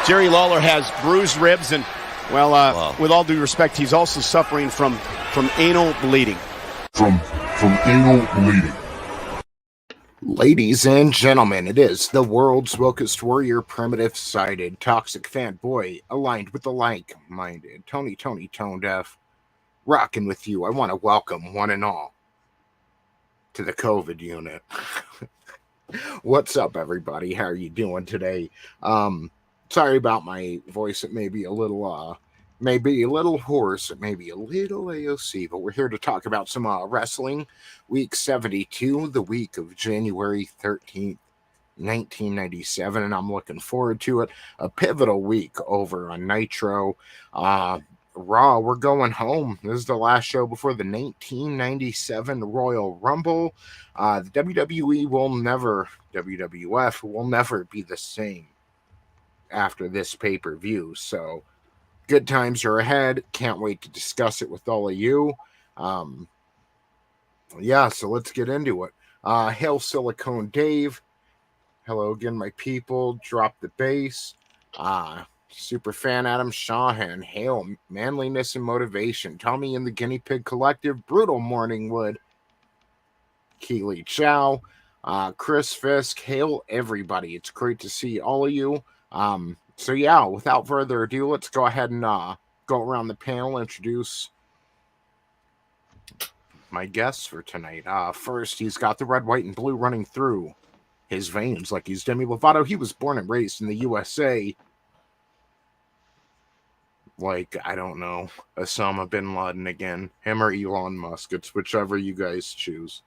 Jerry Lawler has bruised ribs, and, well, with all due respect, he's also suffering from anal bleeding. From anal bleeding. Ladies and gentlemen, it is the world's wokest warrior, primitive-sided, toxic fanboy, aligned with the like-minded, Tony Tone Deaf, rocking with you. I want to welcome one and all to the COVID unit. What's up, everybody? How are you doing today? Sorry about my voice. It may be a little hoarse. It may be a little AOC, but we're here to talk about some wrestling. Week 72, the week of January 13th, 1997, and I'm looking forward to it. A pivotal week over on Nitro. Raw, we're going home. This is the last show before the 1997 Royal Rumble. The WWF will never be the same after this pay-per-view, so good times are ahead. Can't wait to discuss it with all of you. Yeah, so let's get into it. Hail Silicone Dave. Hello again, my people. Drop the bass. Super fan Adam Shawhan. Hail manliness and motivation. Tommy and the Guinea Pig Collective. Brutal Morningwood. Keely Chow. Chris Fisk. Hail everybody. It's great to see all of you. So yeah, without further ado, let's go ahead and go around the panel, introduce my guests for tonight. First, he's got the red, white, and blue running through his veins like he's Demi Lovato. He was born and raised in the USA. Like, I don't know, Osama bin Laden again. Him or Elon Musk. It's whichever you guys choose.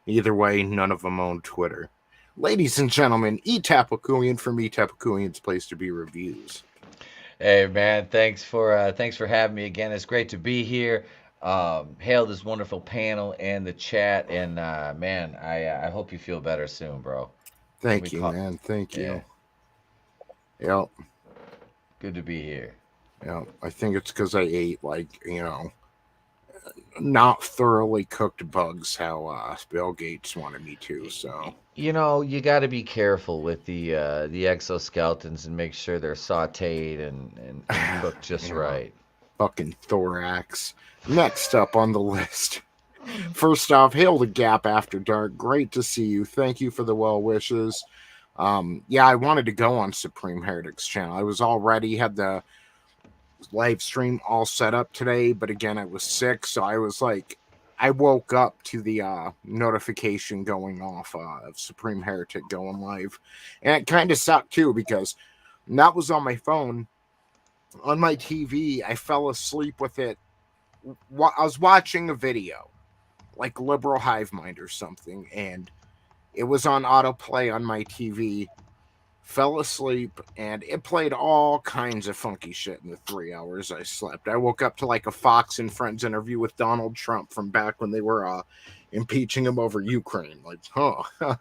Either way, none of them own Twitter. Ladies and gentlemen, Etep Wokuian from Etep Wokuian's Place to Be Reviews. Hey man, thanks for having me again. It's great to be here. Hail this wonderful panel and the chat, and man, I hope you feel better soon, bro. Thank you, man. Thank you. Yep. Good to be here. Yeah, I think it's because I ate, not thoroughly cooked bugs how Bill Gates wanted me to, so. You know, you got to be careful with the exoskeletons and make sure they're sautéed and cooked just right. Fucking thorax. Next up on the list. First off, hail the Gap After Dark. Great to see you. Thank you for the well wishes. Yeah, I wanted to go on Supreme Heretics channel. I was all ready, had the live stream all set up today, but again, I was sick, so I was like, I woke up to the notification going off of Supreme Heretic going live, and it kind of sucked too, because that was on my phone. On my TV, I fell asleep with it. I was watching a video, like Liberal Hive Mind or something, and it was on autoplay on my TV. Fell asleep, and it played all kinds of funky shit in the 3 hours I slept. I woke up to like a Fox and Friends interview with Donald Trump from back when they were impeaching him over Ukraine. Like, huh.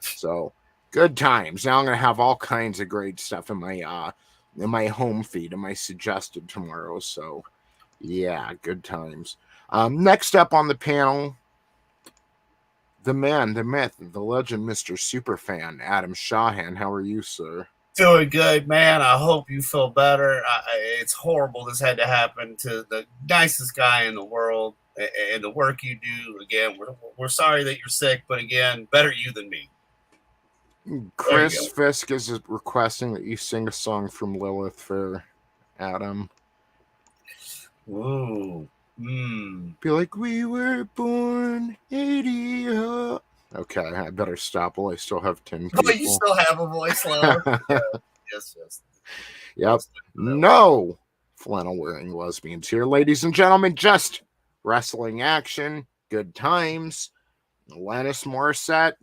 So, good times. Now I'm going to have all kinds of great stuff in my home feed, in my suggested tomorrow. So, yeah, good times. Next up on the panel, the man, the myth, the legend, Mr. Superfan, Adam Shawhan. How are you, sir? Doing good, man. I hope you feel better. It's horrible this had to happen to the nicest guy in the world, and the work you do. Again, we're sorry that you're sick, but again, better you than me. Chris Fisk is requesting that you sing a song from Lilith for Adam. Ooh. Be like, we were born 80. Okay, I better stop while I still have 10 people. Oh, you still have a voice, Lower? Yes. Yep. No flannel-wearing lesbians here, ladies and gentlemen. Just wrestling action, good times. Alanis Morissette,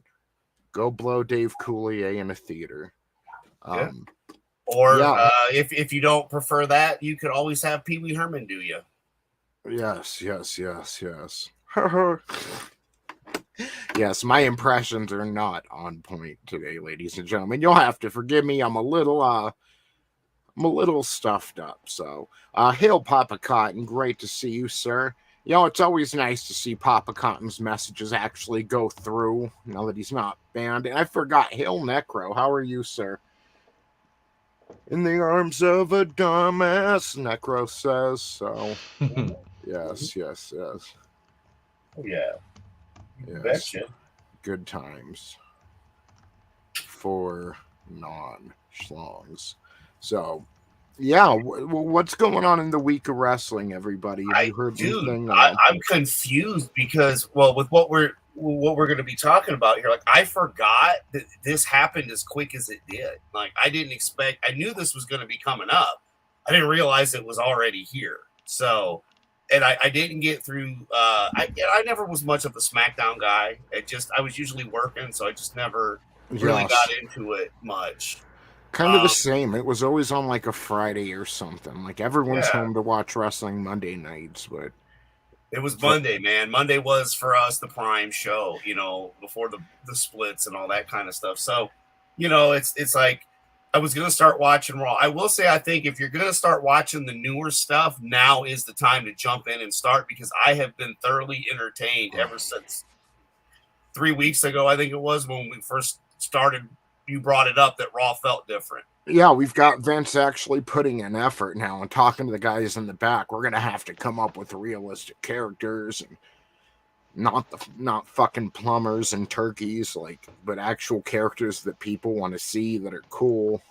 go blow Dave Coulier in a theater. Or if you don't prefer that, you could always have Pee Wee Herman do you. Yes. Yes, my impressions are not on point today, ladies and gentlemen. You'll have to forgive me. I'm a little stuffed up. So, hail Papa Cotton. Great to see you, sir. You know, it's always nice to see Papa Cotton's messages actually go through now that he's not banned. And I forgot, hail Necro. How are you, sir? In the arms of a dumbass, Necro says. So, yes. Oh, yeah. Yes. Betcha. Good times for non-schlongs. So, yeah, what's going on in the week of wrestling, everybody? Have you heard anything? I'm confused because, well, with what we're going to be talking about here, like I forgot that this happened as quick as it did. Like I didn't expect. I knew this was going to be coming up. I didn't realize it was already here. So, and I didn't get through. I never was much of a SmackDown guy. I was usually working, so I just never really got into it much. Kind of the same. It was always on like a Friday or something. Like everyone's home to watch wrestling Monday nights, but it was Monday, man. Monday was for us the prime show, before the splits and all that kind of stuff. So, it's like I was gonna start watching Raw. I will say I think if you're gonna start watching the newer stuff, now is the time to jump in and start because I have been thoroughly entertained ever since 3 weeks ago, I think it was, when we first started. You brought it up that Raw felt different. Yeah, we've got Vince actually putting in effort now and talking to the guys in the back. We're gonna have to come up with realistic characters and not fucking plumbers and turkeys, but actual characters that people want to see that are cool.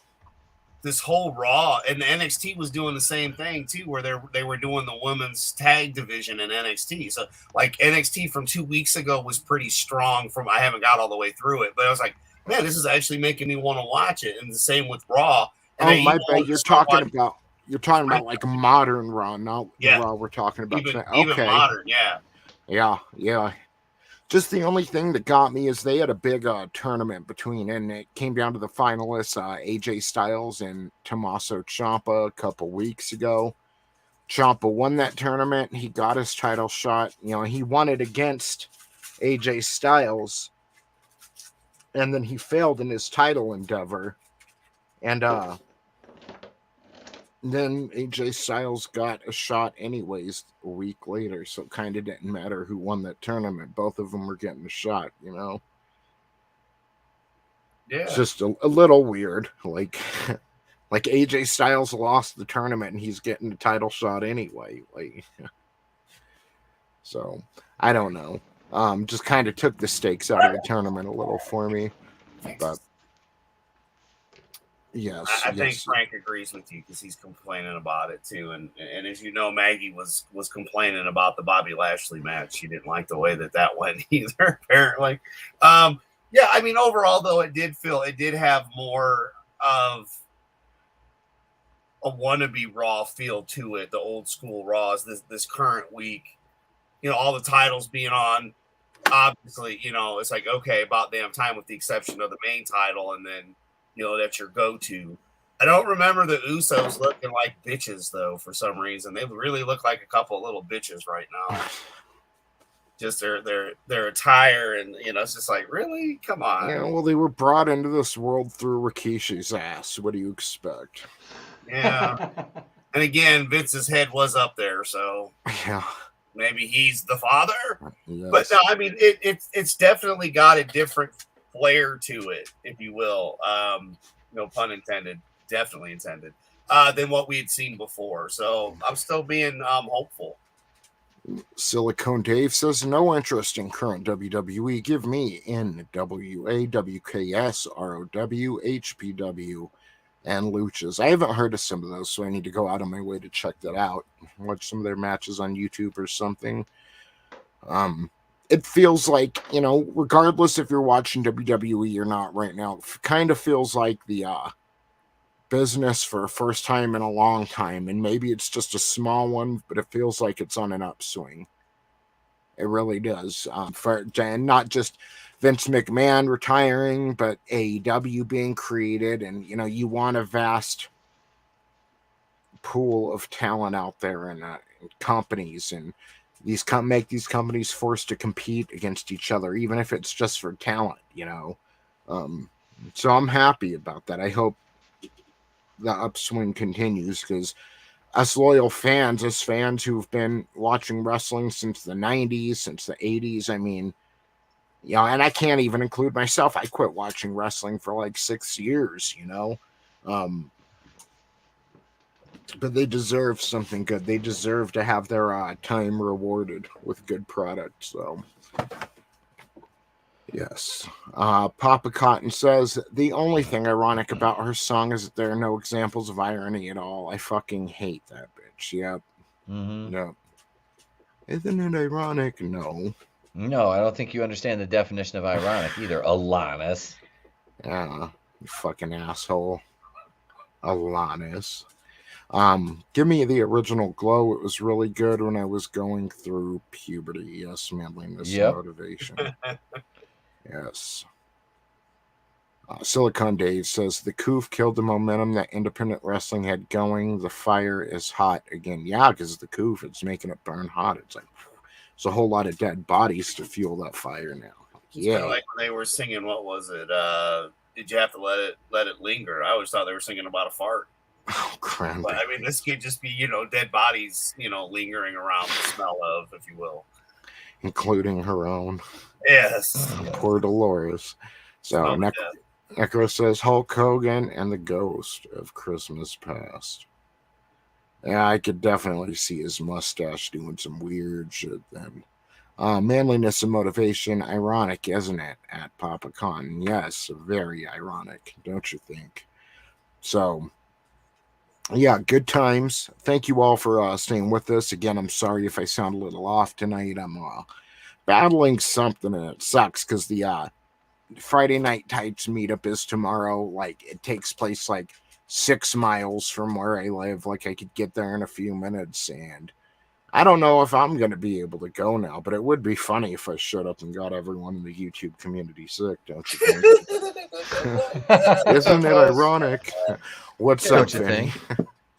This whole Raw and the NXT was doing the same thing too, where they were doing the women's tag division in NXT. So like NXT from 2 weeks ago was pretty strong. I haven't got all the way through it, but I was like, man, this is actually making me want to watch it. And the same with Raw. And my bad. You're talking about like a modern Raw, not the Raw we're talking about. Even modern, yeah. Just the only thing that got me is they had a big tournament and it came down to the finalists, AJ Styles and Tommaso Ciampa a couple weeks ago. Ciampa won that tournament. He got his title shot. He won it against AJ Styles, and then he failed in his title endeavor. And then AJ Styles got a shot anyways a week later, so it kind of didn't matter who won that tournament. Both of them were getting a shot, Yeah. It's just a little weird. Like AJ Styles lost the tournament and he's getting the title shot anyway. So I don't know. Just kind of took the stakes out of the tournament a little for me. But yes, I think Frank agrees with you because he's complaining about it too. And as you know, Maggie was complaining about the Bobby Lashley match. She didn't like the way that went either, apparently. Yeah, I mean, overall though, it did have more of a wannabe Raw feel to it. The old school Raws this current week, all the titles being on. Obviously, it's like, okay, about damn time, with the exception of the main title, and then that's your go-to. I don't remember the Usos looking like bitches though. For some reason, they really look like a couple of little bitches right now. Just their attire, and it's just like, really, come on. Yeah, well, they were brought into this world through Rikishi's ass. What do you expect? Yeah, and again, Vince's head was up there, so yeah, maybe he's the father. Yes. But no, I mean, it's definitely got a different flair to it, if you will. No pun intended, definitely intended, than what we had seen before. So I'm still being hopeful. Silicone Dave says, no interest in current WWE. Give me NWA, WKS, ROW, HPW, and Luchas. I haven't heard of some of those, so I need to go out of my way to check that out. Watch some of their matches on YouTube or something. It feels like, regardless if you're watching WWE or not right now, it kind of feels like the business for a first time in a long time, and maybe it's just a small one, but it feels like it's on an upswing. It really does. And not just Vince McMahon retiring, but AEW being created, and you want a vast pool of talent out there and companies, and make these companies forced to compete against each other, even if it's just for talent. So I'm happy about that. I hope the upswing continues, because us loyal fans, us fans who've been watching wrestling since the 90s, since the 80s, I mean, and I can't even include myself. I quit watching wrestling for like 6 years, But they deserve something good. They deserve to have their time rewarded with good product. So, yes. Papa Cotton says, the only thing ironic about her song is that there are no examples of irony at all. I fucking hate that bitch. Yep. Mm-hmm. No. Isn't it ironic? No. No, I don't think you understand the definition of ironic either, Alanis. Yeah, you fucking asshole. Alanis. Give me the original Glow. It was really good when I was going through puberty. Yes, manliness and motivation. Yes. Silicon Dave says the Coof killed the momentum that independent wrestling had going. The fire is hot again. Yeah, because the Coof, it's making it burn hot. It's like it's a whole lot of dead bodies to fuel that fire now. Yeah, like when they were singing, what was it? Did you have to let it linger? I always thought they were singing about a fart. Oh, crap. But I mean, this could just be, dead bodies, lingering around the smell of, if you will, including her own. Yes. Poor Dolores. So Necro says Hulk Hogan and the Ghost of Christmas Past. Yeah, I could definitely see his mustache doing some weird shit then. Manliness and motivation, ironic, isn't it? At Papa Con. Yes, very ironic, don't you think? So, yeah, good times. Thank you all for staying with us. Again, I'm sorry if I sound a little off tonight. I'm battling something, and it sucks because the Friday Night Tights meetup is tomorrow. Like, it takes place like 6 miles from where I live. Like, I could get there in a few minutes, and I don't know if I'm going to be able to go now, but it would be funny if I showed up and got everyone in the YouTube community sick, don't you think? Isn't it ironic? What's up, Vinny?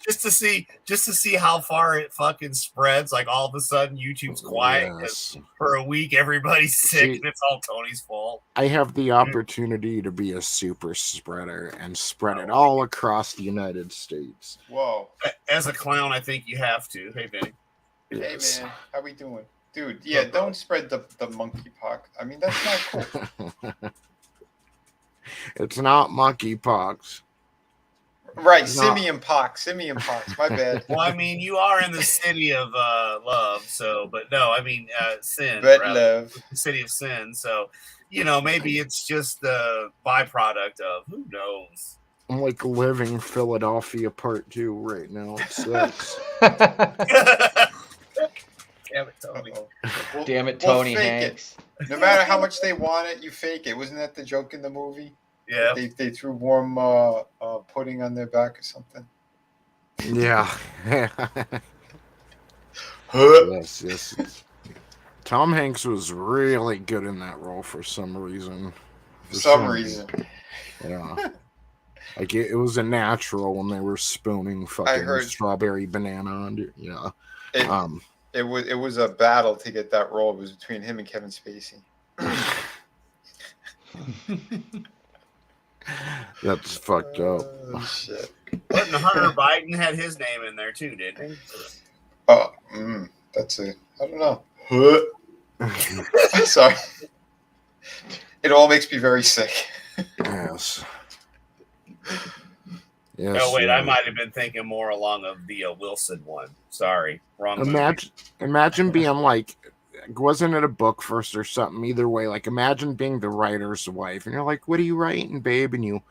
Just to see how far it fucking spreads. Like, all of a sudden YouTube's quiet because for a week everybody's sick and it's all Tony's fault. I have the opportunity to be a super spreader and spread it all across the United States. Whoa. As a clown, I think you have to. Hey, Vinny. Yes. Hey, man. How we doing? Dude, yeah, don't spread the monkeypox. I mean, that's not cool. It's not monkeypox. Right, simian pox, my bad. Well, I mean, you are in the city of love, so, but no, I mean, sin. Love. The city of sin, so, maybe it's just the byproduct of, who knows? I'm like living Philadelphia Part 2 right now. It sucks. Damn it, Tony. Damn it, Tony Hanks. No matter how much they want it, you fake it. Wasn't that the joke in the movie? Yeah. They threw warm pudding on their back or something. Yeah. Yes. Tom Hanks was really good in that role for some reason. Yeah. Like it was a natural when they were spooning fucking strawberry banana under. Yeah. It was a battle to get that role. It was between him and Kevin Spacey. That's fucked up. Shit. But Hunter Biden had his name in there too, didn't he? Oh, that's it. I don't know. Sorry. It all makes me very sick. Yes. Oh wait, I might have been thinking more along of the Wilson one. Sorry, wrong. Imagine being like, wasn't it a book first or something? Either way, like imagine being the writer's wife, and you're like, "What are you writing, babe?" And you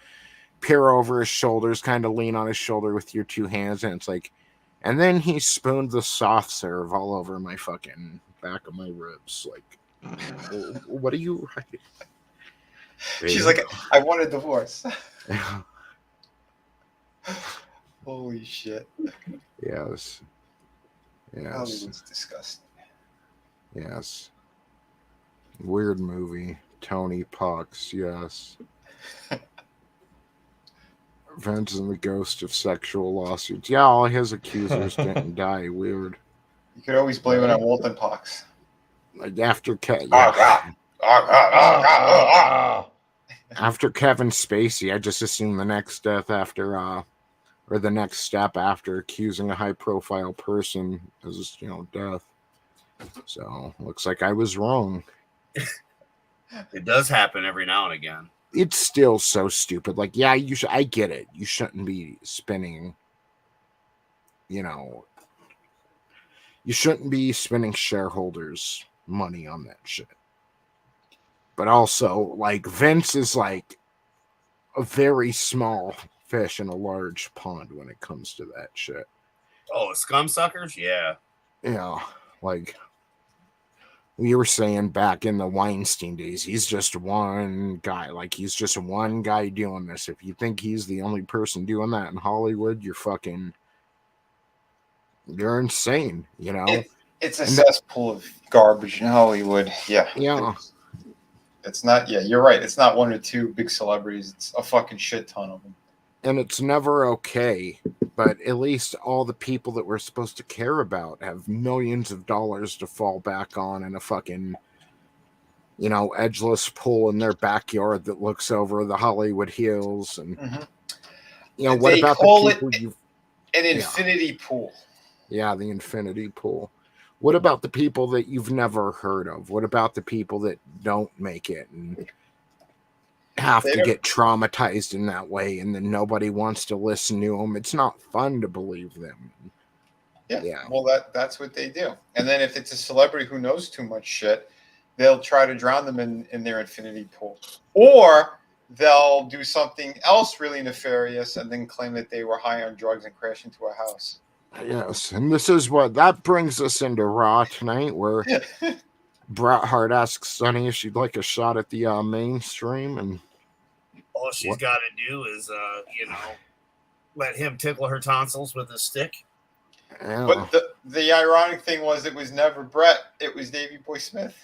peer over his shoulders, kind of lean on his shoulder with your two hands, and it's like, and then he spooned the soft serve all over my fucking back of my ribs. Like, what are you writing? She's like, I want a divorce. Holy shit. Yes. Hollywood's disgusting. Yes. Weird movie. Tony Pox, yes. Vince and the Ghost of Sexual Lawsuits. Yeah, all his accusers didn't die. Weird. You could always blame it on Walton Pox. Like after Kevin Spacey, I just assumed the next death after or the next step after accusing a high-profile person is, death. So, looks like I was wrong. It does happen every now and again. It's still so stupid. Like, yeah, I get it. You shouldn't be spinning you know, you shouldn't be spending shareholders' money on that shit. But also, like, Vince is like a very small fish in a large pond when it comes to that shit. Oh, scum suckers? Yeah. Yeah, like we were saying back in the Weinstein days, he's just one guy. Like, he's just one guy doing this. If you think he's the only person doing that in Hollywood, you're insane, you know? It's a cesspool of garbage in Hollywood. Yeah. Yeah. It's not, you're right. It's not one or two big celebrities. It's a fucking shit ton of them. And it's never okay, but at least all the people that we're supposed to care about have millions of dollars to fall back on in a fucking, you know, edgeless pool in their backyard that looks over the Hollywood Hills. And, you know, what they about call the people an infinity pool. Yeah, the infinity pool. What about the people that you've never heard of? What about the people that don't make it and have to get traumatized in that way, and then nobody wants to listen to them? It's not fun to believe them. Yeah. Well, that's what they do. And then if it's a celebrity who knows too much shit, they'll try to drown them in their infinity pool. Or they'll do something else really nefarious and then claim that they were high on drugs and crash into a house. Yes, and this is what that brings us into Raw tonight, where Brett Hart asks Sunny if she'd like a shot at the mainstream, and all she's got to do is, you know, let him tickle her tonsils with a stick. Yeah. But the ironic thing was, it was never Brett; it was Davey Boy Smith.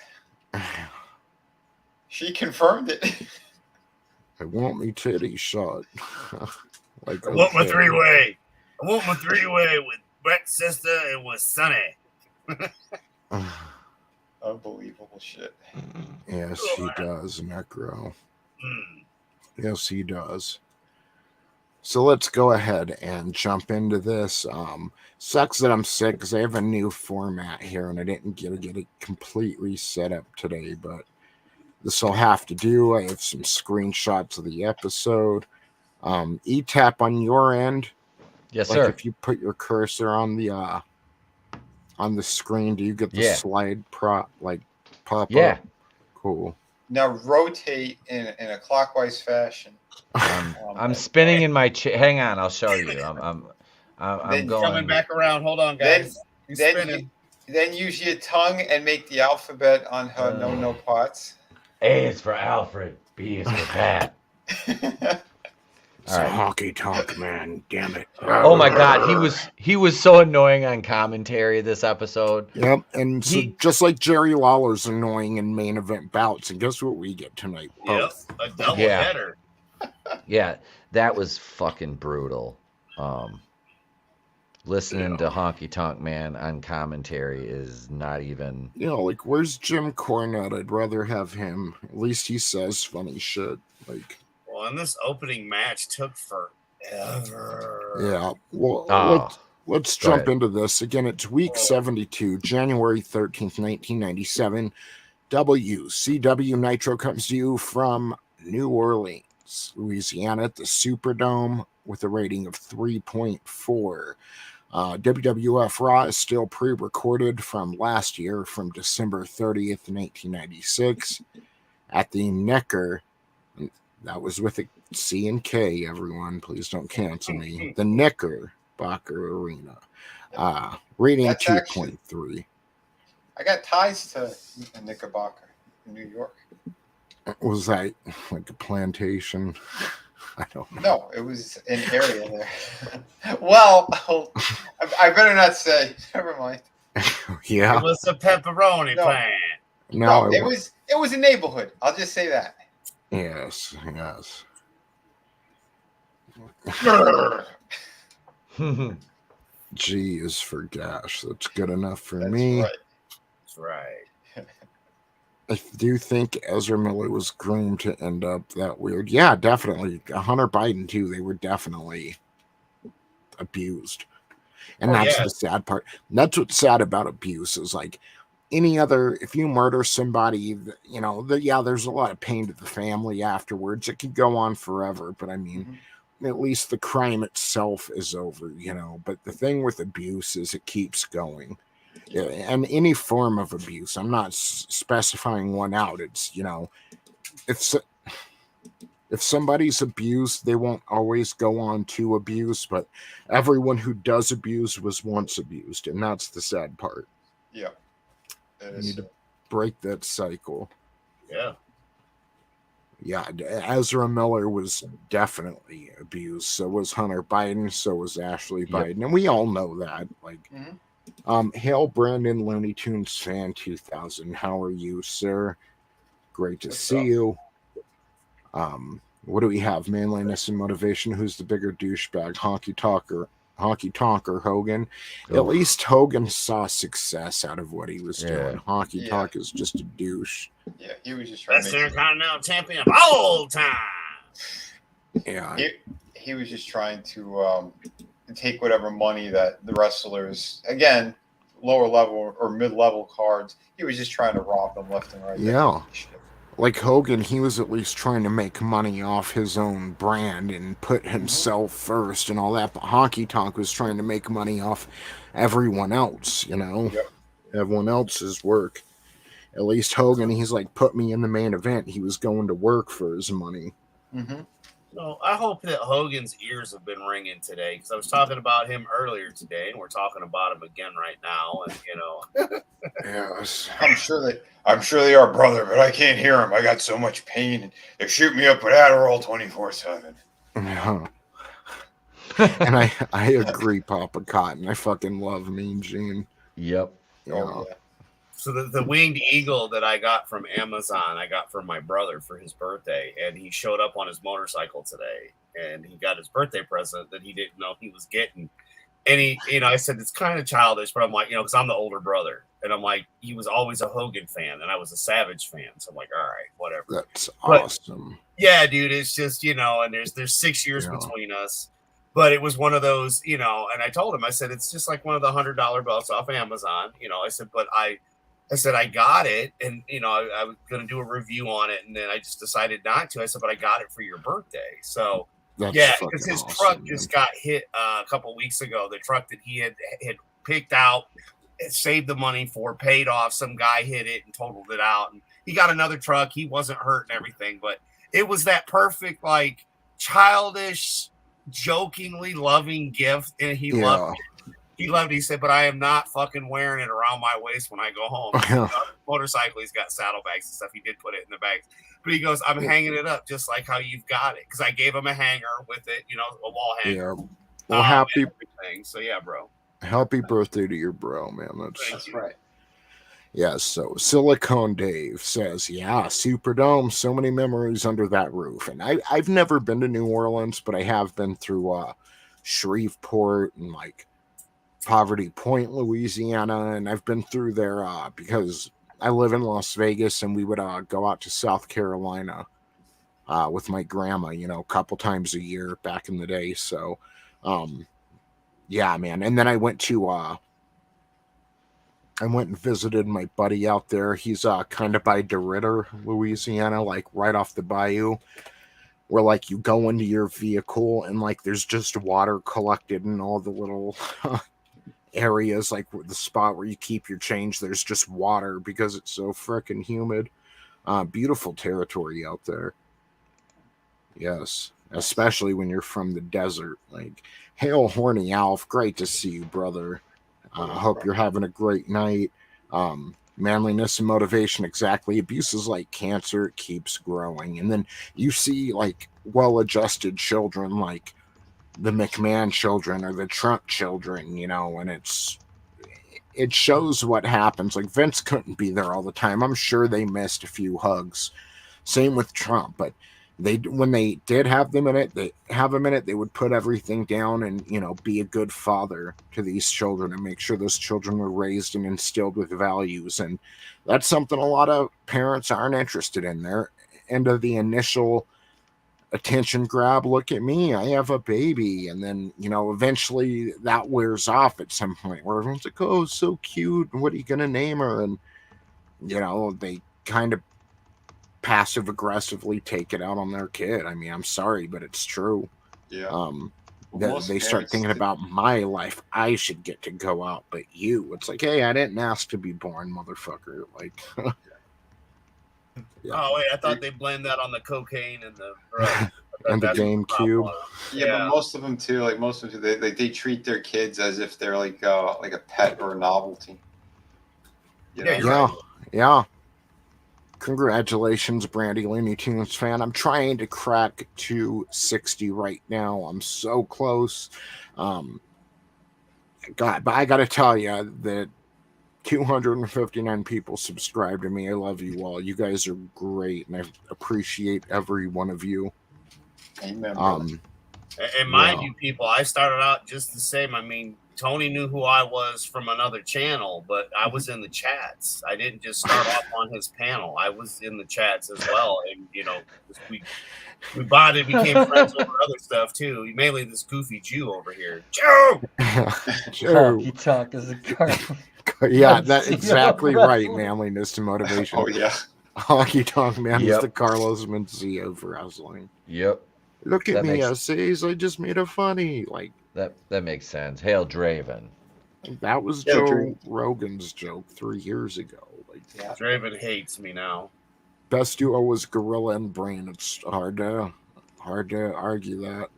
She confirmed it. I want me titty shot. Like, I want my three-way. I want my three-way with Brett's sister and with Sonny. Unbelievable shit. Yes, he does, Necro. Yes, he does. So let's go ahead and jump into this. Sucks that I'm sick because I have a new format here and I didn't get it completely set up today, but this will have to do. I have some screenshots of the episode. Etep on your end. Yes, like sir. If you put your cursor on the screen, do you get the slide pop up? Cool. Now rotate in a clockwise fashion. I'm spinning in my chair. Hang on, I'll show you. I'm going. Coming back around. Hold on, guys. Then use your tongue and make the alphabet on her no pots. A is for Alfred. B is for Pat. It's a honky tonk, man. Damn it. Oh my God, he was so annoying on commentary this episode. Yep, and so just like Jerry Lawler's annoying in main event bouts, and guess what we get tonight? Yep, a double header. Yeah, that was fucking brutal. Listening to Honky Tonk Man on commentary is not even... You know, like, where's Jim Cornette? I'd rather have him. At least he says funny shit. Like... Well, and this opening match took forever. Yeah. Well, let's jump into this. Again, it's week 72, January 13th, 1997. WCW Nitro comes to you from New Orleans, Louisiana, at the Superdome with a rating of 3.4. WWF Raw is still pre-recorded from last year, from December 30th, 1996, at the Necker. That was with a C and K, everyone. Please don't cancel me. The Knickerbocker Arena. Rating 2.3. I got ties to Knickerbocker in New York. Was that like a plantation? I don't know. No, it was an area there. Well, I better not say. Never mind. Yeah. It was a pepperoni plant. No, it was a neighborhood. I'll just say that. Yes. G is for gosh. That's good enough for me. That's right. I do think Ezra Miller was groomed to end up that weird. Yeah, definitely. Hunter Biden, too. They were definitely abused. And that's the sad part. And that's what's sad about abuse is like any other, if you murder somebody, you know, there's a lot of pain to the family afterwards. It could go on forever. But I mean, at least the crime itself is over, you know. But the thing with abuse is it keeps going. Yeah, and any form of abuse, I'm not specifying one out. It's, you know, if somebody's abused, they won't always go on to abuse, but everyone who does abuse was once abused, and that's the sad part. Yeah. You need to break that cycle. Yeah. Yeah, Ezra Miller was definitely abused. So was Hunter Biden. So was Ashley Biden. And we all know that. Like, Hail Brandon, Looney Tunes fan 2000. How are you, sir? Great to see you. What do we have? Manliness and motivation. Who's the bigger douchebag? Honky Tonk or Hogan? At least Hogan saw success out of what he was doing. Honky Tonk is just a douche. Yeah, he was just trying Best Intercontinental Champion of all time. Yeah. He was just trying to take whatever money that the wrestlers, again, lower level or mid-level cards, he was just trying to rob them left and right. Yeah. Like Hogan, he was at least trying to make money off his own brand and put himself first and all that. But Honky Tonk was trying to make money off everyone else, you know, everyone else's work. At least Hogan, he's like, put me in the main event. He was going to work for his money. So I hope that Hogan's ears have been ringing today, because I was talking about him earlier today, and we're talking about him again right now. And you know, yes, I'm sure they are, brother, but I can't hear them. I got so much pain. They shoot me up with Adderall 24/7. Yeah. And I agree, Papa Cotton. I fucking love Mean Gene. Yep. Yeah. So the winged eagle that I got from Amazon, I got for my brother for his birthday, and he showed up on his motorcycle today, and he got his birthday present that he didn't know he was getting. And he, you know, I said, it's kind of childish, but I'm like, you know, because I'm the older brother, and I'm like, he was always a Hogan fan, and I was a Savage fan, so I'm like, all right, whatever. That's awesome. Yeah, dude, it's just, you know, and there's 6 years between us. But it was one of those, you know, and I told him, I said, it's just like one of the $100 belts off Amazon, you know. I said, but I said, I got it, and, you know, I was going to do a review on it, and then I just decided not to. I said, but I got it for your birthday. So, because his truck just got hit a couple weeks ago. The truck that he had picked out, saved the money for, paid off. Some guy hit it and totaled it out. And he got another truck. He wasn't hurt and everything, but it was that perfect, like, childish, jokingly loving gift, and he loved it. He loved it. He said, but I am not fucking wearing it around my waist when I go home. Motorcycle, he's got saddlebags and stuff. He did put it in the bags. But he goes, I'm hanging it up just like how you've got it. Because I gave him a hanger with it, you know, a wall hanger. Yeah. Well, happy. So, yeah, bro. Happy birthday to your bro, man. That's right. Yeah, so Silicone Dave says, yeah, Superdome, so many memories under that roof. And I've never been to New Orleans, but I have been through Shreveport and, like, Poverty Point, Louisiana, and I've been through there because I live in Las Vegas, and we would go out to South Carolina with my grandma, you know, a couple times a year back in the day. So, yeah, man. And then I went and visited my buddy out there. He's kind of by DeRidder, Louisiana, like right off the bayou, where like you go into your vehicle and like there's just water collected in all the little areas, like the spot where you keep your change, there's just water because it's so freaking humid. Beautiful territory out there. Yes, especially when you're from the desert. Like, hail Horny Alf, great to see you, brother. Hope you're having a great night. Manliness and motivation, exactly. Abuse is like cancer, it keeps growing. And then you see like well-adjusted children like the McMahon children or the Trump children, you know, and it shows what happens. Like, Vince couldn't be there all the time. I'm sure they missed a few hugs. Same with Trump, but when they did have him in it, they would put everything down and, you know, be a good father to these children and make sure those children were raised and instilled with values. And that's something a lot of parents aren't interested in. They're into the initial attention grab, look at me, I have a baby, and then, you know, eventually that wears off at some point where everyone's like, oh, so cute, what are you gonna name her? And, you know, they kind of passive aggressively take it out on their kid. I mean, I'm sorry, but it's true. They start thinking about my life. I should get to go out, but you. It's like, hey, I didn't ask to be born, motherfucker. Like, Oh wait, I thought they blamed that on the cocaine and the and the GameCube. Yeah, but most of them too. Like most of them, they treat their kids as if they're like a pet or a novelty. You know? Yeah. Congratulations, Brandy Looney Tunes fan. I'm trying to crack 260 right now. I'm so close. God, but I got to tell you that 259 people subscribe to me. I love you all. You guys are great, and I appreciate every one of you. Amen. And mind you, people, I started out just the same. I mean, Tony knew who I was from another channel, but I was in the chats. I didn't just start off on his panel. I was in the chats as well. And, you know, we bonded, became friends over other stuff, too. Mainly this goofy Jew over here. Joe! Honky Tonk is a car. Yeah, that's exactly right. Manliness to motivation. Oh, yeah. Honky Tonk Man is the Carlos Mencia of wrestling. Yep. Look at me, essays. I just made a funny. Like that makes sense. Hail Draven. That was Joe Rogan's joke 3 years ago. Like, Draven hates me now. Best duo was Gorilla and Brain. It's hard to argue that.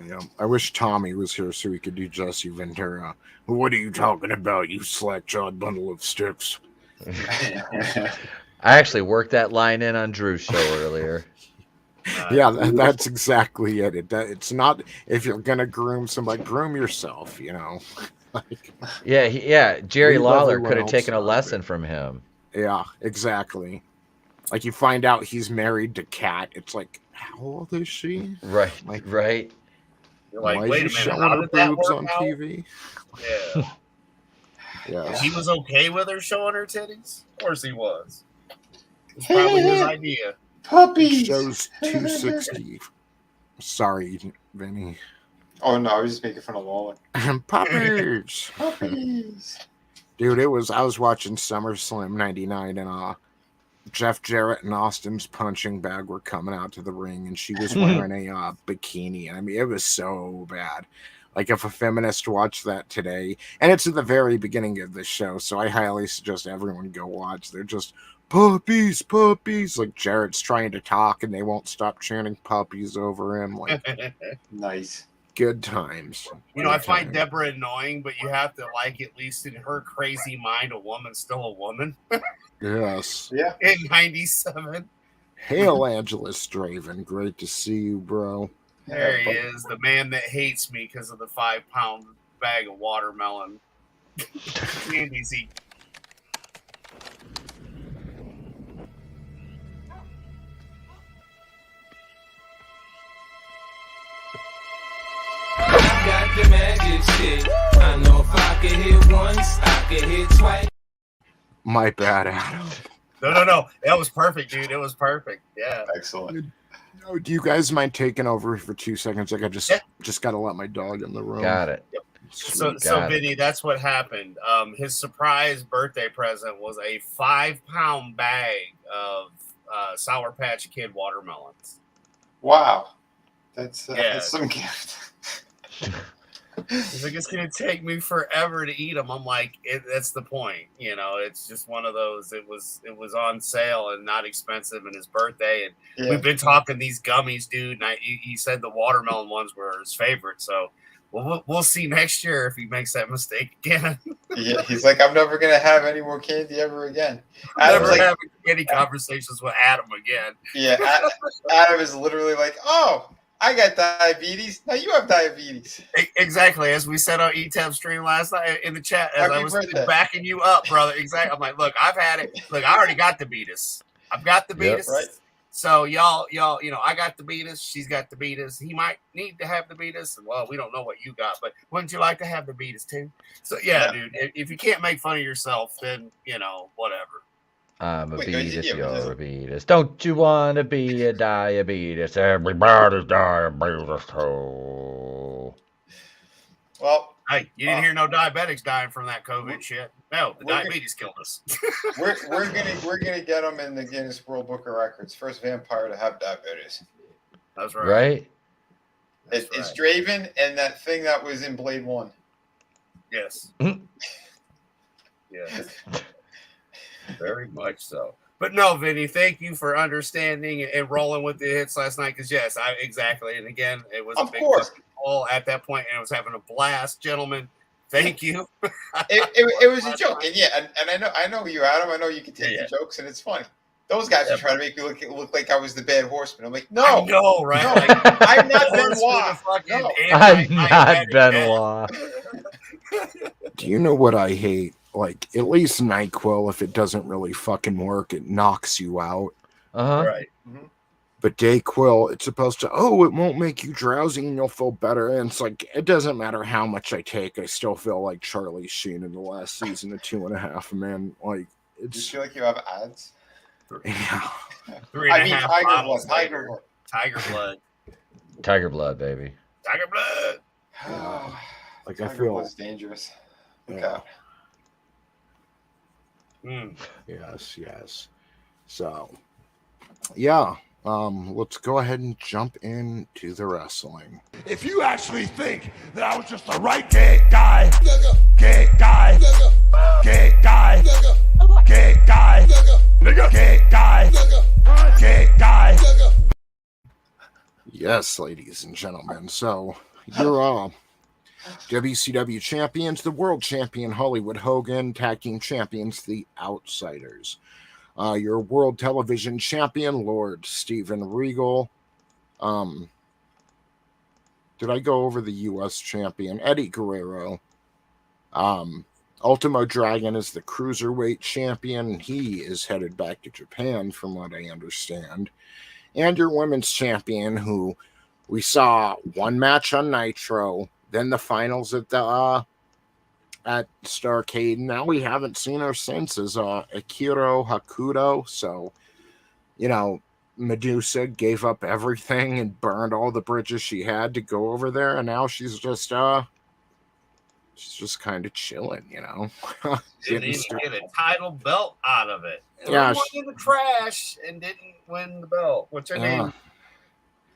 Yeah, I wish Tommy was here so we could do Jesse Ventura. What are you talking about, you slack-jawed bundle of sticks? I actually worked that line in on Drew's show earlier. Yeah, that's exactly it. It's not, if you're gonna groom somebody, groom yourself. You know. Jerry Lawler could have taken a lesson from him. Yeah, exactly. Like you find out he's married to Kat. It's like, how old is she? Right. Like, right. You're like, why wait is a she minute, showing how her did that boobs work on out? TV? Yeah. Yeah. He was okay with her showing her titties? Of course he was. It's probably his idea. Puppies. Shows 260. Sorry, Vinny. Oh no, I was just making fun of Lawler. Puppies. Puppies. Dude, I was watching SummerSlam '99 and Jeff Jarrett and Austin's punching bag were coming out to the ring, and she was wearing a bikini. I mean, it was so bad. Like, if a feminist watched that today, and it's at the very beginning of the show, so I highly suggest everyone go watch. They're just puppies, puppies. Like, Jarrett's trying to talk, and they won't stop chanting puppies over him. Like, nice. Good times. You know, I find Deborah annoying, but you have to like, at least in her crazy mind, a woman's still a woman. Yes. Yeah. In 97. Hail, Angelous Draven. Great to see you, bro. There he is, the man that hates me because of the 5-pound bag of watermelon candies he. Got the magic shit. I know if I could hit once, I could hit twice. My bad, Adam. No. That was perfect, dude. It was perfect. Yeah. Excellent. Do you guys mind taking over for 2 seconds? Like, I just got to let my dog in the room. Got it. Yep. So Vinny, that's what happened. His surprise birthday present was a 5-pound bag of Sour Patch Kid watermelons. Wow. That's some gift. He's like, it's gonna take me forever to eat them. I'm like, that's the point, you know. It's just one of those. It was on sale and not expensive, and his birthday. And we've been talking these gummies, dude. And he said the watermelon ones were his favorite. So we'll see next year if he makes that mistake again. Yeah, he's like, I'm never gonna have any more candy ever again. Adam's never having any conversations with Adam again. Yeah, Adam is literally like, oh, I got diabetes. Now you have diabetes. Exactly. As we said on Etep stream last night in the chat, as I was backing you up, brother. Exactly. I'm like, look, I've had it. Look, I already got the beatus. I've got the beatus. Right. So y'all, you know, I got the beatus. She's got the beatus. He might need to have the beatus. Well, we don't know what you got, but wouldn't you like to have the beatus too? So yeah, dude, if you can't make fun of yourself, then, you know, whatever. I'm a beatus, you're a beatus. Don't you want to be a diabetes? Everybody's diabetes. Oh. Well, hey, you didn't hear no diabetics dying from that COVID shit. No, the diabetes killed us. we're gonna get them in the Guinness World Book of Records. First vampire to have diabetes. That's right. Right? It's Draven and that thing that was in Blade 1. Yes. Yes. Very much so. But no, Vinny, thank you for understanding and rolling with the hits last night. Because yes, exactly. And again, it was a big ball at that point, and I was having a blast, gentlemen. Thank you. It was a joke, and I know you, Adam. I know you can take the jokes, and it's funny. Those guys are trying to make me look like I was the bad horseman. I'm like, no, I know, right? No, like, I'm not Benoit. No. I'm not Benoit. Do you know what I hate? Like, at least NyQuil, if it doesn't really fucking work, it knocks you out. Right. Mm-hmm. But DayQuil, it's supposed to, it won't make you drowsy and you'll feel better. And it's like, it doesn't matter how much I take, I still feel like Charlie Sheen in the last season of 2.5, man. Like, it's. Do you feel like you have ads? Yeah. 3.5 Tiger blood. Tiger blood, baby. Tiger blood. Like, Tiger I feel. blood's dangerous. Yeah. Yes. So, yeah. Let's go ahead and jump into the wrestling. If you actually think that I was just the right gay guy, gay guy, gay guy, gay guy, gay guy, gay guy. Yes, ladies and gentlemen. So, you're WCW champions, the world champion Hollywood Hogan, tag team champions, the Outsiders. Your world television champion, Lord Steven Regal. Did I go over the U.S. champion, Eddie Guerrero? Ultimo Dragon is the cruiserweight champion. He is headed back to Japan, from what I understand. And your women's champion, who we saw one match on Nitro, then the finals at the at Starrcade. Now we haven't seen her since, is Akira Hakuto. So, you know, Medusa gave up everything and burned all the bridges she had to go over there, and now she's just kind of chilling, you know. Didn't even get a title belt out of it. Yeah, went in the trash and didn't win the belt. Which I mean,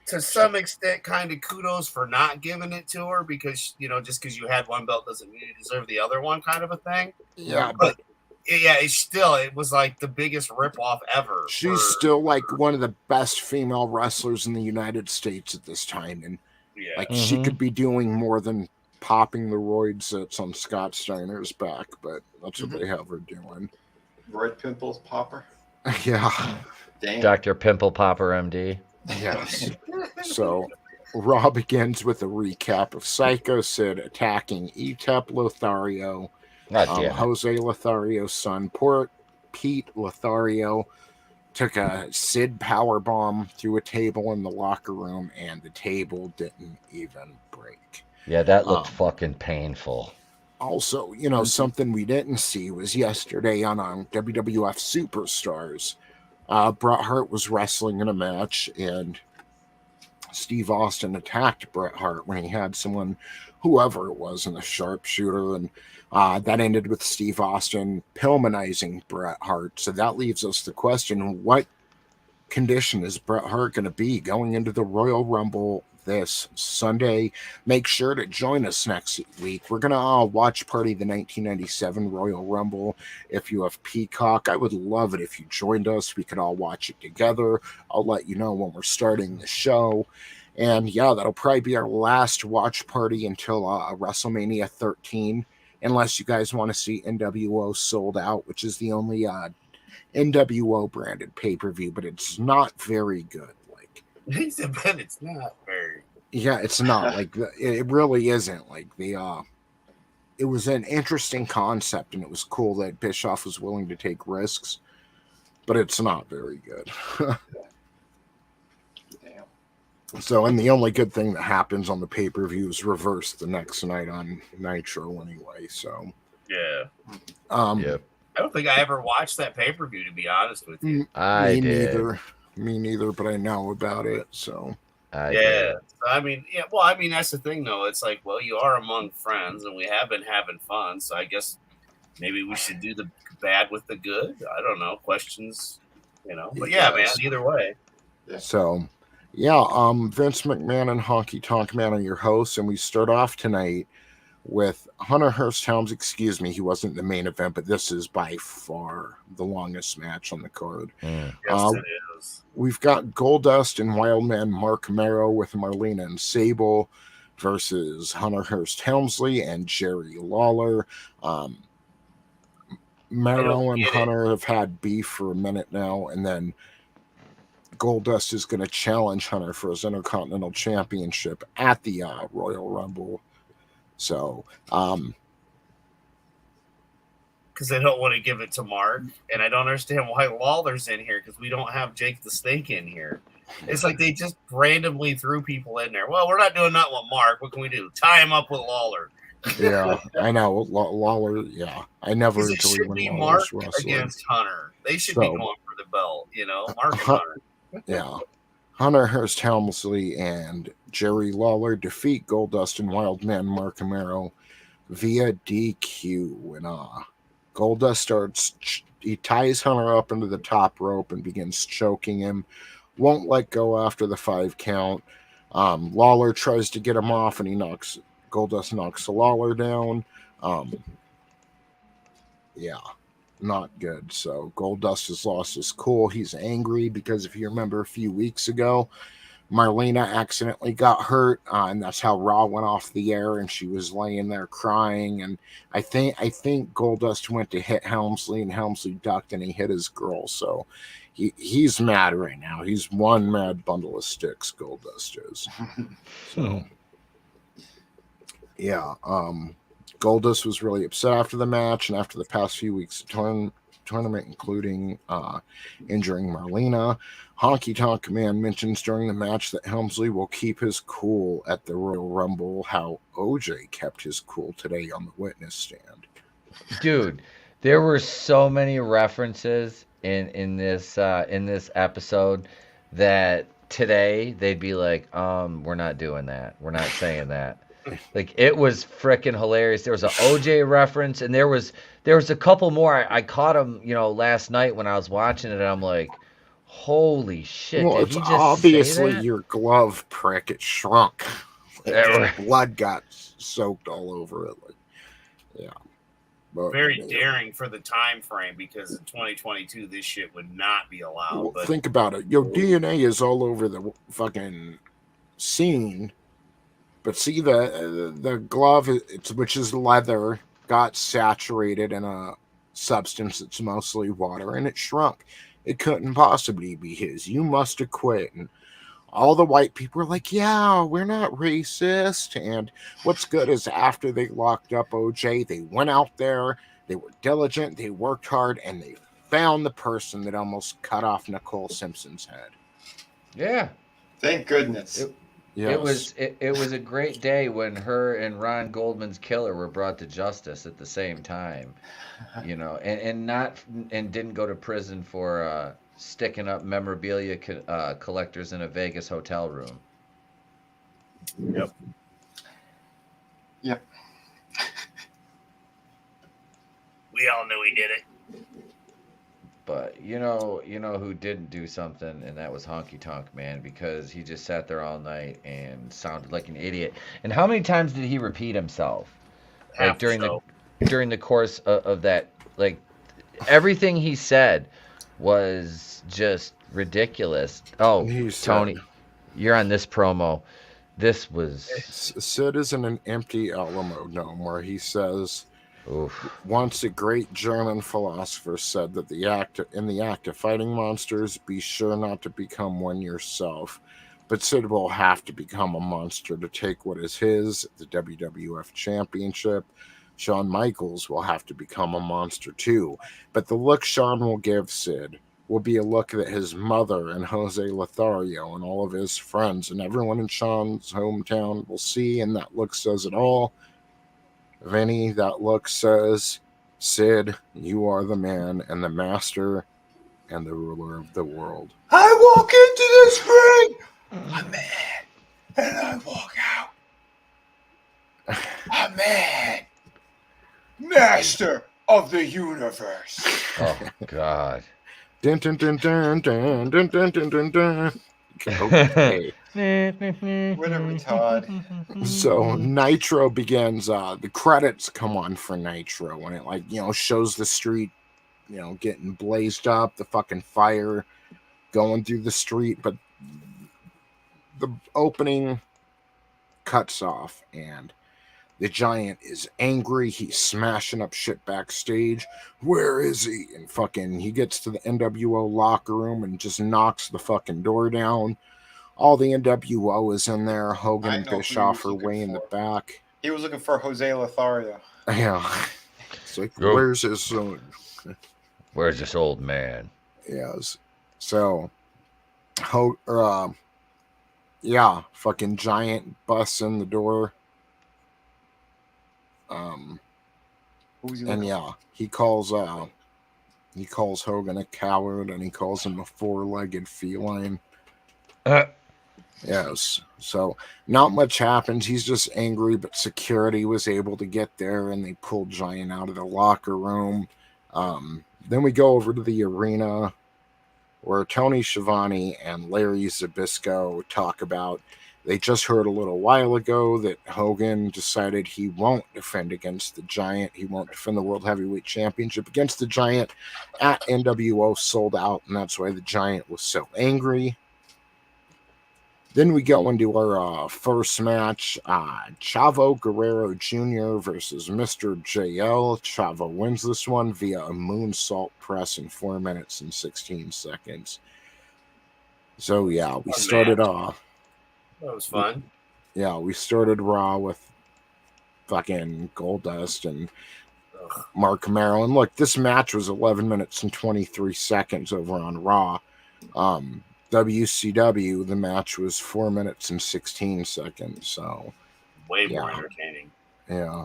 to some extent, kind of kudos for not giving it to her, because just because you had one belt doesn't mean you deserve the other one, kind of a thing. Yeah, but yeah, it was like the biggest ripoff ever. She's still like one of the best female wrestlers in the United States at this time, and she could be doing more than popping the roids that's on Scott Steiner's back, but that's what they have her doing. Roid Pimples Popper. Yeah. Damn. Dr. Pimple Popper, MD. Yes. So, Raw begins with a recap of Psycho Sid attacking Etep Lothario. Jose Lothario's son, Pete Lothario, took a Sid powerbomb through a table in the locker room, and the table didn't even break. Yeah, that looked fucking painful. Also, something we didn't see was yesterday on WWF Superstars. Bret Hart was wrestling in a match, and Steve Austin attacked Bret Hart when he had someone, whoever it was, in the sharpshooter, and that ended with Steve Austin Pillmanizing Bret Hart. So that leaves us the question, what condition is Bret Hart going to be going into the Royal Rumble this Sunday? Make sure to join us next week. We're going to watch party the 1997 Royal Rumble. If you have Peacock, I would love it if you joined us. We could all watch it together. I'll let you know when we're starting the show. And yeah, that'll probably be our last watch party until WrestleMania 13, unless you guys want to see NWO Sold Out, which is the only NWO branded pay-per-view, but it's not very good. He said, but it's not very. Yeah, it's not. Like, it really isn't. Like, it was an interesting concept, and it was cool that Bischoff was willing to take risks, but it's not very good. Damn. So, and the only good thing that happens on the pay-per-view is reversed the next night on Nitro anyway, so. Yeah. Yep. I don't think I ever watched that pay-per-view, to be honest with you. I did. Me neither, but I know about it, so. Yeah. I mean, that's the thing, though. It's like, well, you are among friends, and we have been having fun, so I guess maybe we should do the bad with the good. I don't know. Questions, But yeah, man, either way. So, Yeah, Vince McMahon and Honky Tonk Man are your hosts, and we start off tonight with Hunter Hearst Helms. Excuse me, he wasn't the main event, but this is by far the longest match on the card. Yes, it is. We've got Goldust and Wildman Mark Marrow with Marlena and Sable versus Hunter Hearst Helmsley and Jerry Lawler. Marrow and Hunter have had beef for a minute now, and then Goldust is going to challenge Hunter for his Intercontinental Championship at the Royal Rumble. So, because they don't want to give it to Mark, and I don't understand why Lawler's in here because we don't have Jake the Snake in here. It's like they just randomly threw people in there. Well, we're not doing that with Mark. What can we do? Tie him up with Lawler. Yeah, I know Lawler. Yeah, I never enjoyed when Mark against Hunter. They should be going for the belt. You know, Mark and Hunter. Yeah. Hunter Hearst Helmsley and Jerry Lawler defeat Goldust and Wildman Mark Marrow via DQ. And Goldust he ties Hunter up into the top rope and begins choking him. Won't let go after the 5 count. Lawler tries to get him off, and Goldust knocks Lawler down. Yeah. Not good. So Goldust has lost his cool. He's angry because if you remember a few weeks ago, Marlena accidentally got hurt, and that's how Raw went off the air, and she was laying there crying. And I think Goldust went to hit Helmsley, and Helmsley ducked, and he hit his girl. So he's mad right now. He's one mad bundle of sticks. Goldust is. So yeah. Goldust was really upset after the match and after the past few weeks tournament, including injuring Marlena. Honky Tonk Man mentions during the match that Helmsley will keep his cool at the Royal Rumble, how OJ kept his cool today on the witness stand. Dude, there were so many references in this episode that today they'd be like, we're not doing that. We're not saying that. Like, it was freaking hilarious. There was an OJ reference, and there was a couple more. I caught them, last night when I was watching it, and I'm like, holy shit. Well, did it's he just obviously say that? your glove prick. It shrunk. Blood got soaked all over it. Yeah. But, very daring for the time frame, because in 2022 this shit would not be allowed. Well, think about it. Your DNA is all over the fucking scene. But see, the glove, which is leather, got saturated in a substance that's mostly water, and it shrunk. It couldn't possibly be his. You must have quit. And all the white people were like, yeah, we're not racist. And what's good is after they locked up OJ, they went out there, they were diligent, they worked hard, and they found the person that almost cut off Nicole Simpson's head. Yeah. Thank goodness. Yes. It was a great day when her and Ron Goldman's killer were brought to justice at the same time, and didn't go to prison for sticking up memorabilia collectors in a Vegas hotel room. Yep. We all knew he did it. But you know who didn't do something, and that was Honky Tonk Man, because he just sat there all night and sounded like an idiot. And how many times did he repeat himself? Like during the course of that, like everything he said was just ridiculous. Oh, Tony, you're on this promo. This was Sid isn't an empty Alamo Dome where he says. Oof. Once a great German philosopher said that in the act of fighting monsters, be sure not to become one yourself. But Sid will have to become a monster to take what is his, the WWF Championship. Shawn Michaels will have to become a monster too. But the look Shawn will give Sid will be a look that his mother and Jose Lothario and all of his friends and everyone in Shawn's hometown will see, and that look says it all. Vinny, that look says, Sid, you are the man and the master and the ruler of the world. I walk into this ring, I'm mad, and I walk out. I'm mad. Master of the universe. Oh, God. Dun, dun, dun, dun, dun, dun, dun, dun, dun, dun. Okay. Whatever, Todd. So Nitro begins. The credits come on for Nitro, and it shows the street, getting blazed up, the fucking fire going through the street, but the opening cuts off, and the Giant is angry. He's smashing up shit backstage. Where is he? And fucking, he gets to the NWO locker room and just knocks the fucking door down. All the NWO is in there. Hogan and Bischoff are way in the back. He was looking for Jose Lothario. Yeah. It's like, where's his son? Where's this old man? Yes. So, fucking Giant busts in the door. He calls Hogan a coward, and he calls him a four-legged feline. Yes. So not much happens. He's just angry, but security was able to get there, and they pulled Giant out of the locker room. Then we go over to the arena, where Tony Schiavone and Larry Zbyszko talk about, they just heard a little while ago that Hogan decided he won't defend against the Giant. He won't defend the World Heavyweight Championship against the Giant at NWO Sold Out, and that's why the Giant was so angry. Then we go into our first match, Chavo Guerrero Jr. versus Mr. JL. Chavo wins this one via a moonsault press in 4 minutes and 16 seconds. So, yeah, we started off. That was fun. Yeah, we started Raw with fucking Goldust and Mark Maron. Look, this match was 11 minutes and 23 seconds over on Raw. WCW, the match was 4 minutes and 16 seconds. So way more entertaining. Yeah.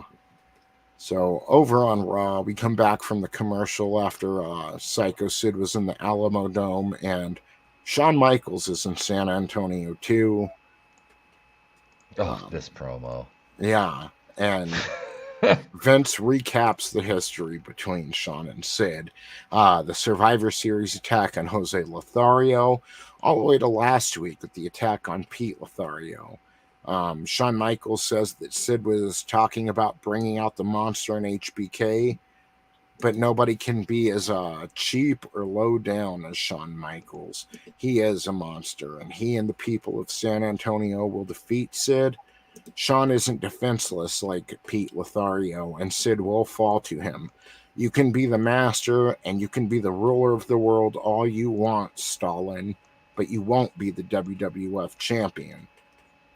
So over on Raw, we come back from the commercial after Psycho Sid was in the Alamo Dome, and Shawn Michaels is in San Antonio too. Oh, this promo. Yeah, and Vince recaps the history between Shawn and Sid. The Survivor Series attack on Jose Lothario, all the way to last week with the attack on Pete Lothario. Shawn Michaels says that Sid was talking about bringing out the monster in HBK, but nobody can be as cheap or low down as Shawn Michaels. He is a monster, and he and the people of San Antonio will defeat Sid. Shawn isn't defenseless like Pete Lothario, and Sid will fall to him. You can be the master, and you can be the ruler of the world all you want, Stalin, but you won't be the WWF champion.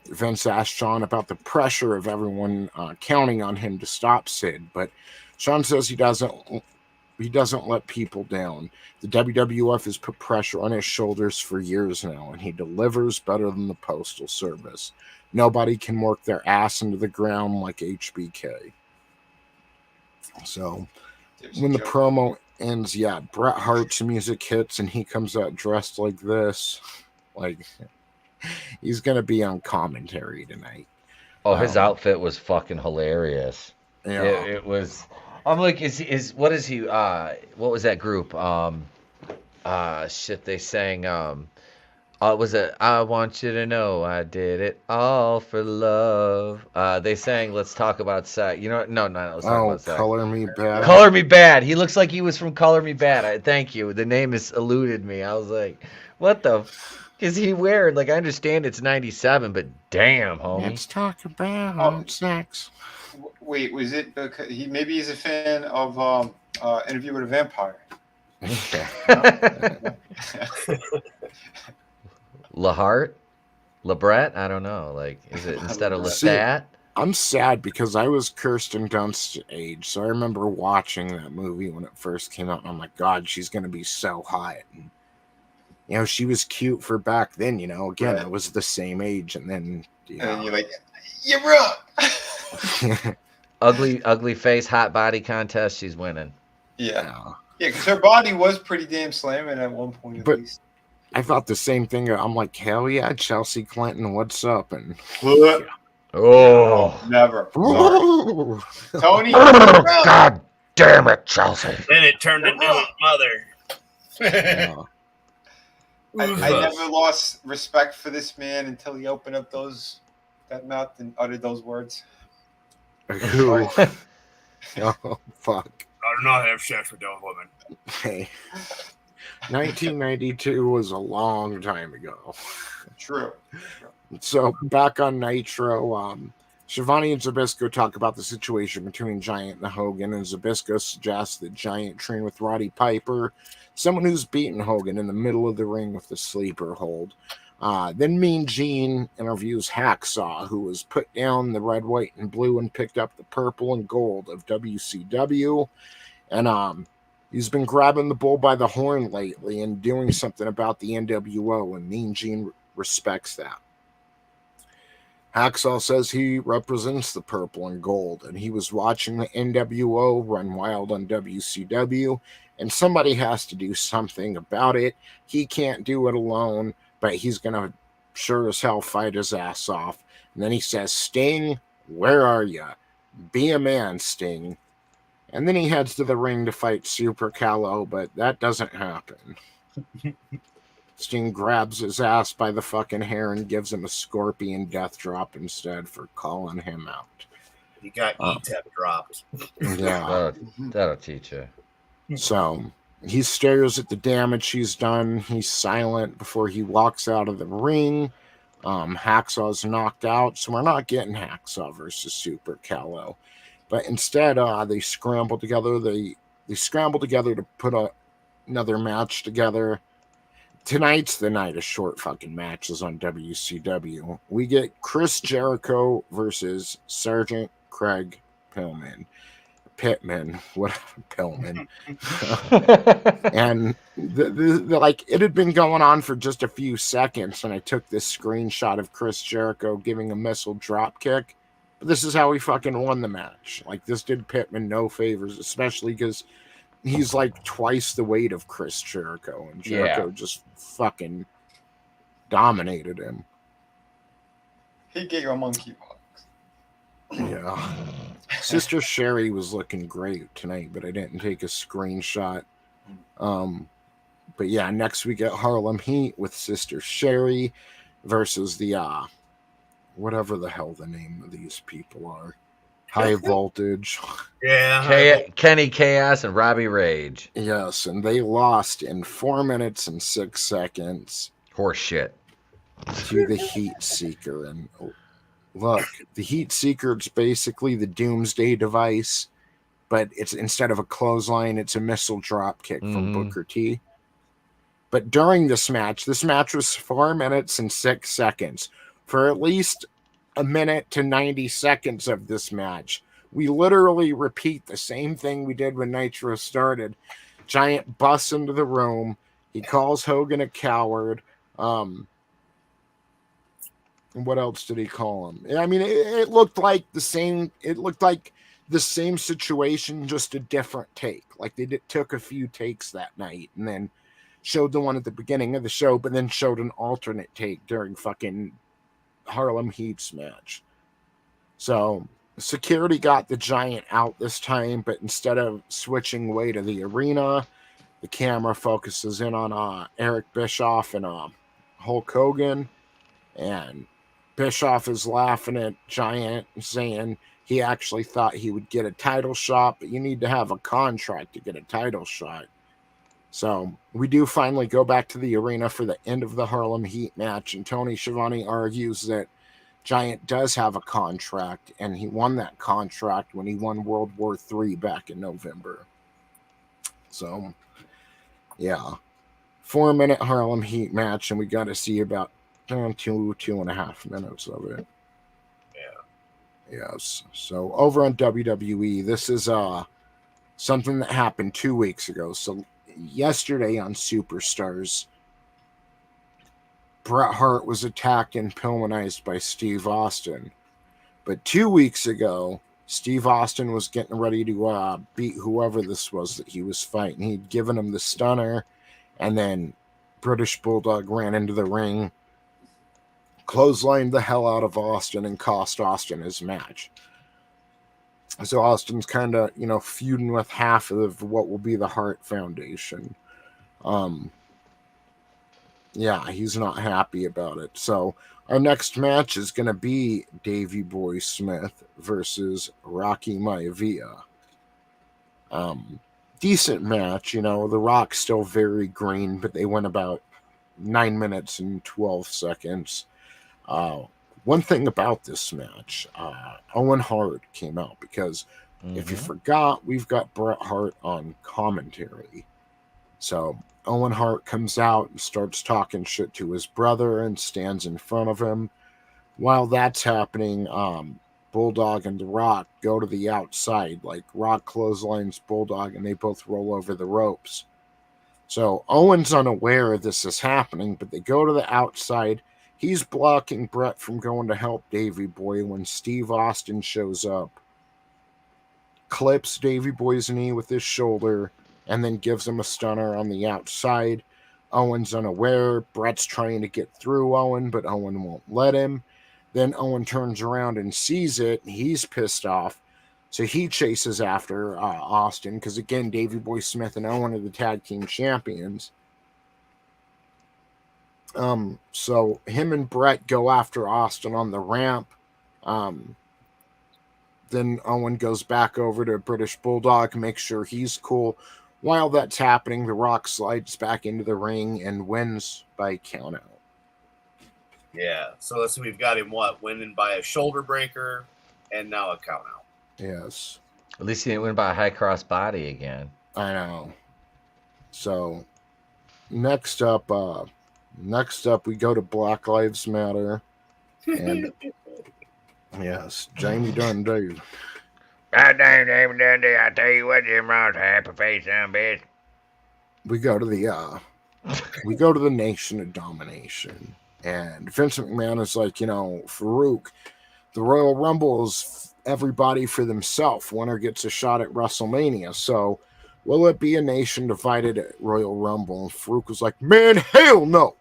Vince asked Shawn about the pressure of everyone counting on him to stop Sid, but Shawn says he doesn't let people down. The WWF has put pressure on his shoulders for years now, and he delivers better than the Postal Service. Nobody can work their ass into the ground like HBK. So when the promo ends, Bret Hart's music hits, and he comes out dressed like this. Like, he's going to be on commentary tonight. Oh, his outfit was fucking hilarious. Yeah. It was. I'm like, what is he? What was that group? Shit, they sang. Was it I Want You to Know I Did It All for Love? They sang Let's Talk About Sex. You know, no, let's talk about sex. Color Me Bad. Color Me Bad. He looks like he was from Color Me Bad. Thank you. The name has eluded me. I was like, what the is he wearing? Like, I understand it's 97, but damn, homie. Let's talk about sex. Wait, was it because maybe he's a fan of Interview with a Vampire? LaHart? LaBret? I don't know. Like, is it instead of Lestat? I'm sad because I was Kirsten Dunst's age, so I remember watching that movie when it first came out, and I'm like, God, she's going to be so hot. And, she was cute for back then, Again, I was the same age, and then... And you're like, you're wrong! Ugly face, hot body contest, she's winning. Yeah, because her body was pretty damn slamming at one point at least. I thought the same thing. I'm like, hell yeah, Chelsea Clinton, what's up? And never. Tony, God damn it, Chelsea. Then it turned into his mother. I never lost respect for this man until he opened up that mouth and uttered those words. Who? Oh, fuck. I do not have sex with those women. Hey. 1992 was a long time ago. True. So back on Nitro, Schiavone and Zbyszko talk about the situation between Giant and Hogan, and Zbyszko suggests that Giant train with Roddy Piper, someone who's beaten Hogan in the middle of the ring with the sleeper hold. Then Mean Gene interviews Hacksaw, who was put down the red, white, and blue and picked up the purple and gold of WCW. And he's been grabbing the bull by the horn lately and doing something about the NWO, and Mean Gene respects that. Hacksaw says he represents the purple and gold, and he was watching the NWO run wild on WCW, and somebody has to do something about it. He can't do it alone, but he's going to sure as hell fight his ass off. And then he says, Sting, where are you? Be a man, Sting. And then he heads to the ring to fight Super Callow, but that doesn't happen. Sting grabs his ass by the fucking hair and gives him a scorpion death drop instead for calling him out. He got Etep dropped. Yeah. That'll teach you. So he stares at the damage he's done. He's silent before he walks out of the ring. Hacksaw's knocked out, so we're not getting Hacksaw versus Super Callow. But instead, they scramble together. They scramble together to put another match together. Tonight's the night of short fucking matches on WCW. We get Chris Jericho versus Sergeant Craig Pittman. And like it had been going on for just a few seconds, and I took this screenshot of Chris Jericho giving a missile drop kick. But this is how he fucking won the match. Like, this did Pittman no favors, especially because he's like twice the weight of Chris Jericho, and Jericho just fucking dominated him. He gave a monkey box. Yeah. Sister Sherry was looking great tonight, but I didn't take a screenshot. But yeah, next we get Harlem Heat with Sister Sherry versus the whatever the hell the name of these people are. High Voltage. Yeah. Kenny Chaos and Robbie Rage. Yes, and they lost in 4 minutes and 6 seconds. Horse shit. To the Heat Seeker. And look, the Heat Seeker, it's basically the Doomsday device, but it's instead of a clothesline, it's a missile drop kick from Booker T. But during this match was 4 minutes and 6 seconds. For at least a minute to 90 seconds of this match, we literally repeat the same thing we did when Nitro started. Giant busts into the room. He calls Hogan a coward. What else did he call him? I mean, it looked like the same. It looked like the same situation, just a different take. Like they took a few takes that night and then showed the one at the beginning of the show, but then showed an alternate take during fucking Harlem Heat's match. So security got the Giant out this time, but instead of switching way to the arena, the camera focuses in on Eric Bischoff and Hulk Hogan, and Bischoff is laughing at Giant, saying he actually thought he would get a title shot, but you need to have a contract to get a title shot. So we do finally go back to the arena for the end of the Harlem Heat match, and Tony Schiavone argues that Giant does have a contract, and he won that contract when he won World War III back in November. So, yeah. 4 minute Harlem Heat match, and we got to see about 2.5 minutes of it. Yeah. Yes. So over on WWE, this is something that happened 2 weeks ago. So yesterday on Superstars, Bret Hart was attacked and pillmanized by Steve Austin. But 2 weeks ago, Steve Austin was getting ready to beat whoever this was that he was fighting. He'd given him the stunner, and then British Bulldog ran into the ring, clotheslined the hell out of Austin, and cost Austin his match. So Austin's kind of, feuding with half of what will be the Hart Foundation. Yeah, he's not happy about it. So our next match is going to be Davey Boy Smith versus Rocky Maivia. Decent match, you know. The Rock's still very green, but they went about 9 minutes and 12 seconds. One thing about this match, Owen Hart came out because if you forgot, we've got Brett Hart on commentary. So Owen Hart comes out and starts talking shit to his brother and stands in front of him. While that's happening, Bulldog and The Rock go to the outside. Like, Rock clotheslines Bulldog and they both roll over the ropes. So Owen's unaware this is happening, but they go to the outside. He's blocking Brett from going to help Davey Boy when Steve Austin shows up. Clips Davey Boy's knee with his shoulder and then gives him a stunner on the outside. Owen's unaware. Brett's trying to get through Owen, but Owen won't let him. Then Owen turns around and sees it. He's pissed off. So he chases after Austin because, again, Davey Boy Smith and Owen are the tag team champions. So him and Brett go after Austin on the ramp. Then Owen goes back over to British Bulldog, makes sure he's cool. While that's happening, The Rock slides back into the ring and wins by countout. Yeah, so let's see, we've got him winning by a shoulder breaker and now a count out. Yes. At least he didn't win by a high cross body again. I know. So next up we go to Black Lives Matter. And yes, Jamie Dundee. God damn, Jamie Dundee, I tell you what, Jim Ross, happy face, son, bitch. We go to the Nation of Domination. And Vince McMahon is like, Farouk, the Royal Rumble is everybody for themselves. Winner gets a shot at WrestleMania. So will it be a nation divided at Royal Rumble? And Farouk was like, man, hell no.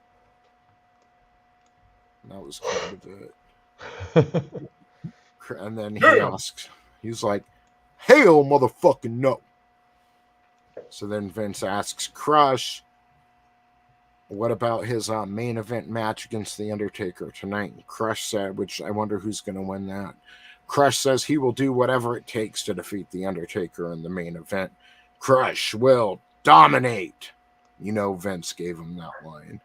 And that was kind of it. And then he's like, hell motherfucking no. So then Vince asks Crush, what about his main event match against The Undertaker tonight? And Crush said, which I wonder who's going to win that. Crush says he will do whatever it takes to defeat The Undertaker in the main event. Crush will dominate. Vince gave him that line.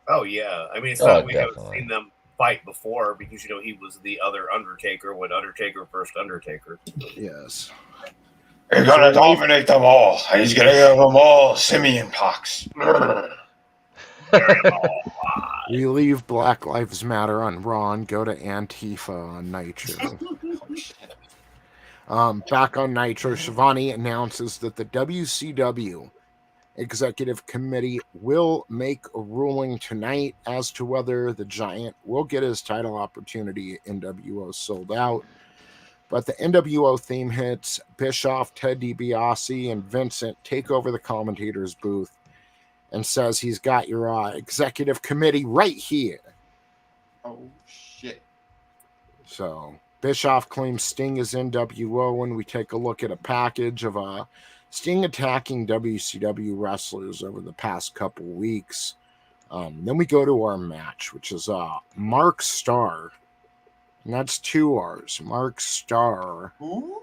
Oh, yeah. I mean, it's not we haven't seen them fight before because, he was the other Undertaker when Undertaker first Undertaker. Yes. He's going to dominate them all. He's going to give them all simian pox. We leave Black Lives Matter on Raw and go to Antifa on Nitro. Back on Nitro, Shivani announces that the WCW Executive Committee will make a ruling tonight as to whether the Giant will get his title opportunity. NWO sold out. But the NWO theme hits. Bischoff, Ted DiBiase, and Vincent take over the commentator's booth and says he's got your executive committee right here. Oh, shit. So Bischoff claims Sting is NWO when we take a look at a package of Sting attacking WCW wrestlers over the past couple weeks. Then we go to our match, which is Mark Starr. And that's 2 R's. Mark Starr. Who?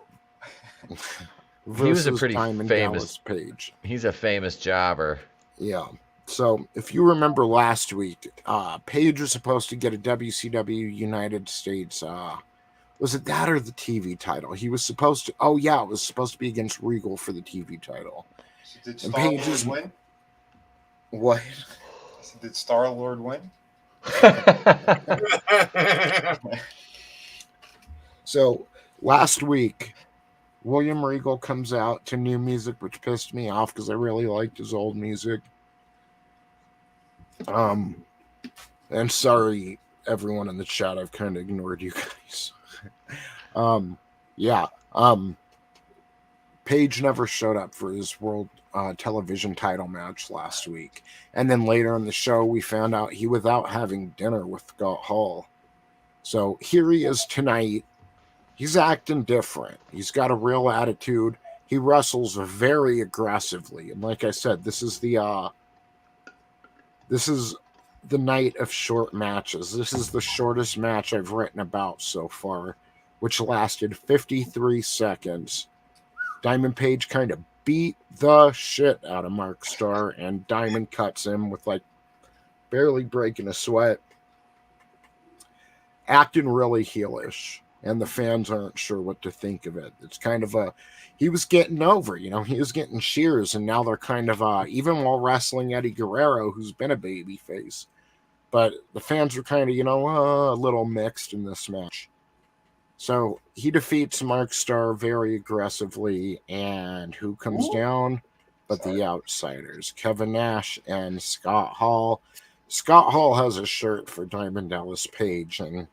He was a pretty famous Page. He's a famous jobber. Yeah. So if you remember last week, Page was supposed to get a WCW United States. Was it that or the TV title? He was supposed to. Oh yeah, it was supposed to be against Regal for the TV title. So did Star-Lord win? What? So did Star-Lord win? So last week, William Regal comes out to new music, which pissed me off because I really liked his old music. And sorry, everyone in the chat, I've kind of ignored you guys. Page never showed up for his world television title match last week. And then later in the show, we found out he was out having dinner with Scott Hall. So here he is tonight. He's acting different. He's got a real attitude. He wrestles very aggressively. And like I said, this is the This is the night of short matches. This is the shortest match I've written about so far, which lasted 53 seconds. Diamond Page kind of beat the shit out of Mark Starr, and Diamond cuts him with like barely breaking a sweat. Acting really heelish, and the fans aren't sure what to think of it. It's kind of he was getting over, he was getting cheers, and now they're kind of even while wrestling Eddie Guerrero, who's been a babyface. But the fans were kind of, a little mixed in this match. So he defeats Mark Starr very aggressively, and who comes down but the Outsiders, Kevin Nash and Scott Hall. Scott Hall has a shirt for Diamond Dallas Page, and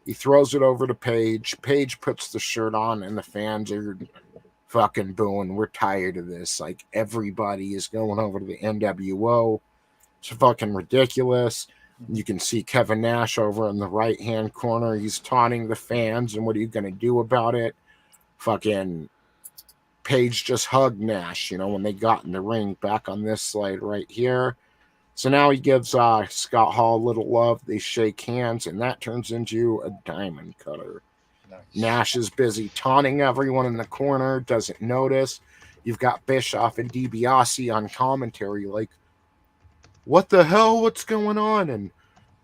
he throws it over to Page. Page puts the shirt on, and the fans are fucking booing. We're tired of this. Like, everybody is going over to the NWO. It's fucking ridiculous. You can see Kevin Nash over in the right-hand corner. He's taunting the fans, and what are you going to do about it? Fucking Page just hugged Nash, when they got in the ring. Back on this slide right here. So now he gives Scott Hall a little love. They shake hands, and that turns into a diamond cutter. Nice. Nash is busy taunting everyone in the corner, doesn't notice. You've got Bischoff and DiBiase on commentary like, what the hell? What's going on? And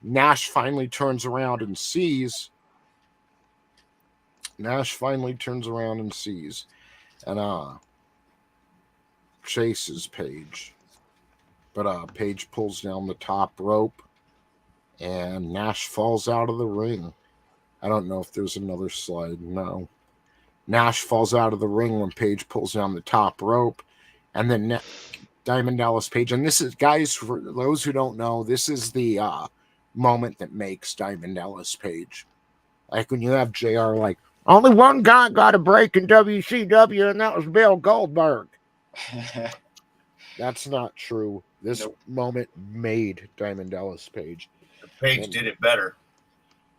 Nash finally turns around and sees. And chases Page. But Page pulls down the top rope, and Nash falls out of the ring. I don't know if there's another slide. No. Nash falls out of the ring when Page pulls down the top rope, and then Diamond Dallas Page. And this is, guys, for those who don't know, this is the moment that makes Diamond Dallas Page. Like when you have JR like, only one guy got a break in WCW, and that was Bill Goldberg. That's not true. This moment made Diamond Dallas Page. Page did it better.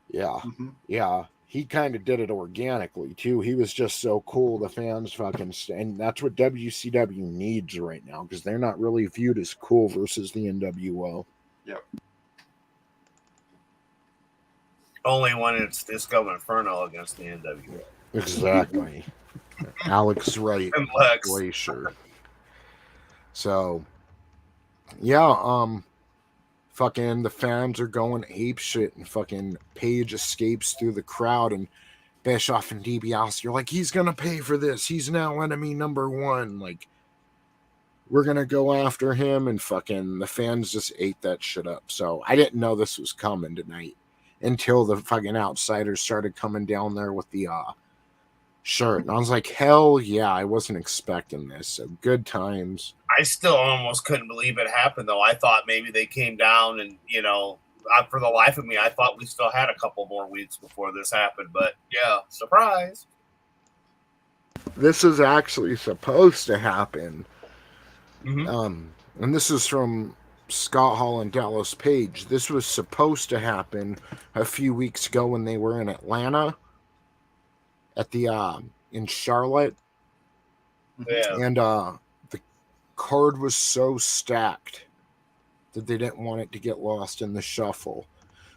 Yeah. Mm-hmm. Yeah. He kind of did it organically, too. He was just so cool. The fans fucking... And that's what WCW needs right now, because they're not really viewed as cool versus the NWO. Yep. Only when it's Disco Inferno against the NWO. Exactly. Alex Wright. And Lex. Glacier. So, yeah, fucking the fans are going ape shit, and fucking Page escapes through the crowd, and Bischoff and DiBiase are like, he's gonna pay for this. He's now enemy number one. Like, we're gonna go after him, and fucking the fans just ate that shit up. So I didn't know this was coming tonight until the fucking Outsiders started coming down there with the shirt. And I was like, hell yeah, I wasn't expecting this. So good times. I still almost couldn't believe it happened, though. I thought maybe they came down and, for the life of me, I thought we still had a couple more weeks before this happened. But, yeah, surprise. This is actually supposed to happen. Mm-hmm. And this is from Scott Hall and Dallas Page. This was supposed to happen a few weeks ago when they were in Atlanta at the in Charlotte. Yeah. And the card was so stacked that they didn't want it to get lost in the shuffle.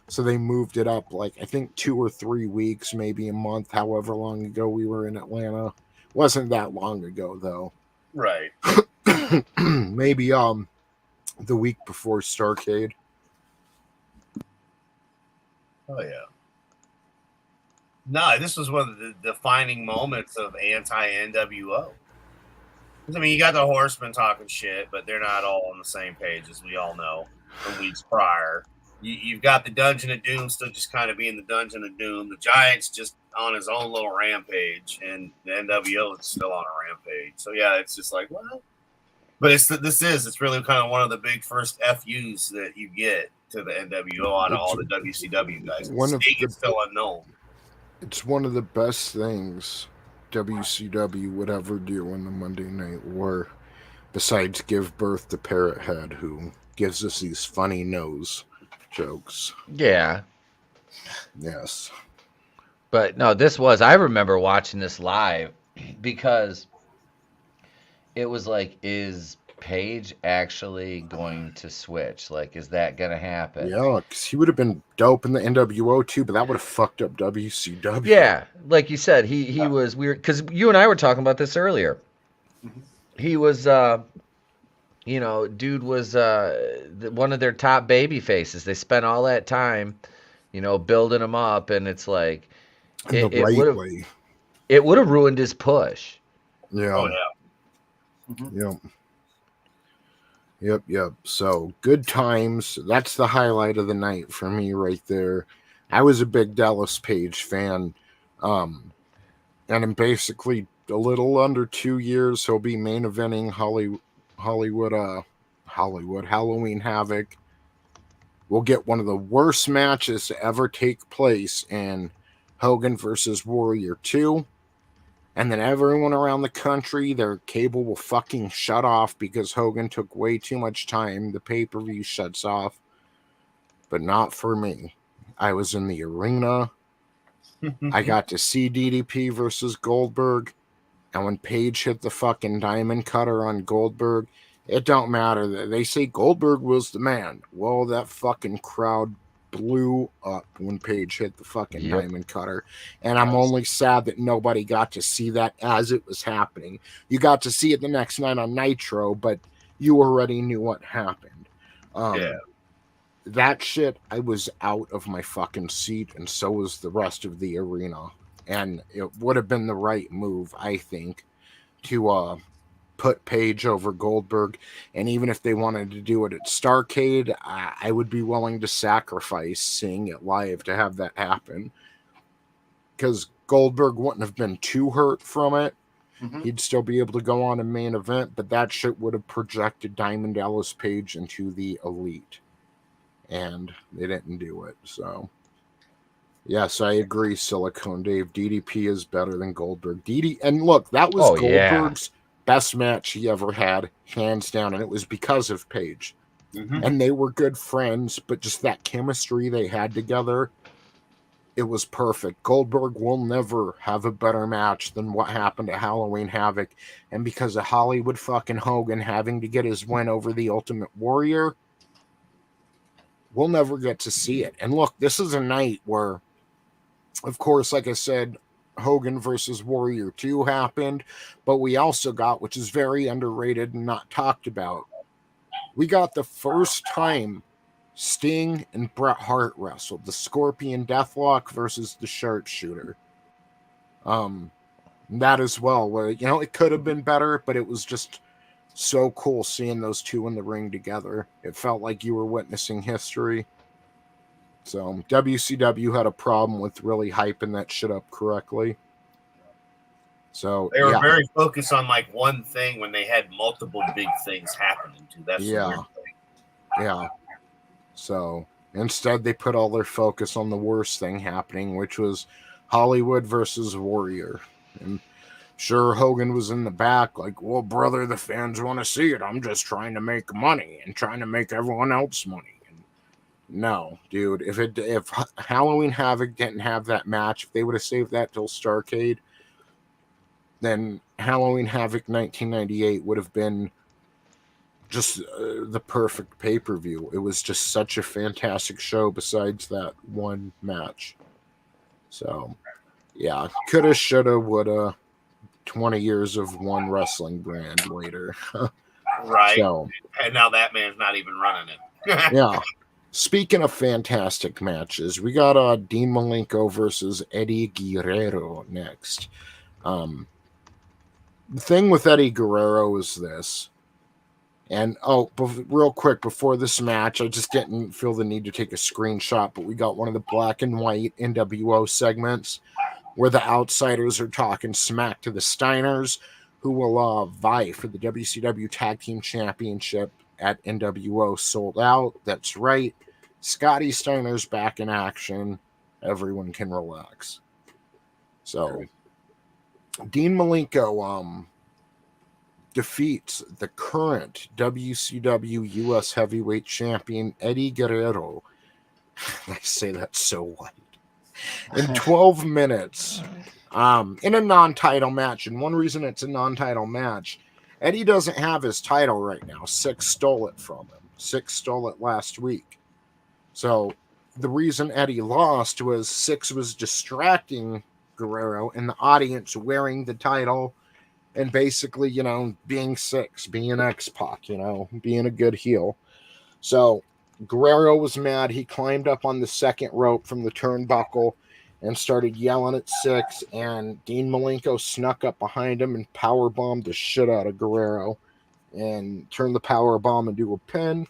So they moved it up like I think 2 or 3 weeks, maybe a month, however long ago we were in Atlanta. Wasn't that long ago though. Right. Maybe the week before Starrcade. Oh yeah. No, this was one of the defining moments of anti-NWO. I mean, you got the Horsemen talking shit, but they're not all on the same page, as we all know, from weeks prior. You've got the Dungeon of Doom still just kind of being the Dungeon of Doom. The Giant's just on his own little rampage, and the NWO is still on a rampage. So, yeah, it's just like, what? But it's really kind of one of the big first FUs that you get to the NWO out of all the WCW guys. It's still unknown. It's one of the best things WCW would ever do in the Monday Night War, besides give birth to Parrot Head, who gives us these funny nose jokes. Yeah. Yes. But no, I remember watching this live because it was like, is Page actually going to switch? Like, is that going to happen? Yeah, because he would have been dope in the NWO too, but that would have fucked up WCW. Yeah, like you said, he was weird, because you and I were talking about this earlier. He was, dude was one of their top baby faces. They spent all that time, building him up, and it's like it would have ruined his push. Yeah. Oh yeah. Mm-hmm. Yep. So good times. That's the highlight of the night for me right there. I was a big Dallas Page fan. And in basically a little under 2 years, he'll be main eventing Hollywood Halloween Havoc. We'll get one of the worst matches to ever take place in Hogan versus Warrior 2. And then everyone around the country, their cable will fucking shut off because Hogan took way too much time. The pay-per-view shuts off. But not for me. I was in the arena. I got to see DDP versus Goldberg. And when Page hit the fucking diamond cutter on Goldberg, it don't matter. They say Goldberg was the man. Well, that fucking crowd blew up when Page hit the fucking diamond cutter. And I'm only sad that nobody got to see that as it was happening. You got to see it the next night on Nitro, but you already knew what happened. That shit, I was out of my fucking seat, and so was the rest of the arena. And it would have been the right move, I think, to put Page over Goldberg. And even if they wanted to do it at Starrcade, I would be willing to sacrifice seeing it live to have that happen. Because Goldberg wouldn't have been too hurt from it. He'd still be able to go on a main event, but that shit would have projected Diamond Dallas Page into the Elite. And they didn't do it, so... Yes, I agree, Silicone Dave. DDP is better than Goldberg. And look, that was Goldberg's best match he ever had, hands down, and it was because of Page. And they were good friends, but just that chemistry they had together, it was perfect. Goldberg will never have a better match than what happened at Halloween Havoc. And because of Hollywood fucking Hogan having to get his win over the Ultimate Warrior, we'll never get to see it. And look, this is a night where, of course, like I said, Hogan versus Warrior 2 happened, but we also got, which is very underrated and not talked about, we got the first time Sting and Bret Hart wrestled, the Scorpion Deathlock versus the Sharpshooter. That as well, where, it could have been better, but it was just so cool seeing those two in the ring together. It felt like you were witnessing history. So WCW had a problem with really hyping that shit up correctly. So they were very focused on like one thing when they had multiple big things happening too. That's the weird thing. Yeah. So instead they put all their focus on the worst thing happening, which was Hollywood versus Warrior. And sure, Hogan was in the back like, well, brother, the fans want to see it. I'm just trying to make money and trying to make everyone else money. No, dude, if Halloween Havoc didn't have that match, if they would have saved that till Starrcade, then Halloween Havoc 1998 would have been just the perfect pay-per-view. It was just such a fantastic show besides that one match. So, yeah, coulda, shoulda, woulda, 20 years of one wrestling brand later. Right. So, and now that man's not even running it. Yeah. Speaking of fantastic matches, we got Dean Malenko versus Eddie Guerrero next. The thing with Eddie Guerrero is this. And, real quick, before this match, I just didn't feel the need to take a screenshot, but we got one of the black and white NWO segments where the outsiders are talking smack to the Steiners, who will vie for the WCW Tag Team Championship at NWO Sold Out. That's right. Scotty Steiner's back in action. Everyone can relax. So, Dean Malenko defeats the current WCW US Heavyweight Champion Eddie Guerrero. I say that so white. In 12 minutes. In a non-title match. And one reason it's a non-title match, Eddie doesn't have his title right now. Syxx stole it from him. Syxx stole it last week. So the reason Eddie lost was Syxx was distracting Guerrero and the audience wearing the title and basically, being Syxx, being X-Pac, being a good heel. So Guerrero was mad. He climbed up on the second rope from the turnbuckle and started yelling at Syxx, and Dean Malenko snuck up behind him and powerbombed the shit out of Guerrero and turned the powerbomb into a pin.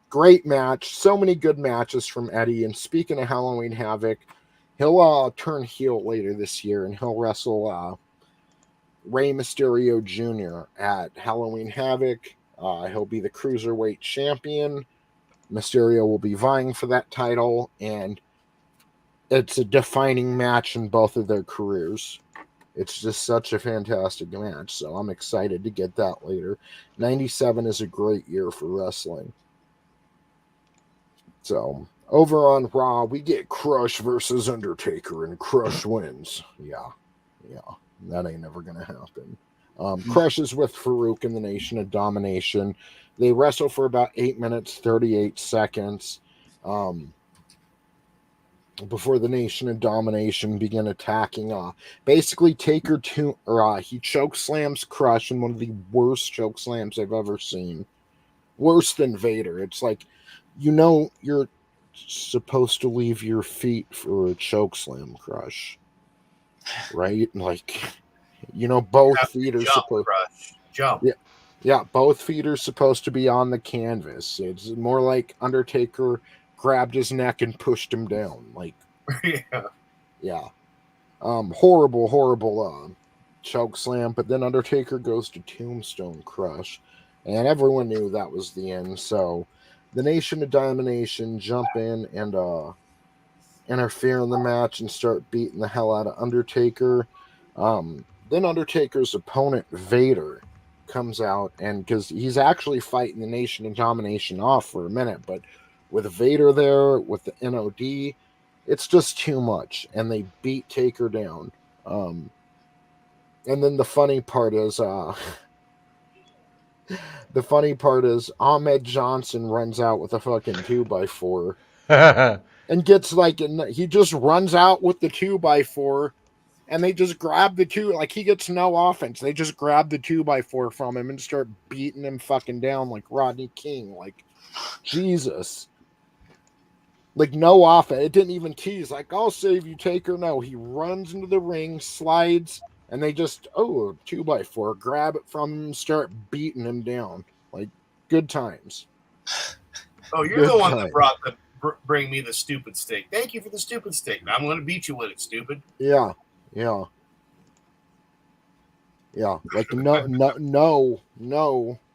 Great match. So many good matches from Eddie. And speaking of Halloween Havoc, he'll turn heel later this year, and he'll wrestle Rey Mysterio Jr. at Halloween Havoc. He'll be the Cruiserweight champion. Mysterio will be vying for that title, and it's a defining match in both of their careers. It's just such a fantastic match, so I'm excited to get that later. 97 is a great year for wrestling. So, over on Raw, we get Crush versus Undertaker, and Crush wins. Yeah, that ain't never going to happen. Crush is with Farouk in the Nation of Domination. They wrestle for about 8 minutes, 38 seconds. Before the Nation of Domination begin attacking. Basically, Taker he choke slams Crush in one of the worst choke slams I've ever seen. Worse than Vader. It's like, you're supposed to leave your feet for a choke slam, Crush, right? Like, both feet are supposed. Crush. Jump. Yeah, both feet are supposed to be on the canvas. It's more like Undertaker grabbed his neck and pushed him down. Like, yeah. Horrible choke slam. But then Undertaker goes to Tombstone Crush, and everyone knew that was the end. So the Nation of Domination jump in and interfere in the match and start beating the hell out of Undertaker. Then Undertaker's opponent Vader comes out, and because he's actually fighting the Nation of Domination off for a minute, but with Vader there, with the NOD, it's just too much, and they beat Taker down. And then the funny part is, Ahmed Johnson runs out with a fucking 2x4, and gets he just runs out with the 2x4, and they just grab the he gets no offense. They just grab the 2x4 from him and start beating him fucking down like Rodney King. Like, Jesus. Like, no offense. It didn't even tease. Like, I'll save you, Taker. No, he runs into the ring, slides, and they just, 2x4, grab it from him, start beating him down. Like, good times. Oh, you're the one that brought bring me the stupid stick. Thank you for the stupid stick. I'm going to beat you with it, stupid. Yeah. Like, no.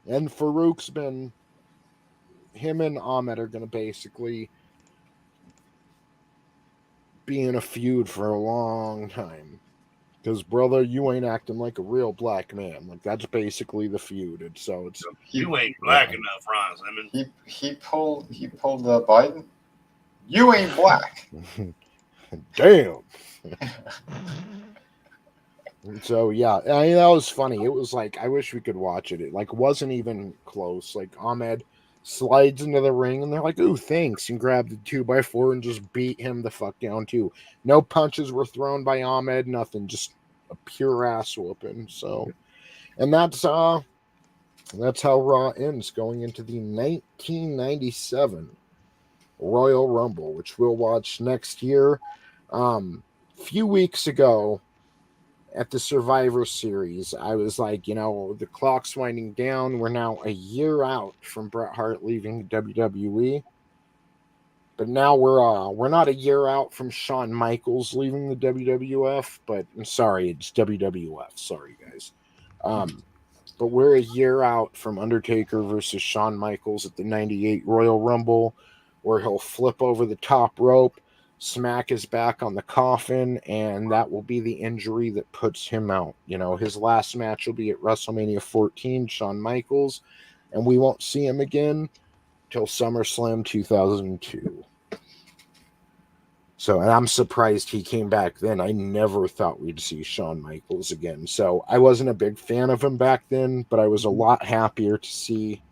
And Farouk's been, him and Ahmed are going to basically be in a feud for a long time. Because, brother, you ain't acting like a real black man. Like, that's basically the feud. You ain't black enough, Ron Lemon. He pulled Biden. You ain't black. Damn. So, yeah, I mean, that was funny. It was like, I wish we could watch it. It, wasn't even close. Like, Ahmed slides into the ring, and they're like, ooh, thanks, and grab the 2x4 and just beat him the fuck down, too. No punches were thrown by Ahmed, nothing. Just a pure ass whooping. So, and that's how Raw ends, going into the 1997 Royal Rumble, which we'll watch next year. Few weeks ago at the Survivor Series, I was like, the clock's winding down. We're now a year out from Bret Hart leaving WWE. But now we're not a year out from Shawn Michaels leaving the WWF, but I'm sorry, it's WWF. Sorry, guys. But we're a year out from Undertaker versus Shawn Michaels at the 98 Royal Rumble, where he'll flip over the top rope, smack his back on the coffin, and that will be the injury that puts him out. His last match will be at WrestleMania 14, Shawn Michaels, and we won't see him again till SummerSlam 2002. So, and I'm surprised he came back then. I never thought we'd see Shawn Michaels again. So I wasn't a big fan of him back then, but I was a lot happier to see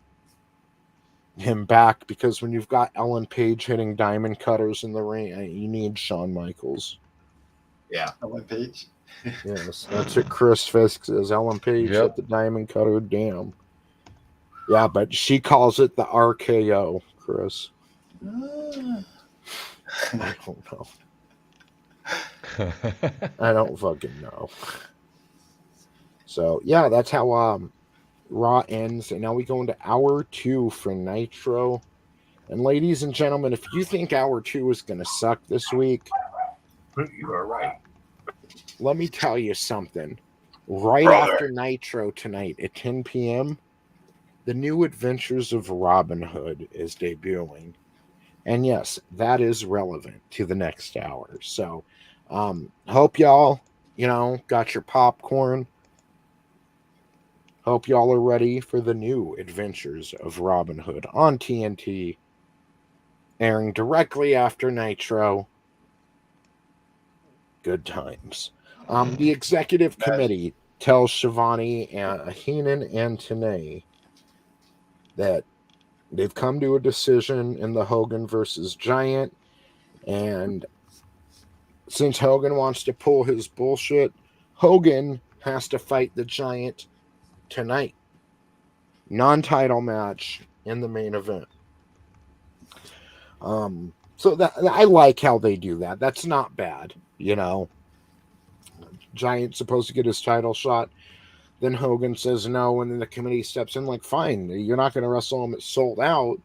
him back, because when you've got Ellen Page hitting diamond cutters in the ring, you need Shawn Michaels. Yeah. Ellen Page. Yes, that's what Chris Fisk says. Ellen Page hit the diamond cutter. Damn. Yeah, but she calls it the RKO, Chris. I don't know. I don't fucking know. So, yeah, that's how Raw ends. And now we go into hour 2 for Nitro. And ladies and gentlemen, if you think hour 2 is going to suck this week, you are right. Let me tell you something. Right after Nitro tonight at 10 p.m., The New Adventures of Robin Hood is debuting. And yes, that is relevant to the next hour. So, hope y'all, got your popcorn. Hope y'all are ready for The New Adventures of Robin Hood on TNT, airing directly after Nitro. Good times. The executive committee tells Shivani, Heenan, and Tenay that they've come to a decision in the Hogan versus Giant, and since Hogan wants to pull his bullshit, Hogan has to fight the Giant tonight. Non-title match in the main event. So that I like how they do that. That's not bad, Giant's supposed to get his title shot. Then Hogan says no, and then the committee steps in like, fine, you're not going to wrestle him. It's sold out.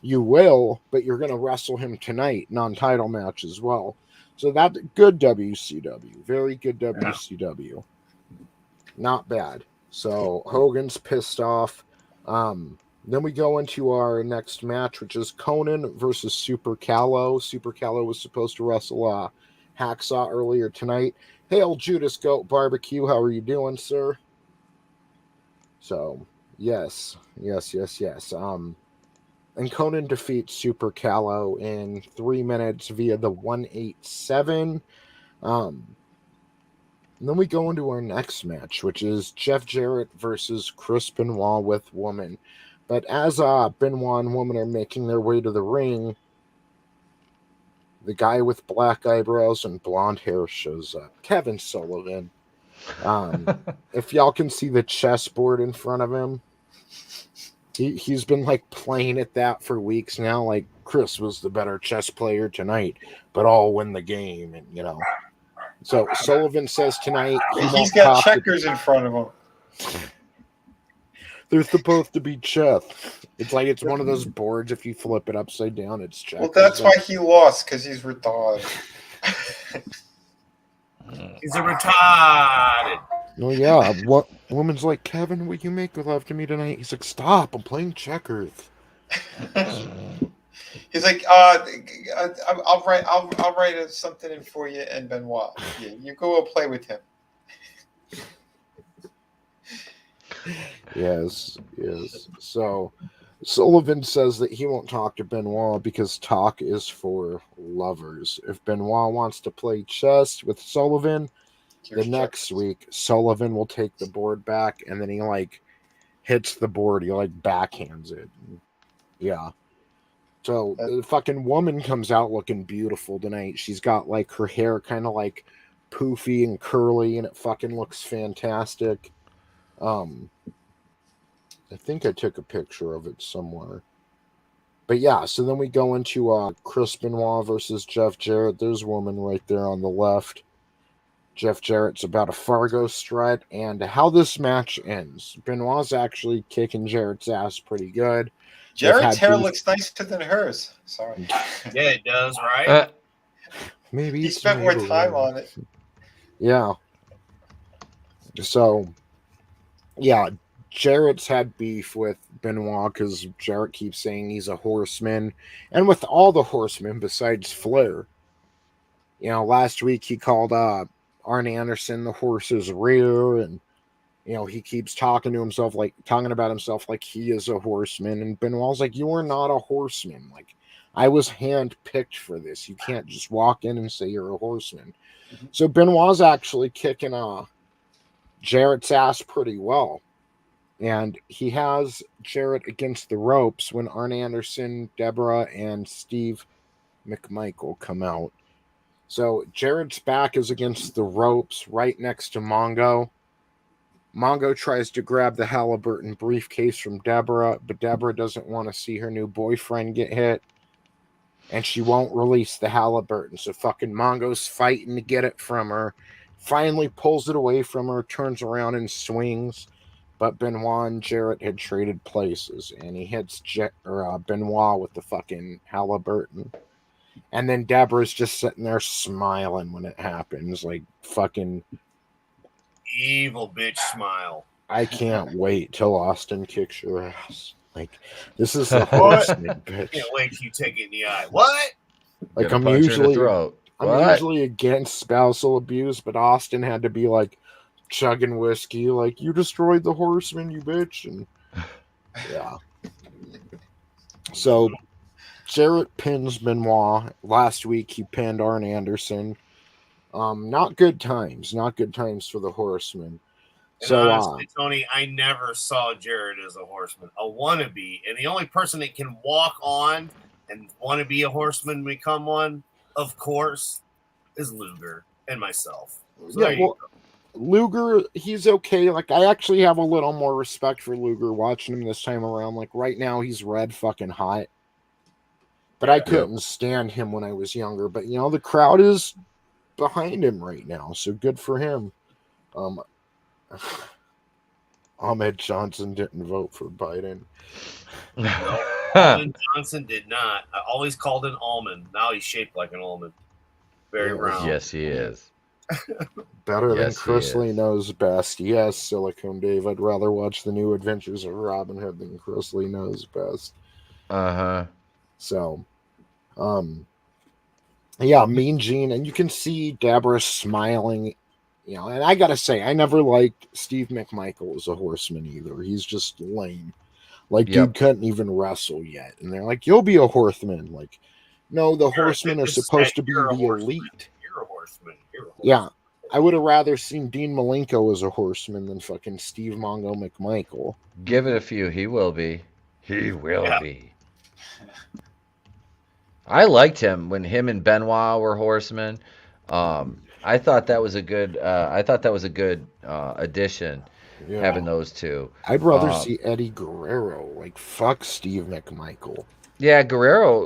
You will, but you're going to wrestle him tonight, non-title match as well. So that's good WCW. Very good WCW. Not bad. So Hogan's pissed off. Then we go into our next match, which is Conan versus Super Callow. Super Callow was supposed to wrestle Hacksaw earlier tonight. Hail Judas Goat Barbecue. How are you doing, sir? So, yes. And Conan defeats Super Callow in 3 minutes via the 187. And then we go into our next match, which is Jeff Jarrett versus Chris Benoit with Woman. But as Benoit and Woman are making their way to the ring, the guy with black eyebrows and blonde hair shows up. Kevin Sullivan. If y'all can see the chessboard in front of him, he's been like playing at that for weeks now. Like, Chris was the better chess player tonight, but I'll win the game. And so Sullivan says tonight he's got checkers in front of him. They're supposed to be chess. It's like it's one of those boards. If you flip it upside down, it's checkers. Well, that's why he lost, because he's retarded. He's a retarded. Oh yeah, what Woman's like, Kevin, will you make love to me tonight? He's like, stop, I'm playing checkers. He's like, I'll write something in for you and Benoit. Yeah, you go play with him. Yes. So Sullivan says that he won't talk to Benoit because talk is for lovers. If Benoit wants to play chess with Sullivan, the next week Sullivan will take the board back, and then he hits the board. He backhands it. Yeah. So the fucking Woman comes out looking beautiful tonight. She's got her hair kind of poofy and curly, and it fucking looks fantastic. I think I took a picture of it somewhere. But yeah, so then we go into Chris Benoit versus Jeff Jarrett. There's Woman right there on the left. Jeff Jarrett's about a Fargo strut, and how this match ends. Benoit's actually kicking Jarrett's ass pretty good. Jarrett's hair looks nicer than hers. Sorry. Yeah, it does, right? Maybe he spent more time on it. Yeah. So, yeah, Jarrett's had beef with Benoit because Jarrett keeps saying he's a horseman. And with all the horsemen besides Flair. Last week he called Arn Anderson the horse's rear, and he keeps talking about himself like he is a horseman, and Benoit's like, you are not a horseman. I was handpicked for this. You can't just walk in and say you're a horseman. So Benoit's actually kicking Jarrett's ass pretty well. And he has Jarrett against the ropes when Arn Anderson, Deborah, and Steve McMichael come out. So Jarrett's back is against the ropes right next to Mongo. Mongo tries to grab the Halliburton briefcase from Deborah, but Deborah doesn't want to see her new boyfriend get hit. And she won't release the Halliburton. So fucking Mongo's fighting to get it from her. Finally pulls it away from her, turns around and swings. But Benoit and Jarrett had traded places. And he hits Benoit with the fucking Halliburton. And then Deborah's just sitting there smiling when it happens. Like fucking evil bitch smile. I can't wait till Austin kicks your ass. Like, this is the horseman, bitch. Can't wait till you take it in the eye. What? Like, I'm usually against spousal abuse, but Austin had to be like chugging whiskey, like, you destroyed the horseman, you bitch. And yeah. So Jarrett pins Benoit. Last week he pinned Arn Anderson. Not good times for the horseman. And so honestly, Tony, I never saw Jarrett as a horseman, a wannabe. And the only person that can walk on and want to be a horseman become one, of course, is Luger and myself. So yeah, well, Luger, he's okay. Like, I actually have a little more respect for Luger watching him this time around. Like, right now, he's red fucking hot. But I couldn't stand him when I was younger. But, you know, the crowd is behind him right now, so good for him. Ahmed Johnson didn't vote for Biden. No, Ahmed Johnson did not. I always called him almond. Now he's shaped like an almond. Very round. Yes, he is. Better than Chris Lee knows best. Yes, Silicone Dave. I'd rather watch the new adventures of Robin Hood than Chris Lee knows best. So, yeah, Mean Gene, and you can see Deborah smiling. You know, and I gotta say, I never liked Steve McMichael as a horseman either. He's just lame. Like, dude couldn't even wrestle yet. And they're like, you'll be a horseman. Like, no, the horsemen are supposed to be the elite. You're a horseman. Yeah, I would have rather seen Dean Malenko as a horseman than fucking Steve Mongo McMichael. Give it a few. He will be. He will be. I liked him when him and Benoit were horsemen. I thought that was a good. Addition, having those two. I'd rather see Eddie Guerrero. Like, fuck Steve McMichael. Yeah, Guerrero.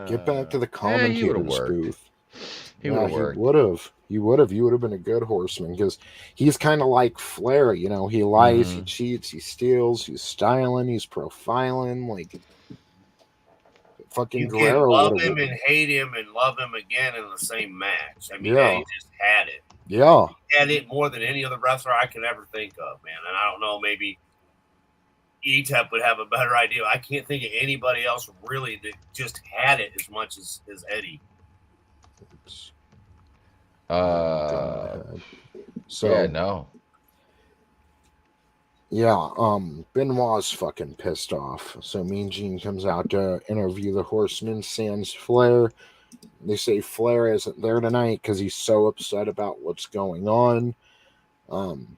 Get back to the commentator's booth. He would have worked. You would have been a good horseman because he's kind of like Flair. You know, he lies, he cheats, he steals, he's styling, he's profiling. Like, fucking you Guerrero. Can love him and hate him and love him again in the same match. I mean, he just had it. Yeah. He had it more than any other wrestler I can ever think of, man. And I don't know, maybe Etep would have a better idea. I can't think of anybody else really that just had it as much as Eddie. Benoit's fucking pissed off. So Mean Gene comes out to interview the horseman, sans Flair. They say Flair isn't there tonight because he's so upset about what's going on.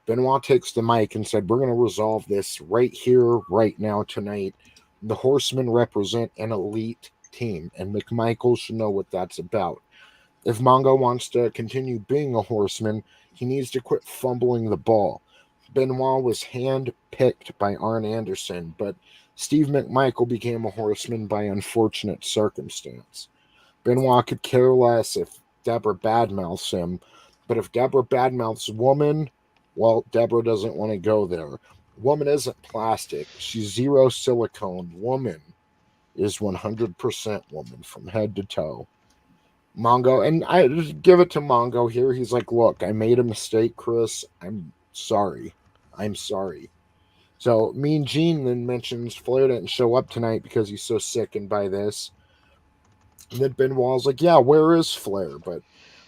Benoit takes the mic and said, we're going to resolve this right here, right now, tonight. The horsemen represent an elite team, and McMichael should know what that's about. If Mongo wants to continue being a horseman, he needs to quit fumbling the ball. Benoit was hand-picked by Arn Anderson, but Steve McMichael became a horseman by unfortunate circumstance. Benoit could care less if Deborah badmouths him, but if Deborah badmouths Woman, well, Deborah doesn't want to go there. Woman isn't plastic. She's zero silicone. Woman is 100% woman from head to toe. Mongo, and I just give it to Mongo here. He's like, look, I made a mistake, Chris. I'm sorry. So Mean Gene then mentions Flair didn't show up tonight because he's so sickened by this. And then Benoit's like, yeah, where is Flair? But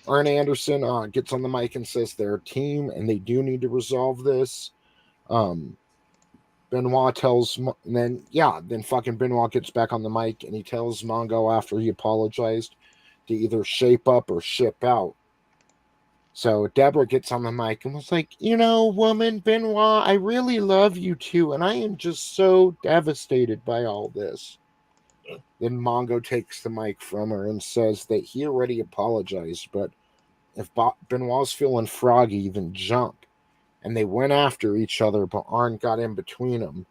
Arn Anderson gets on the mic and says they're a team and they do need to resolve this. Benoit Benoit tells, and then fucking Benoit gets back on the mic and he tells Mongo after he apologized to either shape up or ship out. So Deborah gets on the mic and was like, woman, Benoit, I really love you too, and I am just so devastated by all this. Then Mongo takes the mic from her and says that he already apologized, but if Benoit's feeling froggy, then jump. And they went after each other, but Arn got in between them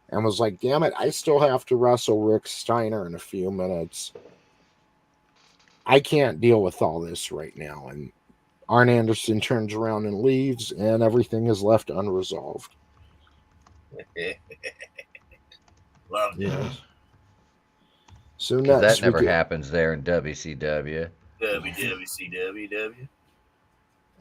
and was like, damn it, I still have to wrestle Rick Steiner in a few minutes. I can't deal with all this right now. And Arn Anderson turns around and leaves, and everything is left unresolved. Love it. So next, that never happens there in WCW. WCW.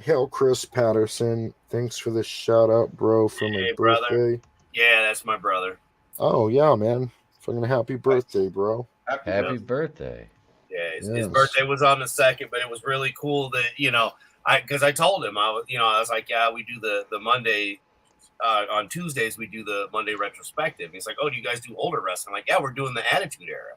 Hail Chris Patterson. Thanks for the shout out, bro, for my birthday. Brother. Yeah, that's my brother. Oh, yeah, man. Fucking happy birthday, bro. Happy birthday. Yeah, his birthday was on the 2nd, but it was really cool that, because I told him, I was like, yeah, we do the Monday, on Tuesdays, we do the Monday retrospective. He's like, oh, do you guys do older wrestling? I'm like, yeah, we're doing the Attitude Era.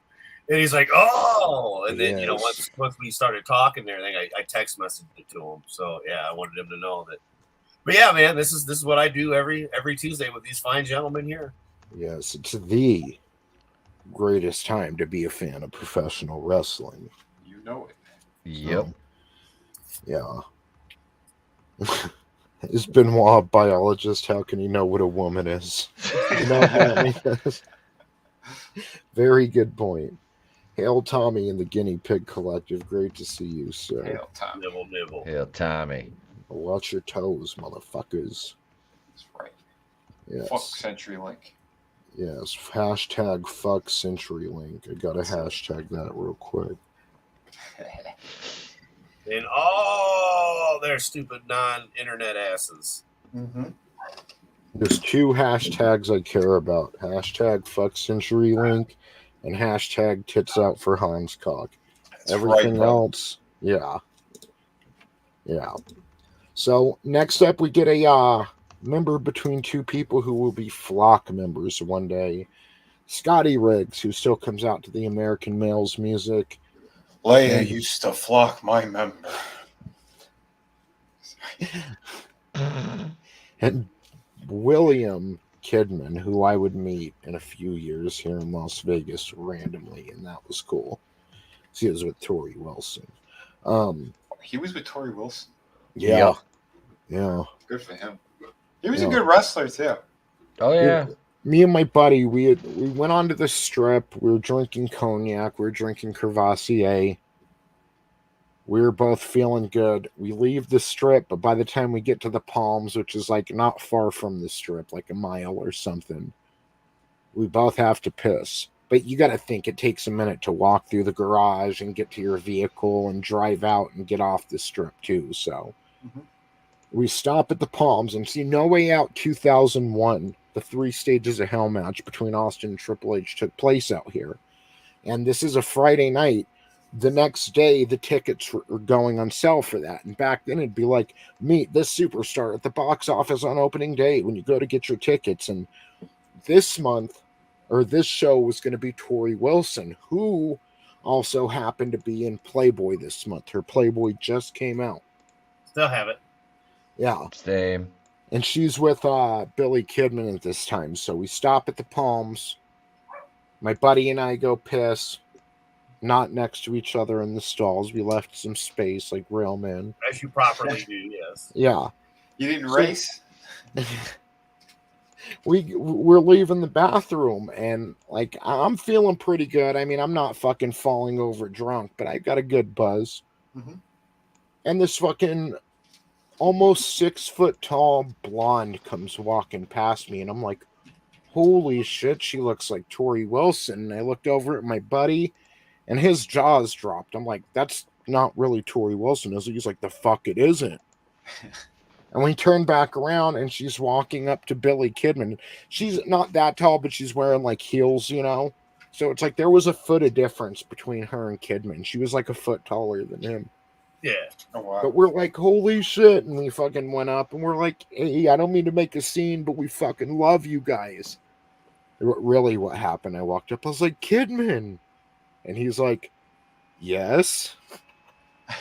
And he's like, oh, and then, once we started talking and everything, I text messaged it to him. So yeah, I wanted him to know that. But yeah, man, this is what I do every Tuesday with these fine gentlemen here. Yes, it's the greatest time to be a fan of professional wrestling. You know it. Yep. Yeah. Is Benoit a biologist? How can he know what a woman is? Very good point. Hail Tommy and the Guinea Pig Collective. Great to see you, sir. Hail Tommy. Nibble. Hail Tommy. Watch your toes, motherfuckers. That's right. Yes. Fuck CenturyLink. Yes. Hashtag fuck CenturyLink. I gotta hashtag that real quick. And all their stupid non-internet asses. Mm-hmm. There's 2 hashtags I care about. Hashtag fuck CenturyLink and hashtag tits out for Hans cock. That's Everything right, else, yeah. So next up, we get a member between 2 people who will be flock members one day. Scotty Riggs, who still comes out to the American Males music. Leia used to flock my member. And William Kidman, who I would meet in a few years here in Las Vegas randomly, and that was cool. He was with Tori Wilson. He was with Tori Wilson. Yeah. Good for him. He was a good wrestler too. Oh yeah. Me and my buddy, we went onto the strip. We were drinking cognac. We were drinking Crevassier. We were both feeling good. We leave the strip, but by the time we get to the Palms, which is like not far from the strip, like a mile or something, we both have to piss. But you got to think it takes a minute to walk through the garage and get to your vehicle and drive out and get off the strip too. So we stop at the Palms and see No Way Out 2001. The 3 Stages of Hell match between Austin and Triple H took place out here. And this is a Friday night. The next day, the tickets were going on sale for that. And back then, it'd be like, meet this superstar at the box office on opening day when you go to get your tickets. And this month, or this show, was going to be Tori Wilson, who also happened to be in Playboy this month. Her Playboy just came out. Still have it. Yeah. Same. And she's with Billy Kidman at this time. So we stop at the Palms. My buddy and I go piss. Not next to each other in the stalls. We left some space like real men. As you properly do, yes. Yeah. You didn't race? We're leaving the bathroom and like I'm feeling pretty good. I mean, I'm not fucking falling over drunk, but I got a good buzz. And this fucking almost 6 foot tall blonde comes walking past me, and I'm like, holy shit, she looks like Tori Wilson. And I looked over at my buddy, and his jaws dropped. I'm like, that's not really Tori Wilson, is it? He's like, the fuck it isn't. And we turn back around, and she's walking up to Billy Kidman. She's not that tall, but she's wearing like heels, you know? So it's like there was a foot of difference between her and Kidman. She was like a foot taller than him. Yeah. Oh, wow. But we're like, holy shit. And we fucking went up and we're like, hey, I don't mean to make a scene, but we fucking love you guys. really what happened? I walked up, I was like, Kidman. And he's like, yes.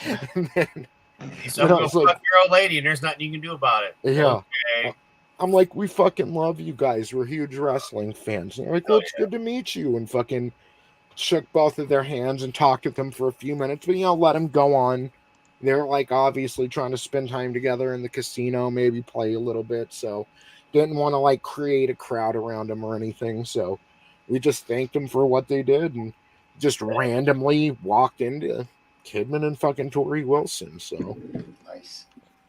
And then so go fuck like, your old lady, and there's nothing you can do about it. Yeah. Okay. I'm like, we fucking love you guys. We're huge wrestling fans. And they're like, well, it's good to meet you. And fucking shook both of their hands and talked with them for a few minutes. But, let them go on. They're, like, obviously trying to spend time together in the casino, maybe play a little bit. So, didn't want to, like, create a crowd around them or anything. So, we just thanked them for what they did and just randomly walked into Kidman and fucking Tori Wilson. So, nice.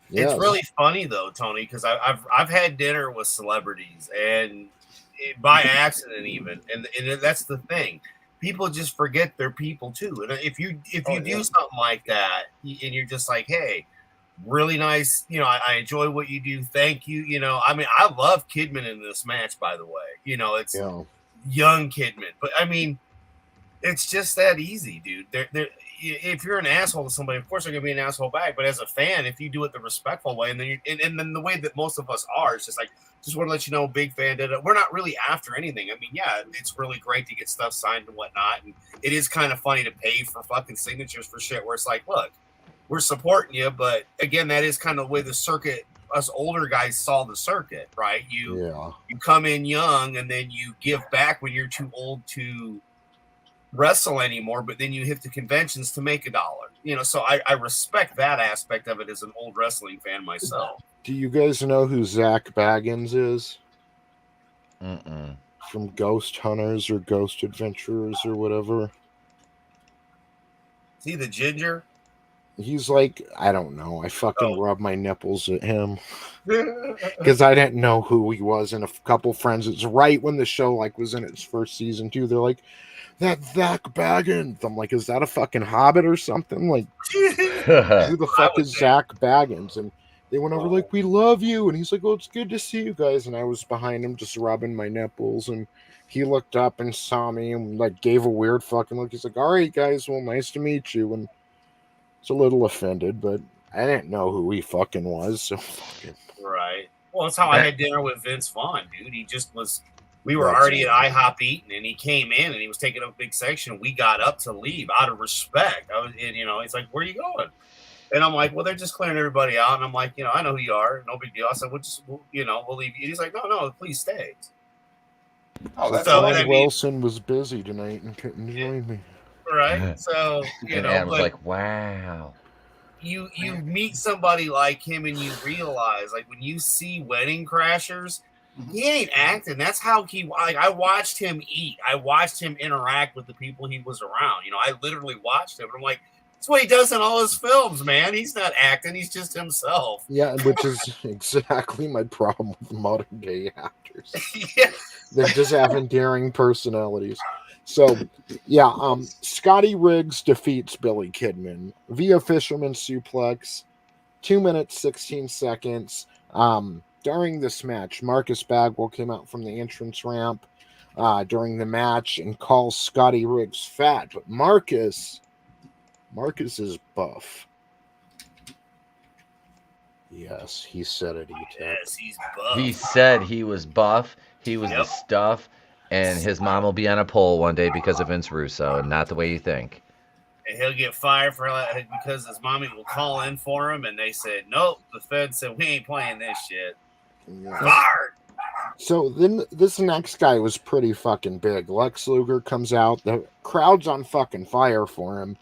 Yeah. It's really funny though, Tony, because I've had dinner with celebrities and by accident even, and that's the thing. People just forget they're people too. And if you do something like that, and you're just like, hey, really nice, I enjoy what you do. Thank you. I mean, I love Kidman in this match. By the way, it's young Kidman, but I mean, it's just that easy, dude. If you're an asshole to somebody, of course they're gonna be an asshole back. But as a fan, if you do it the respectful way, and then the way that most of us are, it's just like, just want to let you know, big fan. We're not really after anything. I mean, yeah, it's really great to get stuff signed and whatnot, and it is kind of funny to pay for fucking signatures for shit. Where it's like, look, we're supporting you, but again, that is kind of the way the circuit, us older guys saw the circuit, right? You come in young, and then you give back when you're too old to wrestle anymore, but then you hit the conventions to make $1. So I respect that aspect of it as an old wrestling fan myself. Do you guys know who Zach Baggins is? Mm-mm. From Ghost Hunters or Ghost Adventurers or whatever. Is he the ginger? He's like, I don't know. I fucking rub my nipples at him because I didn't know who he was, and a couple friends. It's right when the show was in its first season too. They're like, that Zach Baggins. I'm like, is that a fucking Hobbit or something? Like, who the fuck is Zach Baggins? And they went over like, we love you. And he's like, well, it's good to see you guys. And I was behind him just rubbing my nipples. And he looked up and saw me and gave a weird fucking look. He's like, all right, guys, well, nice to meet you. And it's a little offended, but I didn't know who he fucking was. So fucking. Right. Well, that's how I had dinner with Vince Vaughn, dude. He just was. We were already at IHOP eating, and he came in, and he was taking up a big section. We got up to leave out of respect. He's like, "Where are you going?" And I'm like, "Well, they're just clearing everybody out." And I'm like, I know who you are. No big deal. I said, we'll leave you. He's like, "No, please stay." Oh, that's Wilson was busy tonight and couldn't join me. Right. So and I was like, "Wow." You meet somebody like him, and you realize, when you see Wedding Crashers. He ain't acting. That's how I watched him eat. I watched him interact with the people he was around. I literally watched him. And I'm like, that's what he does in all his films, man. He's not acting. He's just himself. Yeah, which is exactly my problem with modern day actors. Yeah. They just have endearing personalities. So, Scotty Riggs defeats Billy Kidman via Fisherman Suplex, 2 minutes, 16 seconds. During this match, Marcus Bagwell came out from the entrance ramp during the match and calls Scotty Riggs fat. But Marcus is buff. Yes, he said it. Yes, he's buff. He said he was buff. He was the stuff, and his mom will be on a pole one day because of Vince Russo, and not the way you think. And he'll get fired because his mommy will call in for him, and they said, nope. The Fed said, we ain't playing this shit. Yeah. Fired. So then this next guy was pretty fucking big. Lex Luger comes out. The crowd's on fucking fire for him.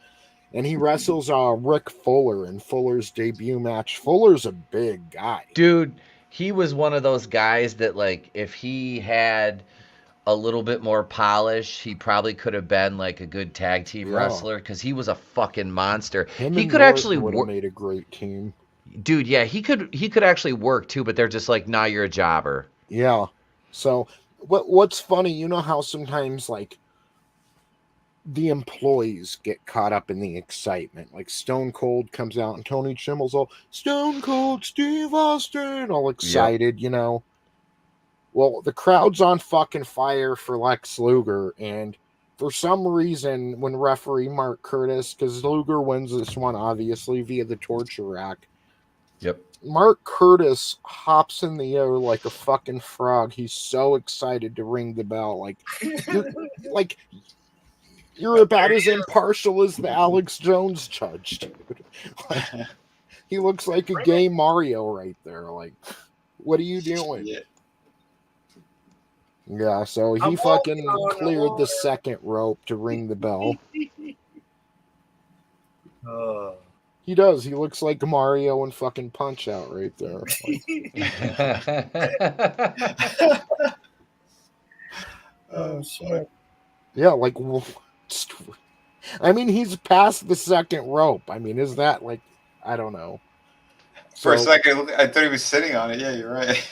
And he wrestles Rick Fuller in Fuller's debut match. Fuller's a big guy. Dude, he was one of those guys that, if he had a little bit more polish, he probably could have been a good tag team wrestler because he was a fucking monster. He could actually would have made a great team. Dude, yeah, he could actually work too, but they're just like, nah, you're a jobber. Yeah. So what's funny, you know how sometimes the employees get caught up in the excitement. Stone Cold comes out and Tony Chimmel's all Stone Cold Steve Austin, all excited, Well, the crowd's on fucking fire for Lex Luger, and for some reason, when referee Mark Curtis, because Luger wins this one, obviously, via the torture rack. Yep. Mark Curtis hops in the air like a fucking frog. He's so excited to ring the bell. You're about as impartial as the Alex Jones judge, dude. He looks like a gay Mario right there. Like, what are you doing? Yeah, so he fucking cleared the second rope to ring the bell. He does. He looks like Mario and fucking Punch-Out right there. Oh, shit. Yeah, like, I mean, he's past the second rope. I mean, is that like, I don't know. For a second, I thought he was sitting on it. Yeah, you're right.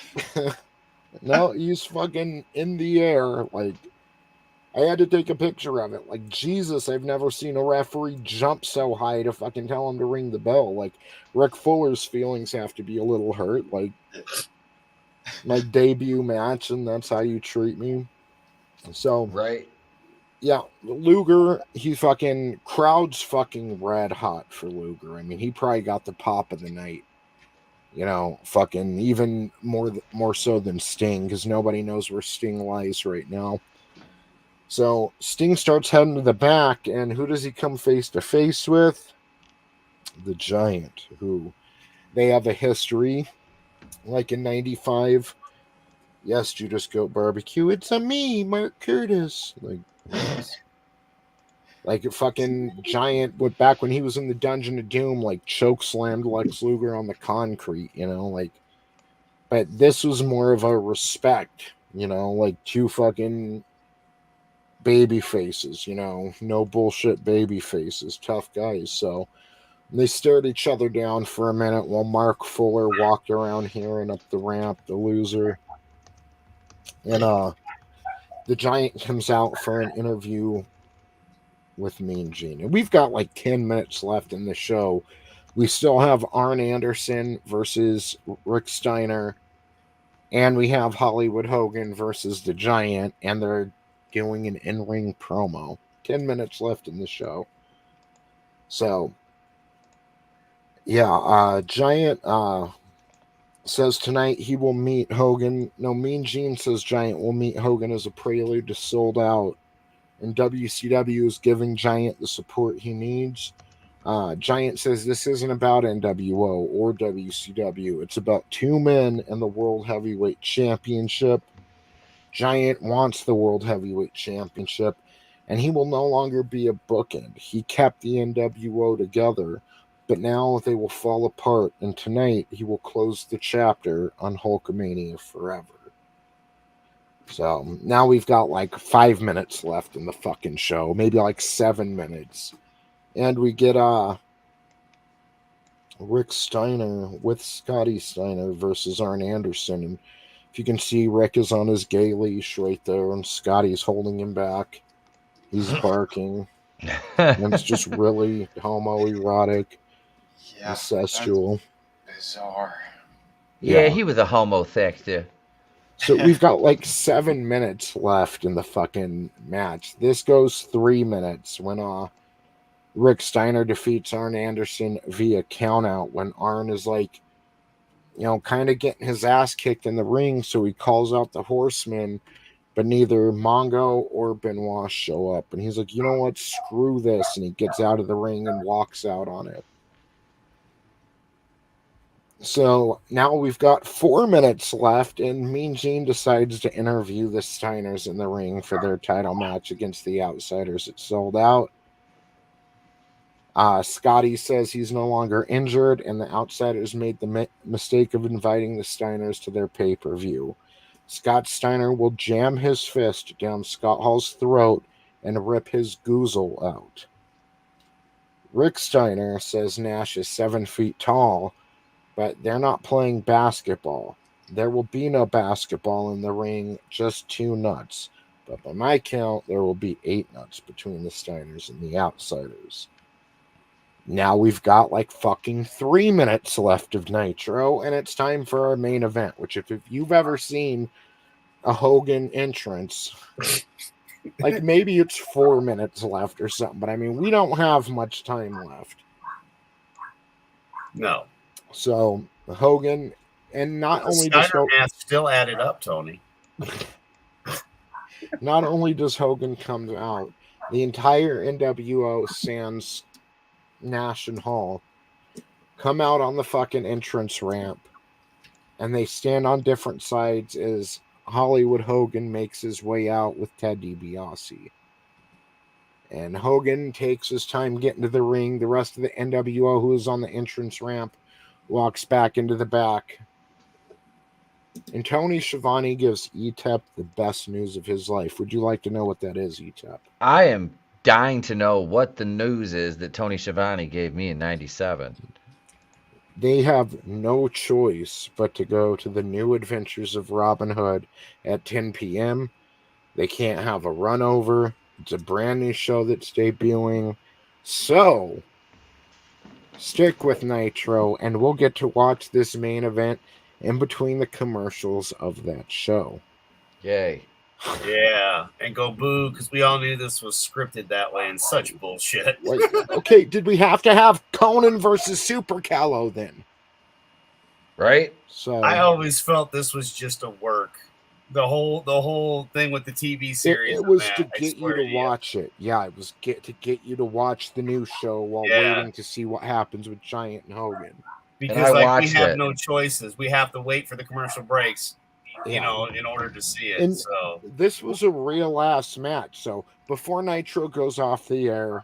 No, he's fucking in the air. Like, I had to take a picture of it. Like, Jesus, I've never seen a referee jump so high to fucking tell him to ring the bell. Like, Rick Fuller's feelings have to be a little hurt. Like, my debut match, and that's how you treat me. So, right. Yeah, Luger, he fucking, crowd's fucking red hot for Luger. I mean, he probably got the pop of the night. You know, fucking even more so than Sting, because nobody knows where Sting lies right now. So Sting starts heading to the back, and who does he come face to face with? The Giant, who they have a history, like in '95. Yes, Judas Goat Barbecue. It's a me, Mark Curtis. Like a fucking Giant, back when he was in the Dungeon of Doom, like choke slammed Lex Luger on the concrete, you know, like. But this was more of a respect, you know, like two fucking baby faces, you know, no bullshit baby faces, tough guys. So they stared each other down for a minute while Mark Fuller walked around here and up the ramp, the loser. And the Giant comes out for an interview with Mean Gene. And we've got like 10 minutes left in the show. We still have Arn Anderson versus Rick Steiner. And we have Hollywood Hogan versus the Giant. And they're doing an in-ring promo. 10 minutes left in the show. So, yeah, Giant says tonight he will meet Hogan. No, Mean Gene says Giant will meet Hogan as a prelude to Sold Out. And WCW is giving Giant the support he needs. Giant says this isn't about NWO or WCW. It's about two men and the World Heavyweight Championship. Giant wants the World Heavyweight Championship, and he will no longer be a bookend. He kept the NWO together, but now they will fall apart, and tonight he will close the chapter on Hulkamania forever. So now we've got like 5 minutes left in the fucking show, maybe like 7 minutes. And we get Rick Steiner with Scotty Steiner versus Arn Anderson. And if you can see, Rick is on his gay leash right there, and Scotty's holding him back. He's barking. And it's just really homoerotic, incestual. Bizarre. Yeah, he was a homo sex too. So we've got like 7 minutes left in the fucking match. This goes 3 minutes when Rick Steiner defeats Arn Anderson via countout when Arn is like, you know, kind of getting his ass kicked in the ring. So he calls out the Horsemen, but neither Mongo or Benoit show up. And he's like, you know what? Screw this. And he gets out of the ring and walks out on it. So now we've got 4 minutes left, and Mean Gene decides to interview the Steiners in the ring for their title match against the Outsiders. It sold out. Scotty says he's no longer injured, and the Outsiders made the mistake of inviting the Steiners to their pay-per-view. Scott Steiner will jam his fist down Scott Hall's throat and rip his goozle out. Rick Steiner says Nash is 7 feet tall, but they're not playing basketball. There will be no basketball in the ring, just 2 nuts. But by my count, there will be 8 nuts between the Steiners and the Outsiders. Now we've got like fucking 3 minutes left of Nitro, and it's time for our main event, which if you've ever seen a Hogan entrance, like maybe it's 4 minutes left or something, but I mean, we don't have much time left. No. So Hogan, and not The only does Steiner math still added up, Tony. not only does Hogan come out, the entire NWO sans Nash and Hall come out on the fucking entrance ramp, and they stand on different sides as Hollywood Hogan makes his way out with Ted DiBiase. And Hogan takes his time getting to the ring. The rest of the NWO who is on the entrance ramp walks back into the back. And Tony Schiavone gives Etep the best news of his life. Would you like to know what that is, Etep? I am dying to know what the news is that Tony Schiavone gave me in 97. They have no choice but to go to the New Adventures of Robin Hood at 10 p.m. They can't have a run over. It's a brand new show that's debuting. So, stick with Nitro, and we'll get to watch this main event in between the commercials of that show. Yay. Yeah, and go boo, because we all knew this was scripted that way and such bullshit. Wait, okay, did we have to have Conan versus Super Callow then? Right? So I always felt this was just a work. The whole thing with the TV series. It was to get you to watch it. Yeah, it was to get you to watch the new show while waiting to see what happens with Giant and Hogan. Because we have no choices. We have to wait for the commercial breaks, you know, in order to see it. And so this was a real ass match. So before Nitro goes off the air,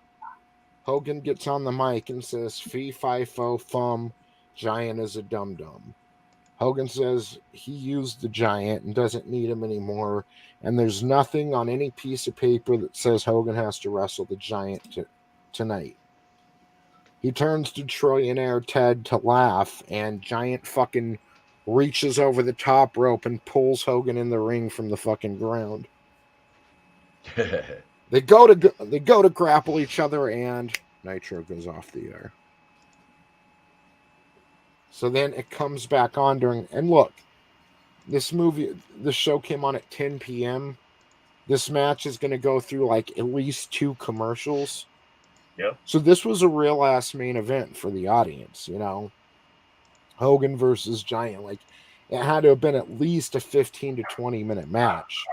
Hogan gets on the mic and says, "Fee, fi, fo, fum, Giant is a dum-dum." Hogan says he used the Giant and doesn't need him anymore, and there's nothing on any piece of paper that says Hogan has to wrestle the Giant tonight. He turns to Troy and Air Ted to laugh, and Giant fucking reaches over the top rope and pulls Hogan in the ring from the fucking ground. They go to grapple each other, and Nitro goes off the air. So then it comes back on and look, this show came on at 10 p.m. This match is going to go through like at least 2 commercials. Yep. So this was a real ass main event for the audience, you know. Hogan versus Giant, like it had to have been at least a 15 to 20 minute match,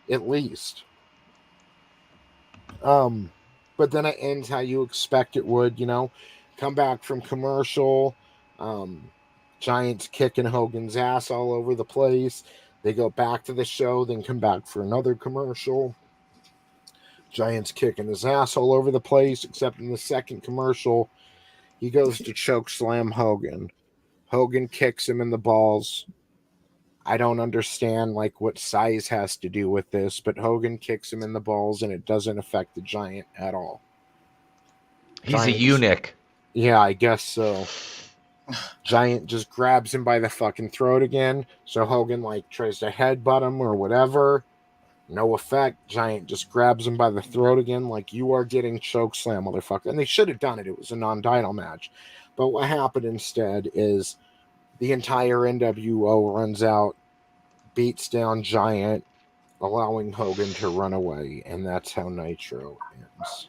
at least. But then it ends how you expect it would, you know. Come back from commercial. Giant's kicking Hogan's ass all over the place. They go back to the show, then come back for another commercial. Giant's kicking his ass all over the place, except in the second commercial, he goes to choke slam Hogan. Hogan kicks him in the balls. I don't understand like what size has to do with this, but Hogan kicks him in the balls and it doesn't affect the Giant at all. He's a eunuch. Yeah, I guess so. Giant just grabs him by the fucking throat again. So Hogan like tries to headbutt him or whatever. No effect. Giant just grabs him by the throat again, like you are getting choke slam, motherfucker. And they should have done it. It was a non-title match. But what happened instead is the entire NWO runs out, beats down Giant, allowing Hogan to run away, and that's how Nitro ends.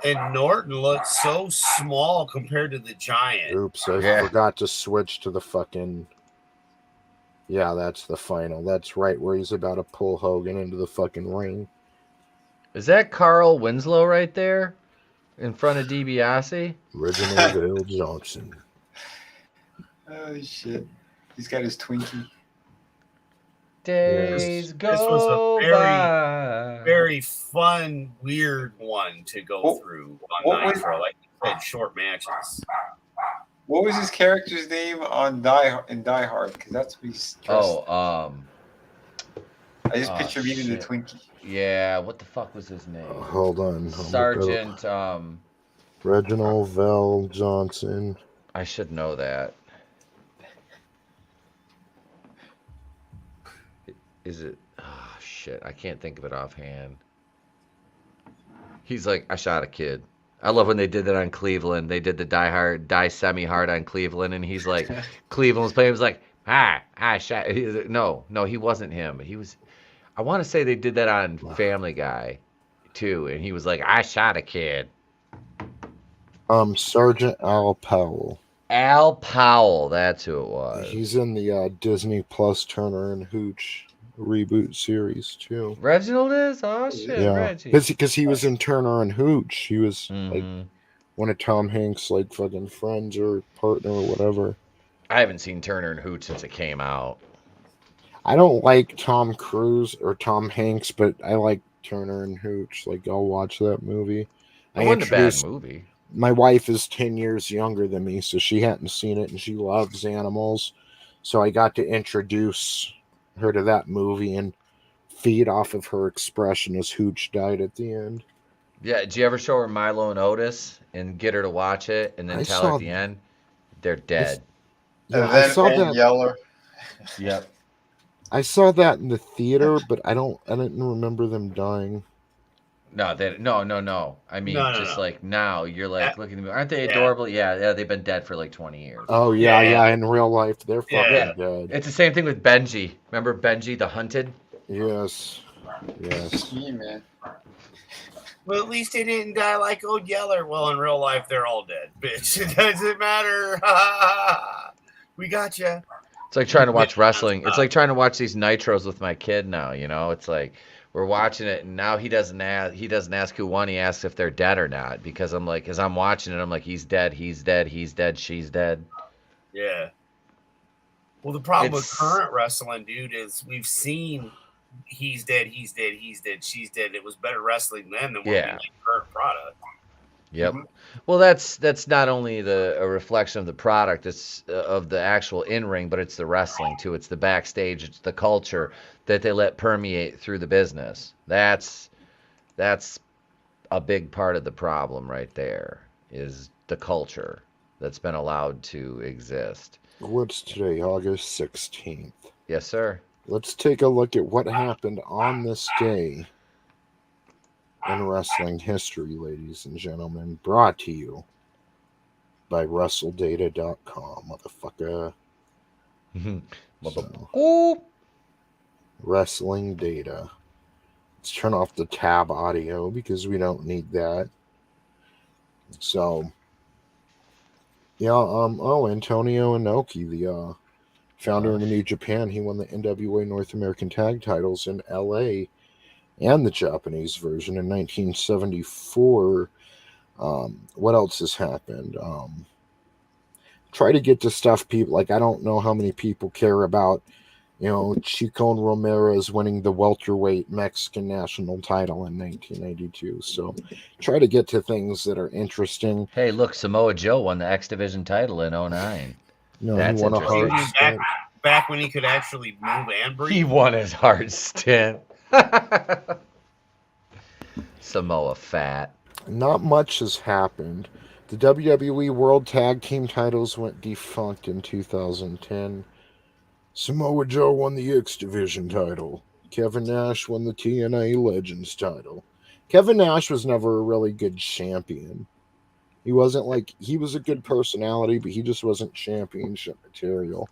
And Norton looks so small compared to the Giant. Oops, I forgot to switch to the fucking... Yeah, that's the final. That's right where he's about to pull Hogan into the fucking ring. Is that Carl Winslow right there in front of DiBiase? Original Bill Johnson. Oh, shit. He's got his Twinkie. Days go This was a by. very fun, weird one to go through on Nitro. Like you said, short matches. What was his character's name on Die Hard? Because that's what he's dressed. I just picture eating the Twinkie. Yeah, what the fuck was his name? Hold on. Sergeant. Reginald Vell Johnson. I should know that. Is it? Oh, shit. I can't think of it offhand. He's like, I shot a kid. I love when they did that on Cleveland. They did the die semi-hard on Cleveland, and he's like, Cleveland was playing. He was like, I shot. No, he wasn't him. He was. I want to say they did that on Family Guy, too, and he was like, I shot a kid. Sergeant Al Powell. Al Powell, that's who it was. He's in the Disney Plus Turner and Hooch reboot series too. Reginald is? Oh shit, yeah, Reggie. because he was in Turner and Hooch. He was like one of Tom Hanks' like fucking friends or partner or whatever. I haven't seen Turner and Hooch since it came out. I don't like Tom Cruise or Tom Hanks, but I like Turner and Hooch. Like, I'll watch that movie. It wasn't a bad movie. My wife is 10 years younger than me, so she hadn't seen it, and she loves animals. So I got to introduce her to that movie and feed off of her expression as Hooch died at the end. Yeah, did you ever show her Milo and Otis and get her to watch it and then tell her at the end they're dead? I saw that. Yeller. Yep. I saw that in the theater, but I didn't remember them dying. No. I mean, like now you're like looking at me. Aren't they adorable? Yeah, they've been dead for like 20 years. Oh yeah. In real life, they're fucking dead. It's the same thing with Benji. Remember Benji the Hunted? Yes. Yeah, man. Well, at least they didn't die like old Yeller. Well, in real life, they're all dead, bitch. It doesn't matter. We got you. It's like trying to watch wrestling. It's like trying to watch these Nitros with my kid now. You know, it's like we're watching it, and now he doesn't ask who won. He asks if they're dead or not, because I'm like, as I'm watching it, I'm like, he's dead, she's dead. Yeah. Well, the problem with current wrestling, dude, is we've seen he's dead, she's dead. It was better wrestling then than what we like current product. Yep. Well, that's not only a reflection of the product, it's of the actual in-ring, but it's the wrestling too. It's the backstage, it's the culture that they let permeate through the business. That's a big part of the problem right there, is the culture that's been allowed to exist. What's today, August 16th? Yes, sir. Let's take a look at what happened on this day in wrestling history, ladies and gentlemen. Brought to you by WrestleData.com, motherfucker. Wrestling data. Let's turn off the tab audio because we don't need that. So, Antonio Inoki, the founder of New Japan, he won the NWA North American Tag Titles in LA and the Japanese version in 1974. What else has happened? Try to get to stuff people like. I don't know how many people care about, Chico Ramirez winning the welterweight Mexican national title in 1992. So try to get to things that are interesting. Hey, look, Samoa Joe won the X Division title in 2009. No, he won a hard stint. Back when he could actually move and breathe. He won his hard stint. Samoa fat. Not much has happened. The WWE World Tag Team titles went defunct in 2010. Samoa Joe won the X Division title. Kevin Nash won the TNA Legends title. Kevin Nash was never a really good champion. He wasn't he was a good personality, but he just wasn't championship material.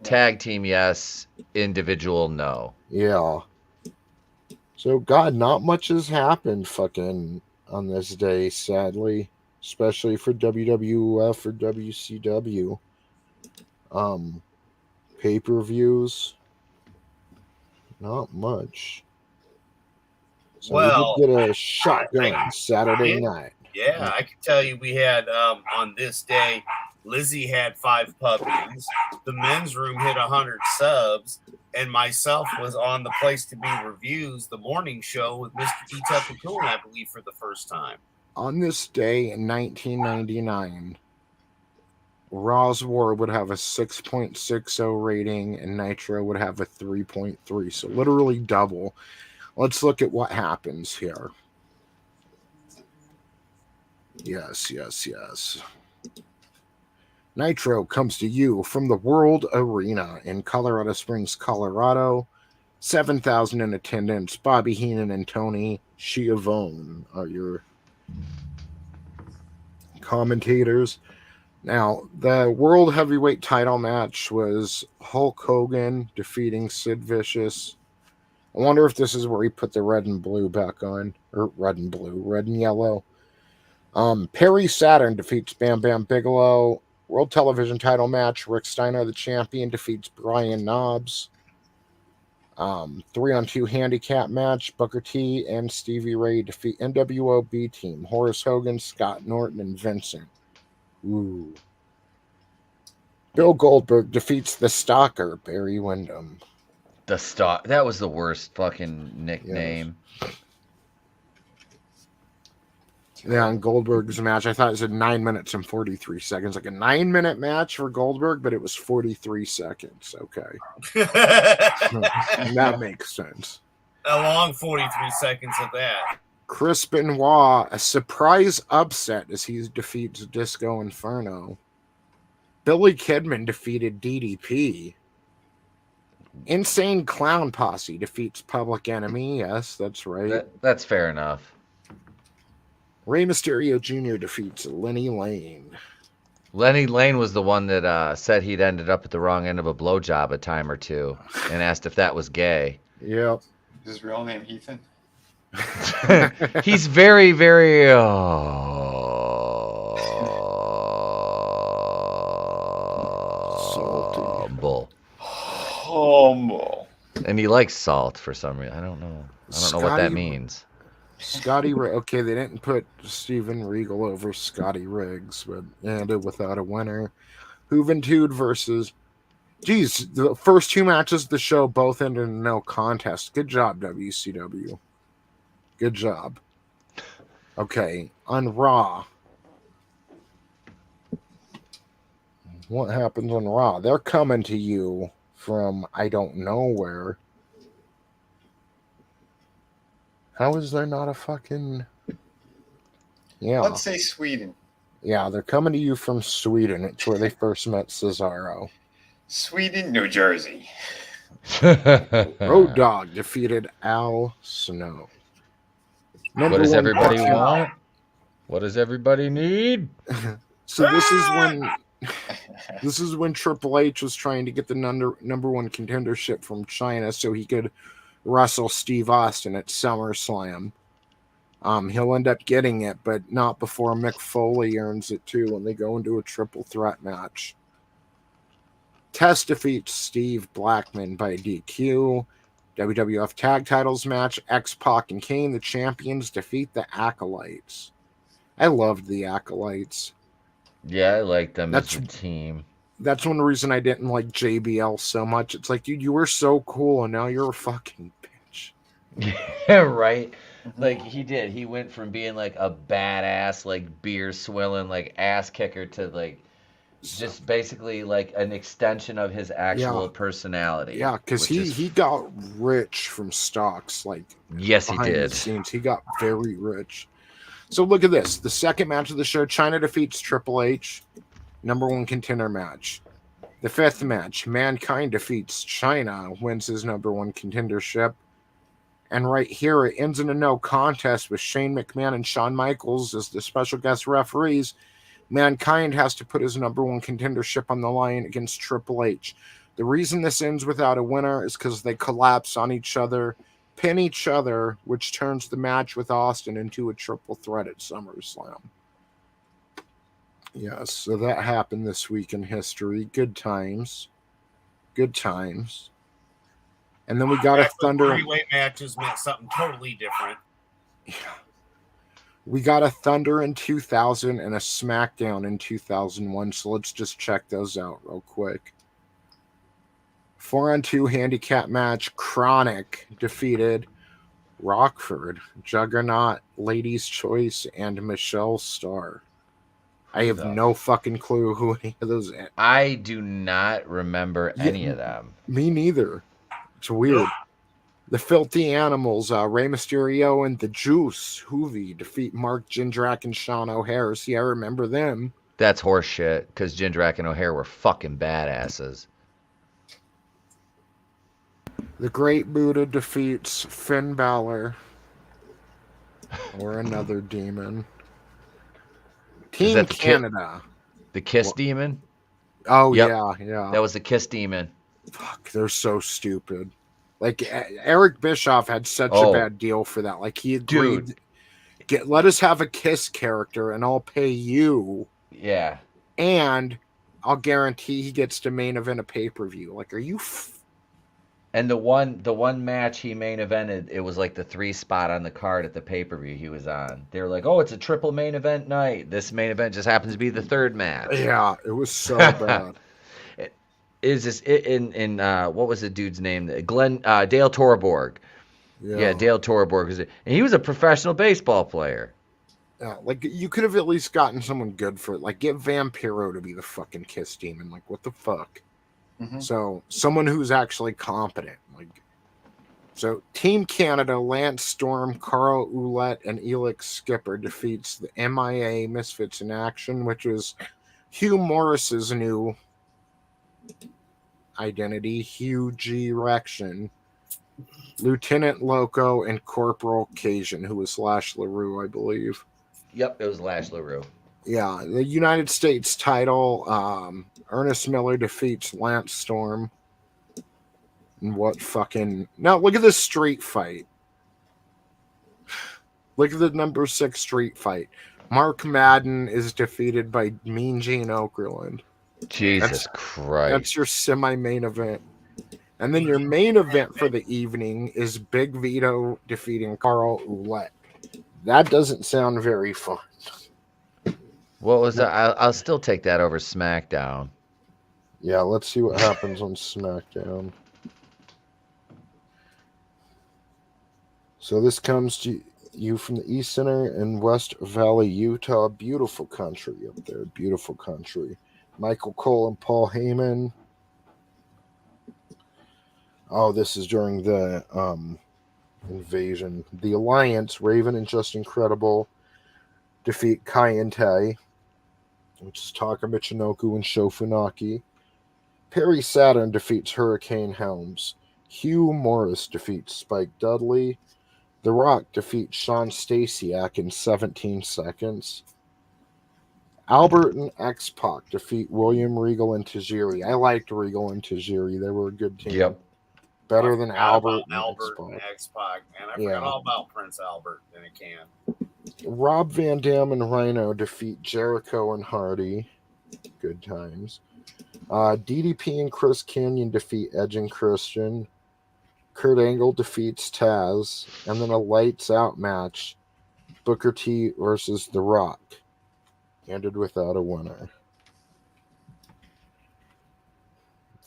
Tag team, yes. Individual, no. Yeah. So, God, not much has happened fucking on this day, sadly. Especially for WWF or WCW. Pay-per-views. Not much. So we did get a shotgun Saturday night. Yeah, I can tell you we had, on this day, Lizzie had 5 puppies. The men's room hit 100 subs. And myself was on the Place to Be Reviews, the morning show with Mr. Etep and Coon, I believe, for the first time. On this day in 1999, Raw's War would have a 6.60 rating and Nitro would have a 3.3. So literally double. Let's look at what happens here. Yes. Nitro comes to you from the World Arena in Colorado Springs, Colorado. 7,000 in attendance. Bobby Heenan and Tony Schiavone are your commentators. Now, the World Heavyweight title match was Hulk Hogan defeating Sid Vicious. I wonder if this is where he put the red and blue back on. Or red and yellow. Perry Saturn defeats Bam Bam Bigelow. World Television title match. Rick Steiner, the champion, defeats Brian Knobbs. 3-on-2 handicap match. Booker T and Stevie Ray defeat NWO B Team. Horace Hogan, Scott Norton, and Vincent. Ooh. Bill Goldberg defeats the Stalker, Barry Windham. The Stalker. That was the worst fucking nickname. Yes. Yeah, and Goldberg's match, I thought it said 9 minutes and 43 seconds. Like a 9-minute match for Goldberg, but it was 43 seconds. Okay. That makes sense. A long 43 seconds of that. Chris Benoit, a surprise upset as he defeats Disco Inferno. Billy Kidman defeated DDP. Insane Clown Posse defeats Public Enemy. Yes, that's right. That's fair enough. Rey Mysterio Jr. defeats Lenny Lane. Lenny Lane was the one that said he'd ended up at the wrong end of a blowjob a time or two and asked if that was gay. Yep. Is his real name Ethan? He's very, very... humble. Humble. And he likes salt for some reason. I don't know what that means. Scotty Riggs. Okay, they didn't put Steven Regal over Scotty Riggs, but ended without a winner. Juventud versus... Geez, the first two matches of the show both ended in no contest. Good job, WCW. Good job. Okay, on Raw. What happens on Raw? They're coming to you from I don't know where. How is there not a fucking... Yeah. Let's say Sweden. Yeah, they're coming to you from Sweden. It's where they first met Cesaro. Sweden, New Jersey. Road Dogg defeated Al Snow. What does everybody want? What does everybody need? So this is when Triple H was trying to get the number one contendership from China so he could wrestle Steve Austin at SummerSlam. He'll end up getting it, but not before Mick Foley earns it too when they go into a triple threat match. Test defeats Steve Blackman by DQ. WWF Tag Titles match. X-Pac and Kane, the champions, defeat the Acolytes. I loved the Acolytes. Yeah, I like them as a team. That's one reason I didn't like JBL so much. It's like, dude, you were so cool, and now you're a fucking bitch. Yeah, right? Like, he did. He went from being, like, a badass, like, beer-swilling, like, ass kicker to, like, just basically, like, an extension of his actual personality. Yeah, because he got rich from stocks, like, yes, he did. The scenes. He got very rich. So look at this. The second match of the show, China defeats Triple H. Number one contender match. The fifth match, Mankind defeats China, wins his number one contendership. And right here, it ends in a no contest with Shane McMahon and Shawn Michaels as the special guest referees. Mankind has to put his number one contendership on the line against Triple H. The reason this ends without a winner is because they collapse on each other, pin each other, which turns the match with Austin into a triple threat at SummerSlam. Yes, so that happened this week in history. Good times. Good times. And then we got a Thunder... Heavyweight matches meant something totally different. Yeah. We got a Thunder in 2000 and a SmackDown in 2001, so let's just check those out real quick. 4-on-2 handicap match. Chronic defeated Rockford, Juggernaut, Ladies' Choice, and Michelle Starr. I have no fucking clue who any of those are. I do not remember any of them. Me neither. It's weird. The Filthy Animals, Rey Mysterio and the Juice, Hoovy, defeat Mark Jindrak and Sean O'Hare. See, I remember them. That's horseshit, because Jindrak and O'Hare were fucking badasses. The Great Buddha defeats Finn Balor. Or another demon. Team Canada. The Kiss Demon? Oh, yep. Yeah. That was the Kiss Demon. Fuck, they're so stupid. Like, Eric Bischoff had such a bad deal for that. Like, he agreed, let us have a Kiss character and I'll pay you. Yeah. And I'll guarantee he gets to main event a pay-per-view. Like, are you? And the one match he main evented, it was like the 3 spot on the card at the pay-per-view he was on. They were like, "Oh, it's a triple main event night." This main event just happens to be the 3rd match. Yeah, it was so bad. Is this in what was the dude's name? Dale Torborg. Yeah, Dale Torborg and he was a professional baseball player. Yeah, like you could have at least gotten someone good for it. Like get Vampiro to be the fucking Kiss Demon. Like what the fuck? Mm-hmm. So someone who's actually competent. Like so, Team Canada, Lance Storm, Carl Ouellet, and Elix Skipper defeats the MIA Misfits in Action, which is Hugh Morris's new identity, Hugh G. Rection, Lieutenant Loco, and Corporal Cajun, who was Lash LaRue, I believe. Yep, it was Lash LaRue. Yeah, the United States title, Ernest Miller defeats Lance Storm. And what fucking... Now, look at this street fight. Look at the number 6 street fight. Mark Madden is defeated by Mean Gene Okerlund. Jesus Christ. That's your semi-main event. And then your main event for the evening is Big Vito defeating Carl Ouellet. That doesn't sound very fun. What was that? I'll still take that over SmackDown. Yeah, let's see what happens on SmackDown. So this comes to you from the East Center in West Valley, Utah. Beautiful country up there. Beautiful country. Michael Cole and Paul Heyman. Oh, this is during the invasion. The Alliance, Raven and Just Incredible, defeat Kai and Tai, which is Taka Michinoku and Shofunaki. Perry Saturn defeats Hurricane Helms. Hugh Morris defeats Spike Dudley. The Rock defeats Sean Stasiak in 17 seconds. Albert and X-Pac defeat William Regal and Tajiri. I liked Regal and Tajiri. They were a good team. Yep. Better than Albert and X-Pac. Man, I forgot all about Prince Albert in a can. Rob Van Dam and Rhino defeat Jericho and Hardy. Good times. DDP and Chris Kanyon defeat Edge and Christian. Kurt Angle defeats Taz. And then a lights out match. Booker T versus The Rock. Ended without a winner.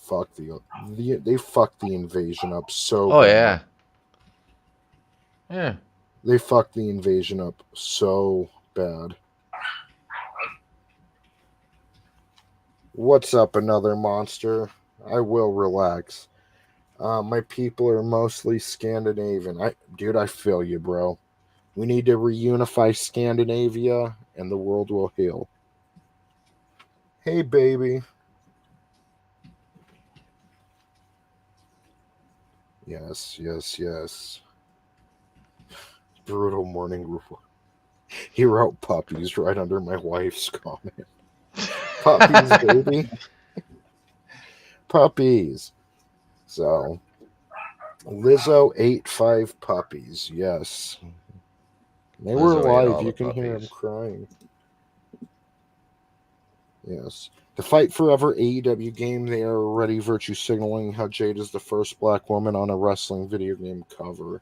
Fuck they fucked the invasion up so bad. Yeah. They fucked the invasion up so bad. What's up, another monster? I will relax. My people are mostly Scandinavian. I feel you, bro. We need to reunify Scandinavia and the world will heal. Hey, baby. Yes. Brutal morning report. He wrote puppies right under my wife's comment. Puppies, baby. Puppies. So, Lizzo ate 5 puppies. Yes. They were alive. You can hear them crying. Yes. The Fight Forever AEW game, they are already virtue signaling how Jade is the first black woman on a wrestling video game cover.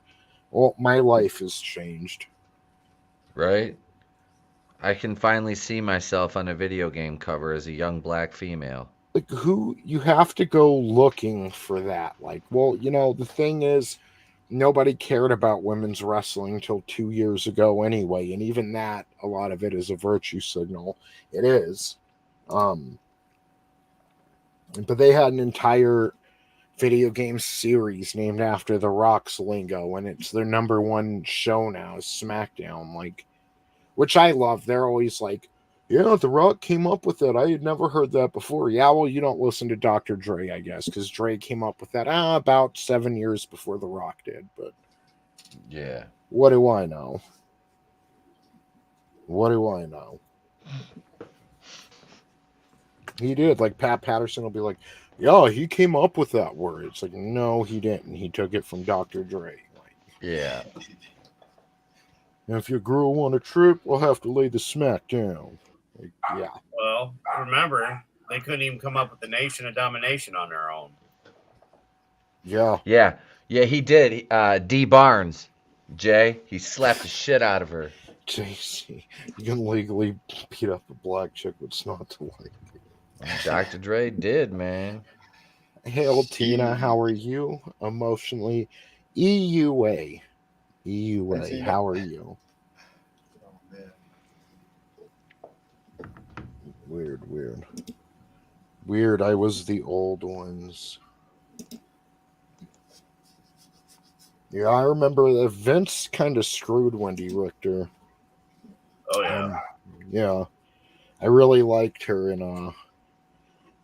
Well, my life has changed. Right? I can finally see myself on a video game cover as a young black female. Like, you have to go looking for that. Like, well, the thing is, nobody cared about women's wrestling until 2 years ago anyway. And even that, a lot of it is a virtue signal. It is. But they had an entire video game series named after The Rock's lingo, and it's their number 1 show now is SmackDown, like, which I love. They're always like, yeah, The Rock came up with that. I had never heard that before. Yeah, well, you don't listen to Dr. Dre, I guess, because Dre came up with that about 7 years before The Rock did. But yeah, what do I know? What do I know? He did. Like, Pat Patterson will be like, yeah, he came up with that word. It's like, no, he didn't. He took it from Dr. Dre. Like, yeah. And if your girl want a trip, we'll have to lay the smack down. Like, yeah. Well, remember, they couldn't even come up with the Nation of Domination on their own. Yeah. He did. D Barnes, Jay, he slapped the shit out of her. JC, you can legally beat up a black chick with snot to like. Dr. Dre did, man. Hail Tina, how are you? Emotionally, EUA, how are you? Oh, man. Weird. I was the old ones. Yeah, I remember that Vince kind of screwed Wendy Richter. Oh yeah. Yeah, I really liked her, and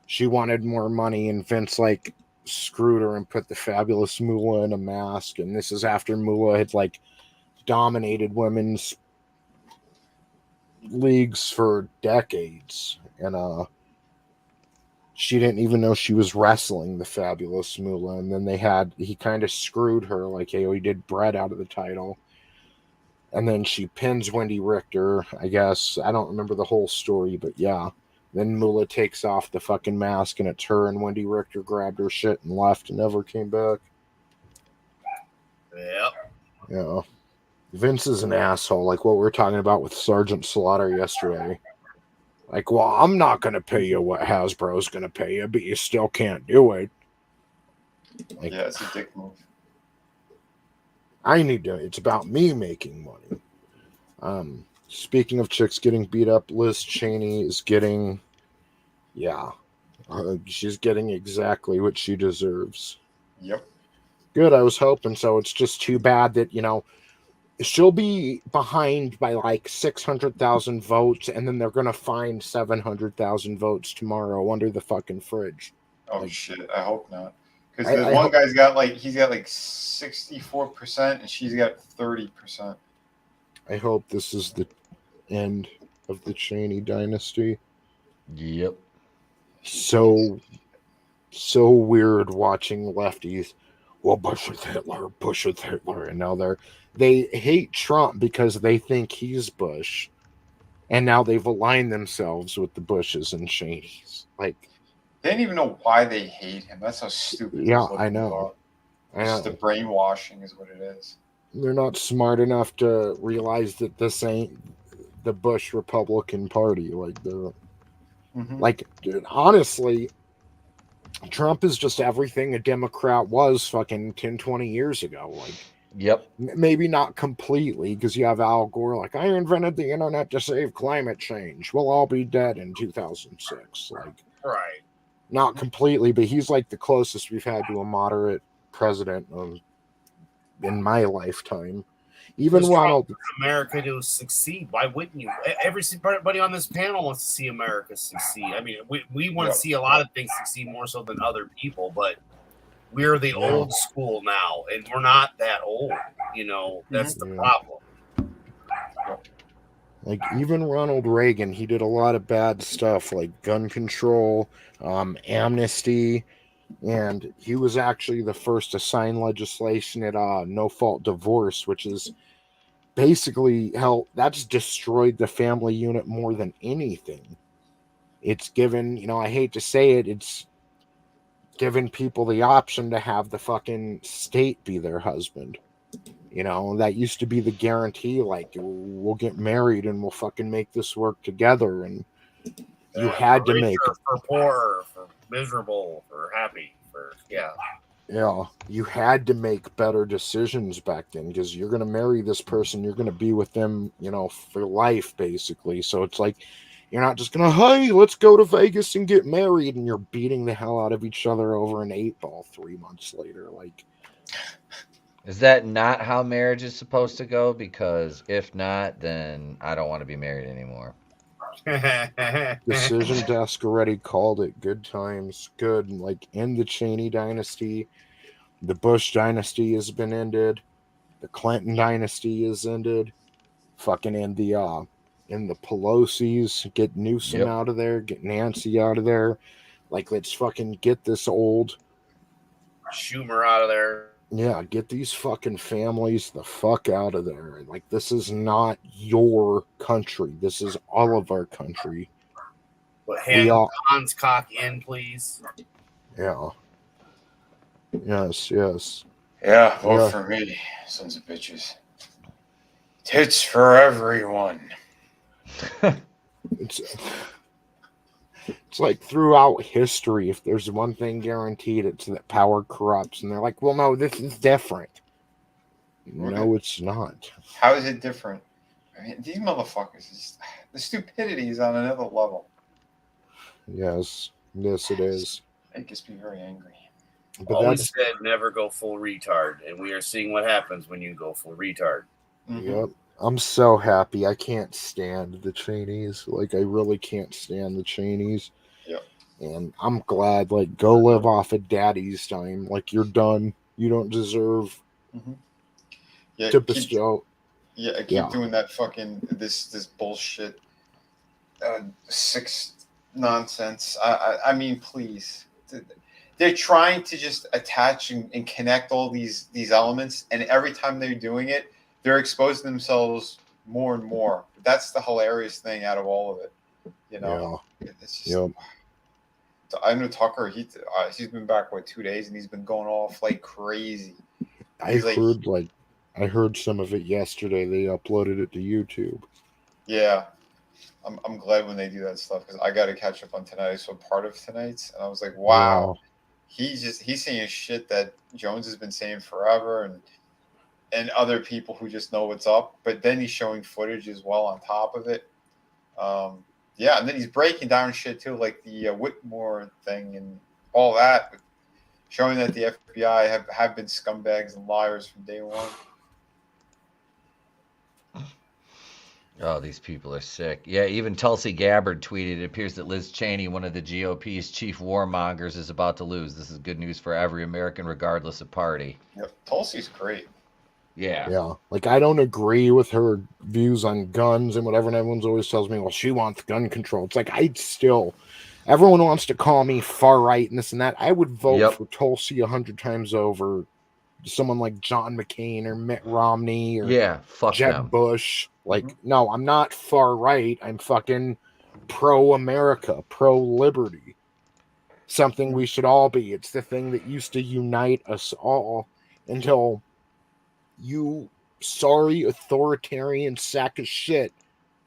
she wanted more money, and Vince like screwed her and put the fabulous Moolah in a mask. And this is after Moolah had like dominated women's leagues for decades, and she didn't even know she was wrestling the fabulous Moolah. And then he kind of screwed her, like, hey, he did Brett out of the title. And then she pins Wendy Richter, I guess. I don't remember the whole story, but yeah. Then Moolah takes off the fucking mask, and it's her, and Wendy Richter grabbed her shit and left and never came back. Yep. Yeah. Vince is an asshole, like what we were talking about with Sergeant Slaughter yesterday. Like, well, I'm not going to pay you what Hasbro's going to pay you, but you still can't do it. Like, Yeah, it's a dick move. it's about me making money. Speaking of chicks getting beat up, Liz Cheney is getting, she's getting exactly what she deserves. Yep. Good, I was hoping so. It's just too bad that, she'll be behind by like 600,000 votes, and then they're going to find 700,000 votes tomorrow under the fucking fridge. Oh, shit. I hope not. Because the one guy's got he's got 64%, and she's got 30%. I hope this is the end of the Cheney dynasty. Yep. So weird watching lefties. Well, Bush with Hitler, and now they hate Trump because they think he's Bush, and now they've aligned themselves with the Bushes and Cheneys. Like, they didn't even know why they hate him. That's how stupid. Yeah, I know. Just the brainwashing is what it is. They're not smart enough to realize that this ain't the Bush Republican Party. Like, they're like, dude, honestly, Trump is just everything a Democrat was fucking 10, 20 years ago. Like, yep. Maybe not completely, because you have Al Gore like, I invented the internet to save climate change. We'll all be dead in 2006. Like, right. Not completely, but he's like the closest we've had to a moderate president in my lifetime. Even Ronald, America to succeed. Why wouldn't you? Everybody on this panel wants to see America succeed. I mean, we want to see a lot of things succeed more so than other people, but we're the old school now, and we're not that old. That's the problem. Like, even Ronald Reagan, he did a lot of bad stuff, like gun control, amnesty, and he was actually the first to sign legislation at no-fault divorce, which is basically that's destroyed the family unit more than anything. It's given, I hate to say it, it's given people the option to have the fucking state be their husband. That used to be the guarantee, like, we'll get married and we'll fucking make this work together. And you had to make for poor, for miserable, for happy, you had to make better decisions back then, because you're going to marry this person, you're going to be with them, for life, basically. So it's like, you're not just going to, hey, let's go to Vegas and get married, and you're beating the hell out of each other over an 8-ball 3 months later. Like, is that not how marriage is supposed to go? Because if not, then I don't want to be married anymore. Decision Desk already called it. Good times. Good. Like, in the Cheney dynasty, the Bush dynasty has been ended. The Clinton dynasty is ended. Fucking in the Pelosi's, get Newsom out of there, get Nancy out of there. Like, let's fucking get this old Schumer out of there. Yeah, get these fucking families the fuck out of there. Like, this is not your country. This is all of our country. Put Han's cock in, please. Yeah. Yes. Yeah, vote for me, sons of bitches. Tits for everyone. It's like throughout history, if there's one thing guaranteed, it's that power corrupts. And they're like, well, no, this is different. No, it's not. How is it different? I mean, these motherfuckers, the stupidity is on another level. Yes, it is. It gets me very angry. But Always said never go full retard, and we are seeing what happens when you go full retard. Yep. I'm so happy. I can't stand the Chinese. Like, I really can't stand the Chinese. Yep. And I'm glad, like, go live off of daddy's time. Like, you're done. You don't deserve to bestow. Keep doing that fucking, this bullshit, six nonsense. I mean, please. They're trying to just attach and connect all these elements, and every time they're doing it, they're exposing themselves more and more. That's the hilarious thing out of all of it. You know, it's just. I know Tucker. He's been back 2 days, and he's been going off like crazy. I heard some of it yesterday. They uploaded it to YouTube. Yeah, I'm glad when they do that stuff because I got to catch up on tonight. So part of tonight's, and I was like, wow. He's saying shit that Jones has been saying forever, and other people who just know what's up. But then he's showing footage as well on top of it. And then he's breaking down shit too, like the Whitmore thing and all that, showing that the FBI have been scumbags and liars from day one. Oh, these people are sick. Yeah, even Tulsi Gabbard tweeted, it appears that Liz Cheney, one of the GOP's chief warmongers, is about to lose. This is good news for every American, regardless of party. Yep, Tulsi's great. Yeah. Like, I don't agree with her views on guns and whatever, and everyone's always tells me, well, she wants gun control. It's like, everyone wants to call me far right and this and that. I would vote for Tulsi 100 times over someone like John McCain or Mitt Romney or Jeb Bush. Like, no, I'm not far right. I'm fucking pro-America, pro-liberty. Something we should all be. It's the thing that used to unite us all until you sorry authoritarian sack of shit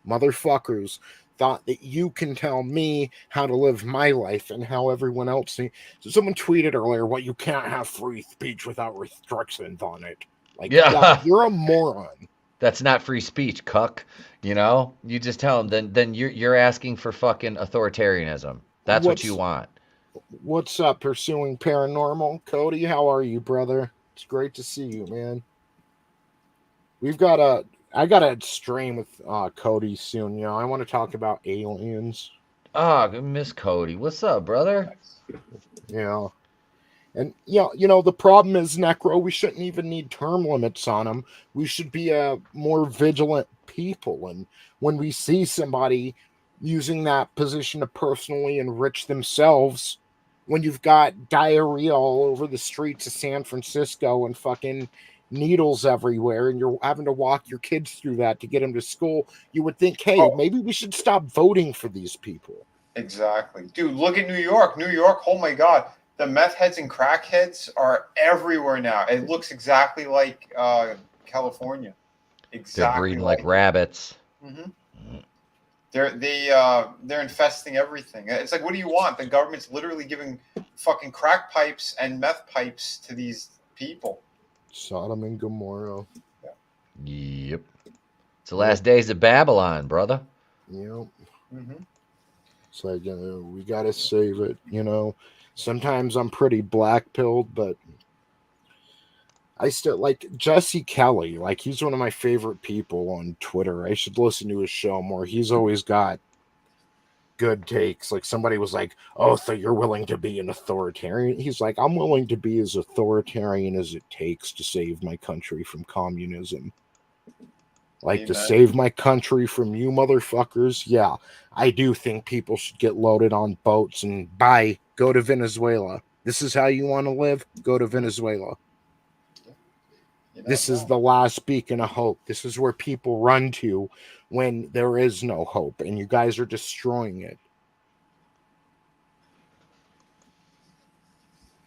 motherfuckers thought that you can tell me how to live my life and how everyone else. So someone tweeted earlier, well, you can't have free speech without restrictions on it. Like, you're a moron. That's not free speech, cuck. You know, you just tell them. Then you're asking for fucking authoritarianism. That's what you want. What's up, Pursuing Paranormal? Cody, how are you, brother? It's great to see you, man. I got a stream with Cody soon. You know, I want to talk about aliens. Miss Cody, what's up, brother? Yeah. And, you know, the problem is, Necro, we shouldn't even need term limits on them. We should be a more vigilant people. And when we see somebody using that position to personally enrich themselves, when you've got diarrhea all over the streets of San Francisco and fucking needles everywhere, and you're having to walk your kids through that to get them to school, you would think, hey, maybe we should stop voting for these people. Exactly. Dude, look at New York. New York, oh my God. The meth heads and crack heads are everywhere now. It looks exactly like California. Exactly. They're breeding like rabbits. Mm-hmm. They're infesting everything. It's like, what do you want? The government's literally giving fucking crack pipes and meth pipes to these people. Sodom and Gomorrah. Yep. It's the last days of Babylon, brother. Yep. Mm-hmm. It's like, we got to save it, you know. Sometimes I'm pretty black-pilled, but I still like Jesse Kelly. Like, he's one of my favorite people on Twitter. I should listen to his show more. He's always got good takes. Like, somebody was like, oh, so you're willing to be an authoritarian? He's like, I'm willing to be as authoritarian as it takes to save my country from communism. Like, to save my country from you motherfuckers. Yeah, I do think people should get loaded on boats and go to Venezuela. This is how you want to live? Go to Venezuela. This is the last beacon of hope. This is where people run to when there is no hope, and you guys are destroying it.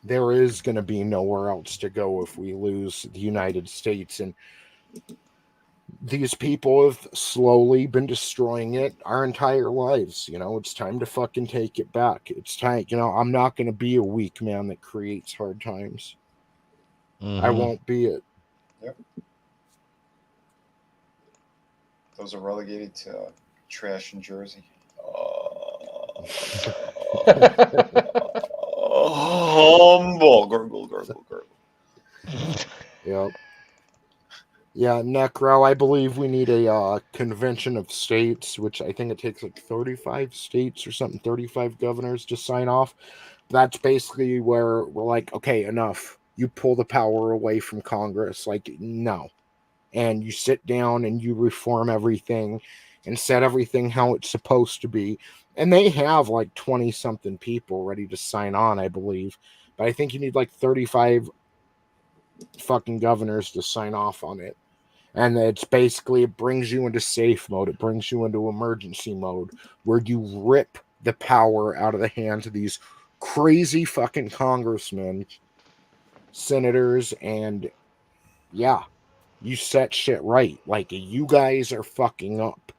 there is going to be nowhere else to go if we lose the United States. And these people have slowly been destroying it our entire lives. You know, it's time to fucking take it back. It's time, you know, I'm not going to be a weak man that creates hard times. I won't be it. Yep. Those are relegated to trash in Jersey. Humble. Gurgle, gurgle, gurgle. Yep. Yeah, Necro, I believe we need a convention of states, which I think it takes like 35 states or something, 35 governors to sign off. That's basically where we're like, okay, enough. You pull the power away from Congress. Like, no. And you sit down and you reform everything and set everything how it's supposed to be. And they have like 20-something people ready to sign on, I believe. But I think you need like 35 fucking governors to sign off on it. And it's basically, it brings you into safe mode. It brings you into emergency mode where you rip the power out of the hands of these crazy fucking congressmen, senators, and yeah, you set shit right. Like, you guys are fucking up.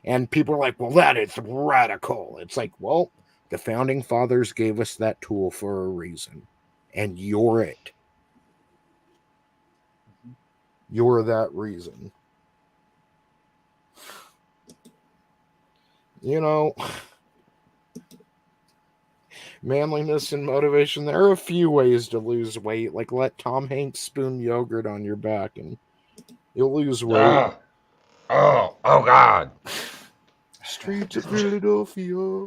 And people are like, well, that is radical. It's like, well, the founding fathers gave us that tool for a reason. And you're it. You're that reason. You know, manliness and motivation. There are a few ways to lose weight. Like, let Tom Hanks spoon yogurt on your back and you'll lose weight. Oh God. Streets of Philadelphia.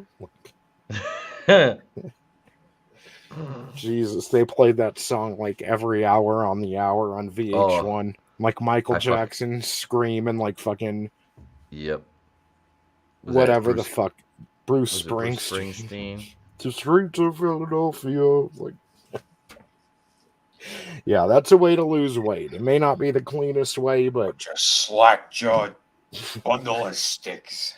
Jesus, they played that song like every hour on the hour on VH1. Like Michael Jackson screaming like fucking... Yep. Whatever the fuck. Bruce Springsteen. The streets of Philadelphia. Like, yeah, that's a way to lose weight. It may not be the cleanest way, but... Just slack-jawed bundle of sticks.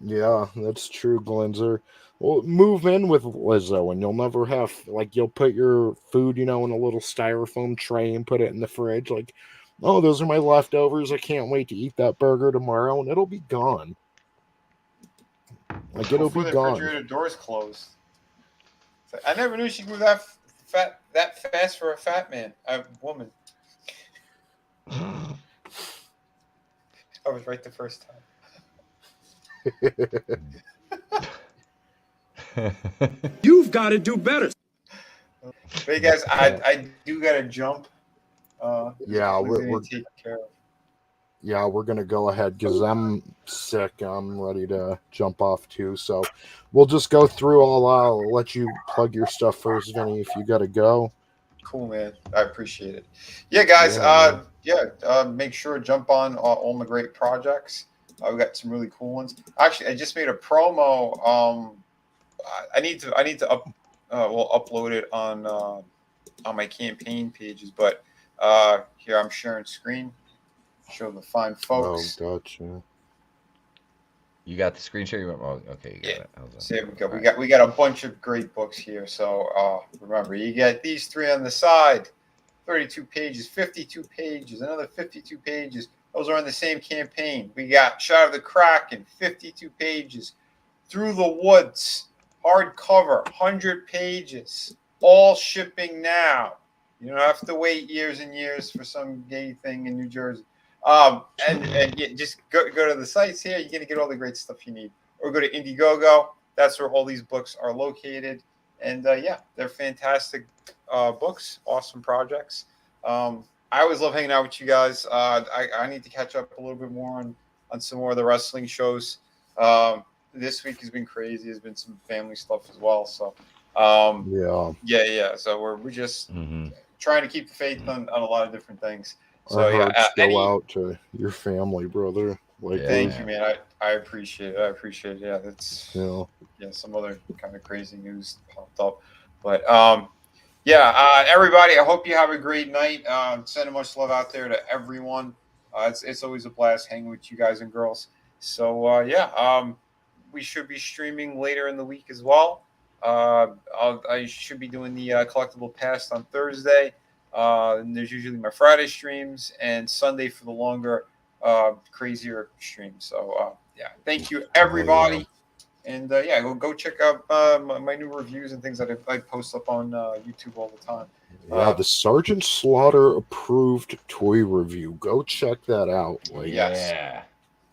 Yeah, that's true, Glenzer. Well, move in with Lizzo, and you'll never have, like, you'll put your food, you know, in a little styrofoam tray and put it in the fridge. Like, oh, those are my leftovers. I can't wait to eat that burger tomorrow, and it'll be gone. Like, it'll be gone. The refrigerator door's closed. Like, I never knew she grew that fast for a fat man, a woman. I was right the first time. You've got to do better. Hey guys, I do gotta jump. Yeah, we're taken care of. Yeah, we're gonna go ahead because I'm sick. I'm ready to jump off too. So we'll just go through all. I'll let you plug your stuff first, Vinny, if you gotta go. Cool, man. I appreciate it. Yeah, guys. Make sure to jump on all my great projects. We've got some really cool ones. Actually, I just made a promo. I need to upload it on my campaign pages. But here I'm sharing screen. Show the fine folks. Oh, gotcha. You got the screen share? Okay, you got it. So we got a bunch of great books here. So remember, you get these 3 on the side, 32 pages, 52 pages, another 52 pages. Those are on the same campaign. We got Shot of the Kraken, 52 pages. Through the Woods, hardcover, 100 pages. All shipping now. You don't have to wait years and years for some gay thing in New Jersey. Just go to the sites here. You're going to get all the great stuff you need. Or go to Indiegogo. That's where all these books are located. And, they're fantastic books, awesome projects. I always love hanging out with you guys. I need to catch up a little bit more on some more of the wrestling shows. This week has been crazy. There's been some family stuff as well. So, So we're just trying to keep the faith on a lot of different things. So Our hearts go out to your family, brother. Like, thank you, man. I appreciate it. Yeah, that's some other kind of crazy news popped up, but everybody. I hope you have a great night. Sending much love out there to everyone. It's always a blast hanging with you guys and girls. So we should be streaming later in the week as well. I should be doing the collectible past on Thursday. And there's usually my Friday streams and Sunday for the longer, crazier streams. So yeah, thank you everybody. And yeah, go check out my new reviews and things that I post up on YouTube all the time. Yeah, the Sergeant Slaughter approved toy review. Go check that out. Like, yes. Yeah,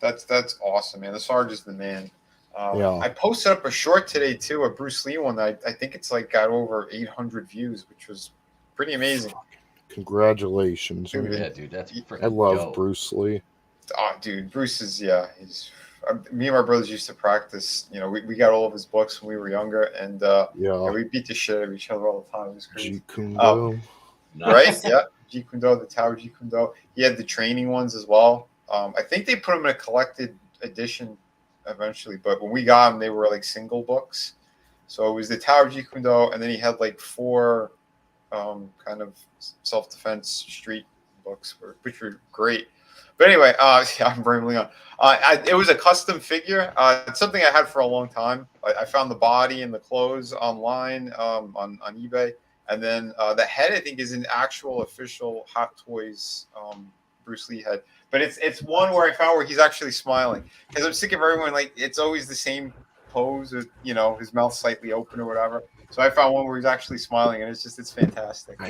that's awesome, man. The Sarge's the man. Yeah. I posted up a short today too, a Bruce Lee one. I think it's like got over 800 views, which was pretty amazing. Congratulations, dude, man. yeah, dude, that's freaking I love dope. Bruce Lee. Oh, dude, Bruce is he's. Me and my brothers used to practice. You know, we got all of his books when we were younger, and we beat the shit out of each other all the time. It was crazy. Jeet Kune Do. Right? Yeah, Jeet Kune Do, the Tower Jeet Kune Do. He had the training ones as well. I think they put them in a collected edition eventually, but when we got them, they were like single books. So it was the Tower Jeet Kune Do, and then he had like 4 kind of self-defense street books, which were great. But anyway, I'm rambling on. It was a custom figure. It's something I had for a long time. I found the body and the clothes online on eBay. And then the head, I think, is an actual official Hot Toys Bruce Lee head. But it's one where I found where he's actually smiling. Because I'm sick of everyone, like, it's always the same pose with, you know, his mouth slightly open or whatever. So I found one where he's actually smiling, and it's fantastic.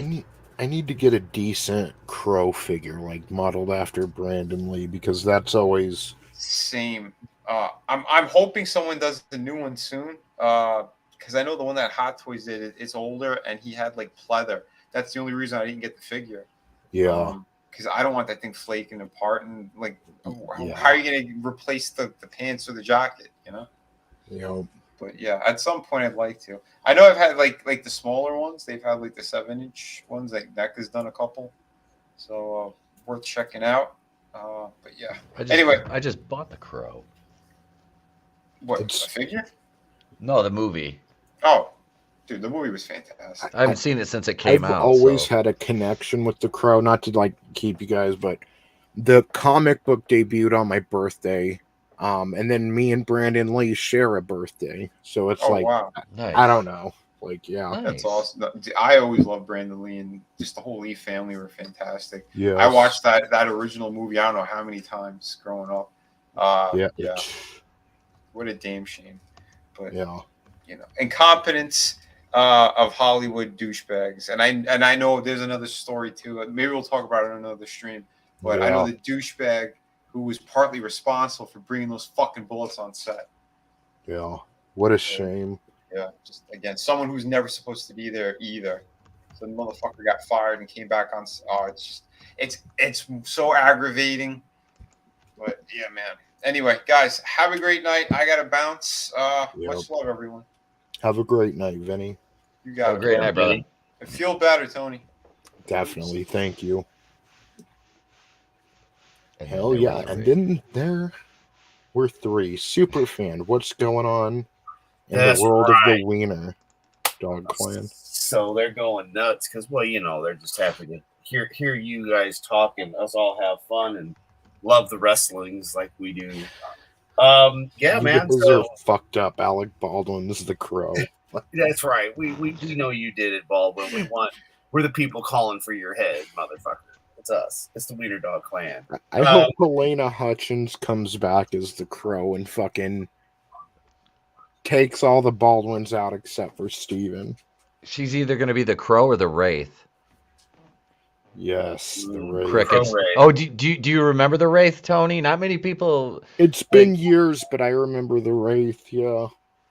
I need to get a decent Crow figure, like modeled after Brandon Lee, because that's always same. I'm hoping someone does the new one soon, because I know the one that Hot Toys did. It's older, and he had like pleather. That's the only reason I didn't get the figure. Yeah. Because I don't want that thing flaking apart, and like, how are you going to replace the pants or the jacket? You know. Yeah. But yeah, at some point I'd like to. I know I've had like the smaller ones. They've had like the 7-inch ones. Like Neck has done a couple, so worth checking out. But yeah. Anyway, I just bought the Crow. What, a figure? No, the movie. Oh, dude, the movie was fantastic. I haven't seen it since it came out. I've always had a connection with the Crow. Not to like keep you guys, but the comic book debuted on my birthday. And then me and Brandon Lee share a birthday, so it's wow. Nice. I don't know, like Nice. That's awesome. I always loved Brandon Lee, and just the whole Lee family were fantastic. Yeah, I watched that original movie. I don't know how many times growing up. Yeah. What a damn shame. But yeah, you know, incompetence of Hollywood douchebags, and I know there's another story too. Maybe we'll talk about it on another stream. But I know the douchebag who was partly responsible for bringing those fucking bullets on set. Yeah, what a shame. Yeah, just again, someone who's never supposed to be there either. So the motherfucker got fired and came back on. Oh, it's so aggravating. But yeah, man. Anyway, guys, have a great night. I gotta bounce. Much love, everyone. Have a great night, Vinny. You got a great night, brother. I feel better, Tony. Definitely, thank you. Hell yeah, and then there were 3. Superfan, what's going on in the world of the Wiener Dog Clan? So they're going nuts because, well, you know, they're just happy to hear you guys talk and us all have fun and love the wrestlings like we do. Yeah, man. Those are fucked up. Alec Baldwin's the Crow. That's right. We know you did it, Baldwin. We're the people calling for your head, motherfucker. It's us. It's the Wiener Dog Clan. I hope Helena Hutchins comes back as the Crow and fucking takes all the Baldwins out except for Steven. She's either going to be the Crow or the Wraith. Yes, the Wraith. Crickets. Oh, do you remember the Wraith, Tony? Not many people. It's been years, but I remember the Wraith. Yeah,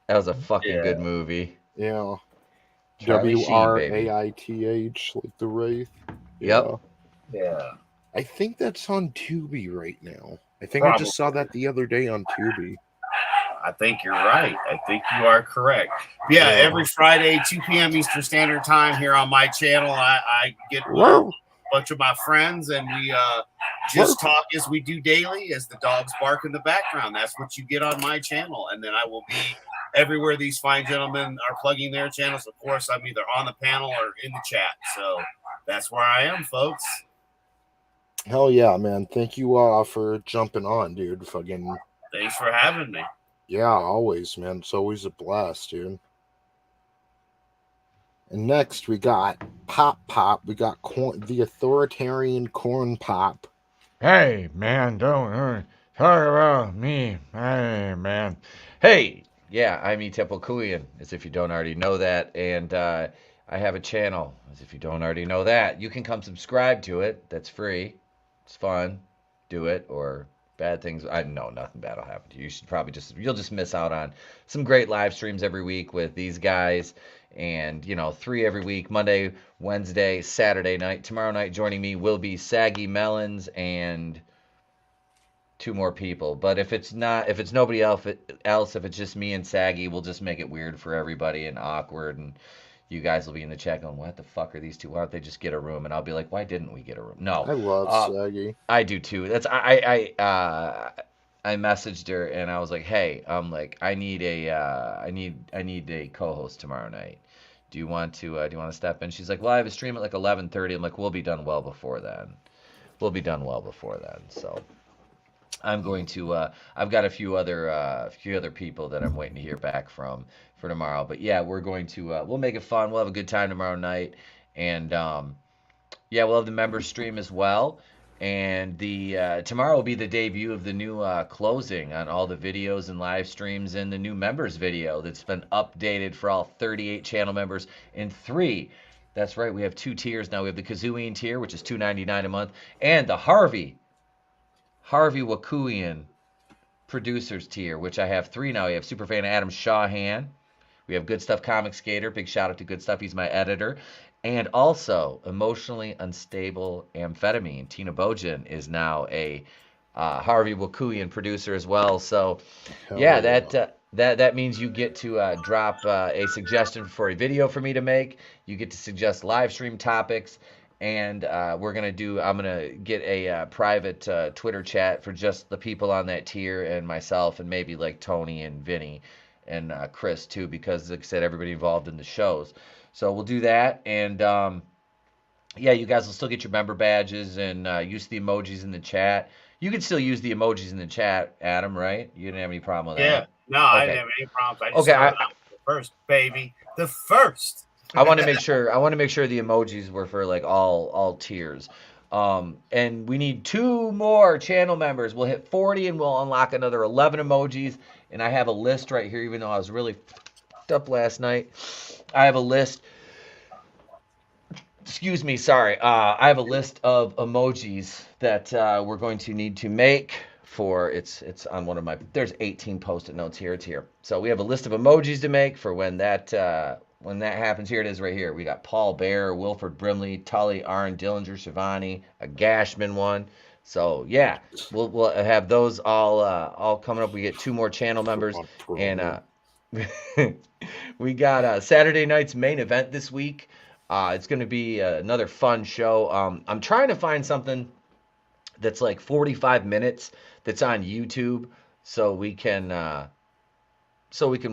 that was a fucking good movie. Yeah, Charlie Sheen, WRAITH, like the Wraith. Yep. Yeah. I think that's on Tubi right now. I think I just saw that the other day on Tubi. I think you're right. I think you are correct. Yeah, every Friday, 2 p.m. Eastern Standard Time here on my channel, I get a bunch of my friends, and we just talk as we do daily as the dogs bark in the background. That's what you get on my channel. And then I will be everywhere these fine gentlemen are plugging their channels. Of course, I'm either on the panel or in the chat. So that's where I am, folks. Hell yeah, man. Thank you for jumping on, dude. Fucking thanks for having me. Yeah, always, man. It's always a blast, dude. And next we got Pop. We got the authoritarian Corn Pop. Hey, man, don't talk about me. Hey, man. Hey, yeah, I'm Etep Wokuian, as if you don't already know that. And I have a channel, as if you don't already know that. You can come subscribe to it. That's free. It's fun. Do it. Or bad things. I know nothing bad will happen to you. You should probably you'll just miss out on some great live streams every week with these guys. And, 3 every week, Monday, Wednesday, Saturday night. Tomorrow night joining me will be Saggy Melons and 2 more people. But if it's nobody else, if it's just me and Saggy, we'll just make it weird for everybody and awkward. And you guys will be in the chat going, what the fuck are these two? Why don't they just get a room? And I'll be like, why didn't we get a room? No. I love Saggy. I do too. I messaged her and I was like, hey, I need a co-host tomorrow night. Do you want to step in? She's like, well, I have a stream at like 11:30. I'm like, we'll be done well before then. So I'm going to. I've got a few other people that I'm waiting to hear back from for tomorrow. But yeah, we're going to. We'll make it fun. We'll have a good time tomorrow night, and we'll have the members stream as well. And tomorrow will be the debut of the new closing on all the videos and live streams, and the new members video that's been updated for all 38 channel members in 3. That's right, we have 2 tiers now. We have the Kazuian tier, which is $2.99 a month, and the Harvey Wokuian producers tier, which I have 3 now. We have Superfan Adam Shawhan. We have Good Stuff Comic Skater. Big shout out to Good Stuff. He's my editor. And also, Emotionally Unstable Amphetamine. Tina Bojan is now a Harvey Wokuian producer as well. So, that means you get to drop a suggestion for a video for me to make. You get to suggest live stream topics. And I'm going to get a private Twitter chat for just the people on that tier and myself and maybe like Tony and Vinny and Chris too, because like I said, everybody involved in the shows. So we'll do that, and you guys will still get your member badges and use the emojis in the chat. You can still use the emojis in the chat, Adam, right? You didn't have any problem with that? Yeah, no, okay. I didn't have any problem. I the first, baby, the first. I want to make sure the emojis were for like all tiers. And we need 2 more channel members. We'll hit 40 and we'll unlock another 11 emojis. And I have a list right here, even though I was really fucked up last night. I have a list. Excuse me, sorry. I have a list of emojis that we're going to need to make for it's on one of my. There's 18 post-it notes here. It's here. So we have a list of emojis to make for when that happens. Here it is right here. We got Paul Bear, Wilford Brimley, Tully, Arn, Dillinger, Shivani, a Gashman one. So yeah, we'll have those all coming up. We get 2 more channel members, and we got Saturday night's main event this week. It's going to be another fun show. I'm trying to find something that's like 45 minutes that's on YouTube, so we can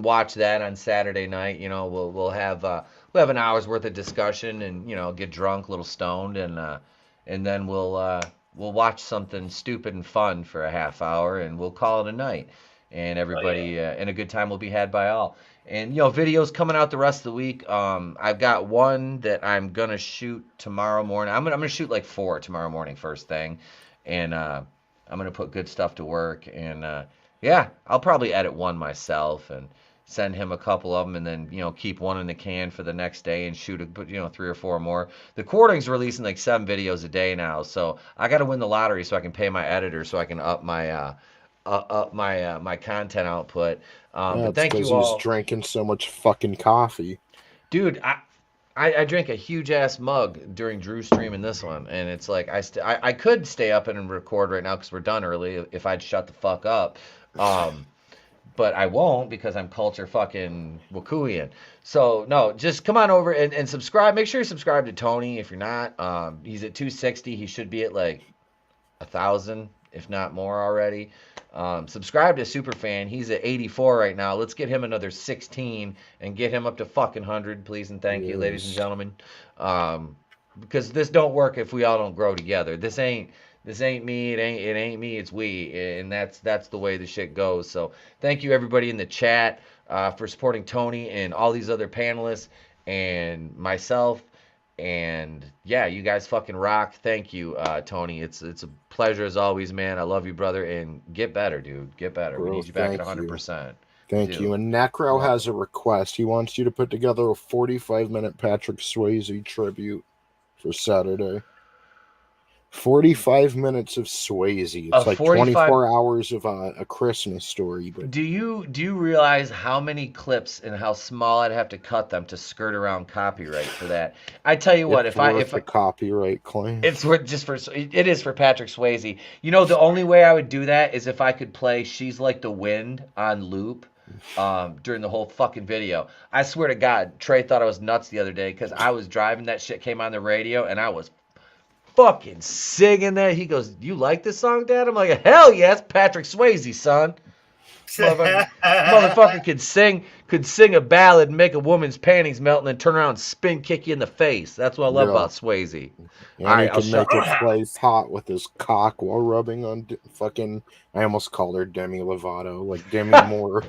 watch that on Saturday night. We'll have an hour's worth of discussion and get drunk, a little stoned, and then we'll watch something stupid and fun for a half hour, and we'll call it a night. And everybody and a good time will be had by all. And videos coming out the rest of the week. I've got one that I'm gonna shoot tomorrow morning. I'm gonna shoot like 4 tomorrow morning first thing, and I'm gonna put Good Stuff to work. And I'll probably edit one myself and send him a couple of them, and then keep one in the can for the next day and shoot 3 or 4 more. The Quartering's releasing like 7 videos a day now, so I got to win the lottery so I can pay my editor so I can up my my content output. But thank you all. He's drinking so much fucking coffee, dude. I drank a huge ass mug during Drew's stream in this one, and it's like I could stay up and record right now because we're done early if I'd shut the fuck up. But I won't because I'm culture fucking Wokuian. So no, just come on over and subscribe. Make sure you subscribe to Tony if you're not. He's at 260. He should be at like 1,000, if not more already. Subscribe to Superfan. He's at 84 right now. Let's get him another 16 and get him up to fucking 100, please and thank you, ladies and gentlemen. Because this don't work if we all don't grow together. This ain't me. It ain't me. It's we, and that's the way the shit goes. So thank you everybody in the chat for supporting Tony and all these other panelists. and myself. And yeah, you guys fucking rock. Thank you, Tony. It's a pleasure as always, man. I love you, brother, and get better, dude. Get better. We Bro, need you back at thank you. 100%. Thank you. And Necro has a request. He wants you to put together a 45-minute Patrick Swayze tribute for Saturday. 45 minutes of Swayze. It's like 24 hours of A Christmas Story. But do you realize how many clips and how small I'd have to cut them to skirt around copyright for that? I tell you what, if a copyright claim, it's it is for Patrick Swayze. You know, the only way I would do that is if I could play "She's Like the Wind" on loop during the whole fucking video. I swear to God, Trey thought I was nuts the other day because I was driving, that shit came on the radio, and I was fucking singing that. He goes, "You like this song, Dad?" I'm like, "Hell yes, Patrick Swayze, son." Motherfucker could sing a ballad and make a woman's panties melt and then turn around and spin kick you in the face. That's what I love about Swayze. And all right, he can make it play hot with his cock while rubbing on fucking, I almost called her Demi Lovato, like Demi Moore.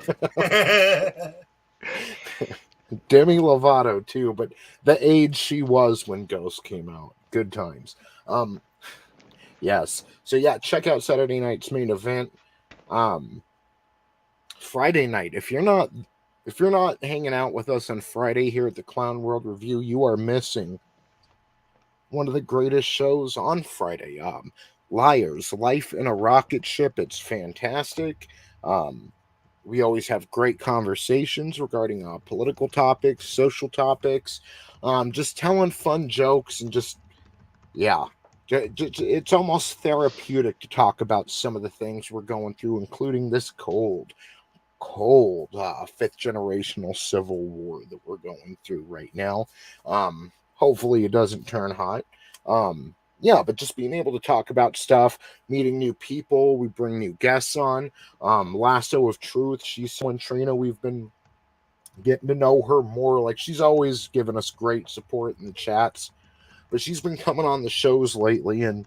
Demi Lovato too, but the age she was when Ghost came out. Good times. Yes. So yeah, check out Saturday night's main event. Friday night. If you're not hanging out with us on Friday here at the Clown World Review, you are missing one of the greatest shows on Friday. Liars, Life in a Rocket Ship. It's fantastic. We always have great conversations regarding political topics, social topics, just telling fun jokes, and just, yeah, it's almost therapeutic to talk about some of the things we're going through, including this cold fifth generational civil war that we're going through right now. Hopefully it doesn't turn hot. But just being able to talk about stuff, meeting new people, we bring new guests on. Lasso of Truth, she's someone, Trina, we've been getting to know her more. Like, she's always given us great support in the chats, but she's been coming on the shows lately, and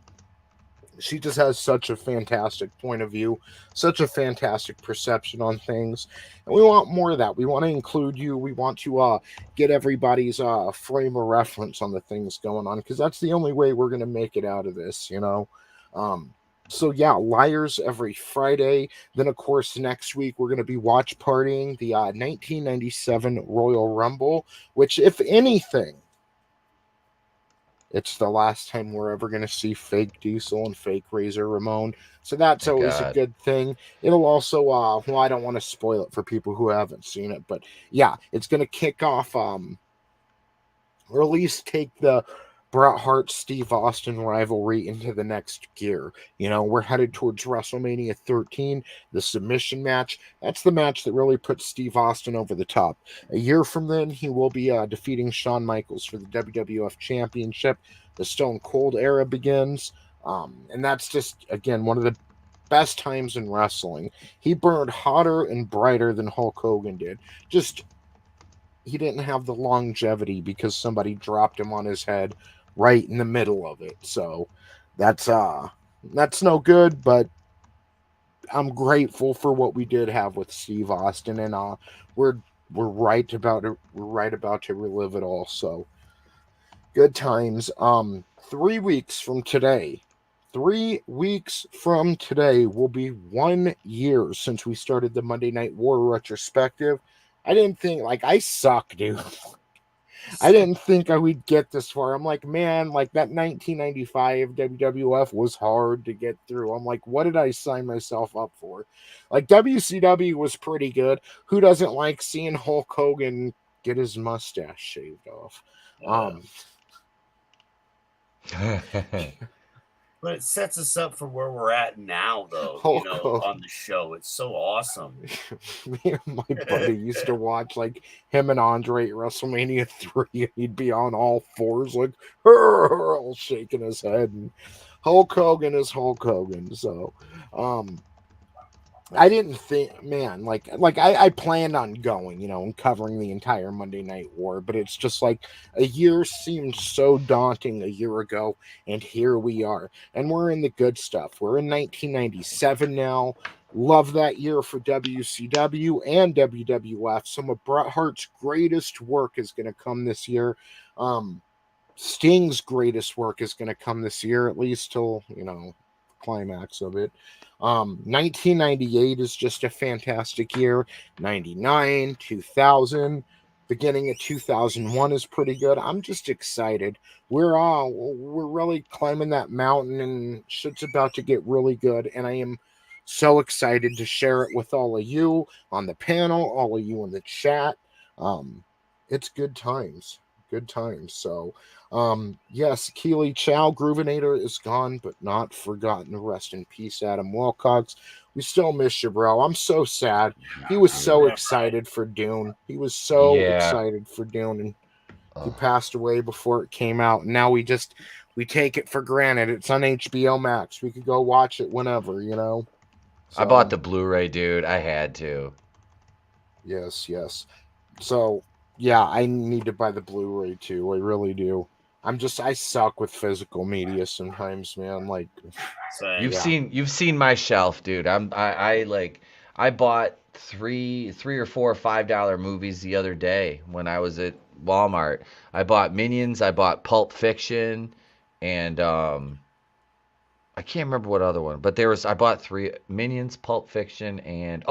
she just has such a fantastic point of view, such a fantastic perception on things, and we want more of that. We want to include you. We want to get everybody's frame of reference on the things going on, because that's the only way we're going to make it out of this, you know? So yeah, Liars every Friday. Then, of course, next week we're going to be watch partying the 1997 Royal Rumble, which, if anything, it's the last time we're ever going to see fake Diesel and fake Razor Ramon. So that's always a good thing. It'll also, well, I don't want to spoil it for people who haven't seen it, but yeah, it's going to kick off, or at least take the Brett Hart, Steve Austin rivalry into the next gear. You know, we're headed towards WrestleMania 13, the submission match. That's the match that really puts Steve Austin over the top. A year from then, he will be defeating Shawn Michaels for the WWF Championship. The Stone Cold era begins. And that's just, again, one of the best times in wrestling. He burned hotter and brighter than Hulk Hogan did. Just, he didn't have the longevity because somebody dropped him on his head right in the middle of it. So that's no good, but I'm grateful for what we did have with Steve Austin, and we're right about to relive it all. So good times. 3 weeks from today will be 1 year since we started the Monday Night War retrospective. I didn't think, like, I suck, dude. I didn't think I would get this far. I'm like, man, like, that 1995 WWF was hard to get through. I'm like, what did I sign myself up for? Like, WCW was pretty good. Who doesn't like seeing Hulk Hogan get his mustache shaved off? But it sets us up for where we're at now, though, on the show. It's so awesome. Me and my buddy used to watch, like, him and Andre at WrestleMania 3, and he'd be on all fours, like, all shaking his head. And Hulk Hogan is Hulk Hogan. So, I didn't think, man, like I planned on going, and covering the entire Monday Night War, but it's just like a year seemed so daunting a year ago, and here we are, and we're in the good stuff. We're in 1997 now. Love that year for WCW and WWF. Some of Bret Hart's greatest work is going to come this year. Sting's greatest work is going to come this year, at least till, climax of it. 1998 is just a fantastic year. 99, 2000, beginning of 2001 is pretty good. I'm just excited. We're really climbing that mountain, and shit's about to get really good. And I am so excited to share it with all of you on the panel, all of you in the chat. It's good times. Good times. So, yes, Keely Chow, Groovinator is gone, but not forgotten. Rest in peace, Adam Wilcox. We still miss you, bro. I'm so sad. He was so excited for Dune. He was so excited for Dune, and he passed away before it came out. And now we take it for granted. It's on HBO Max. We could go watch it whenever, So, I bought the Blu-ray, dude. I had to. Yes. So, yeah, I need to buy the Blu-ray too. I really do. I suck with physical media sometimes, man. Like, you've seen my shelf, dude. I bought three or four $5 movies the other day when I was at Walmart. I bought Minions, I bought Pulp Fiction, and I can't remember what other one, but I bought 3 Minions, Pulp Fiction, and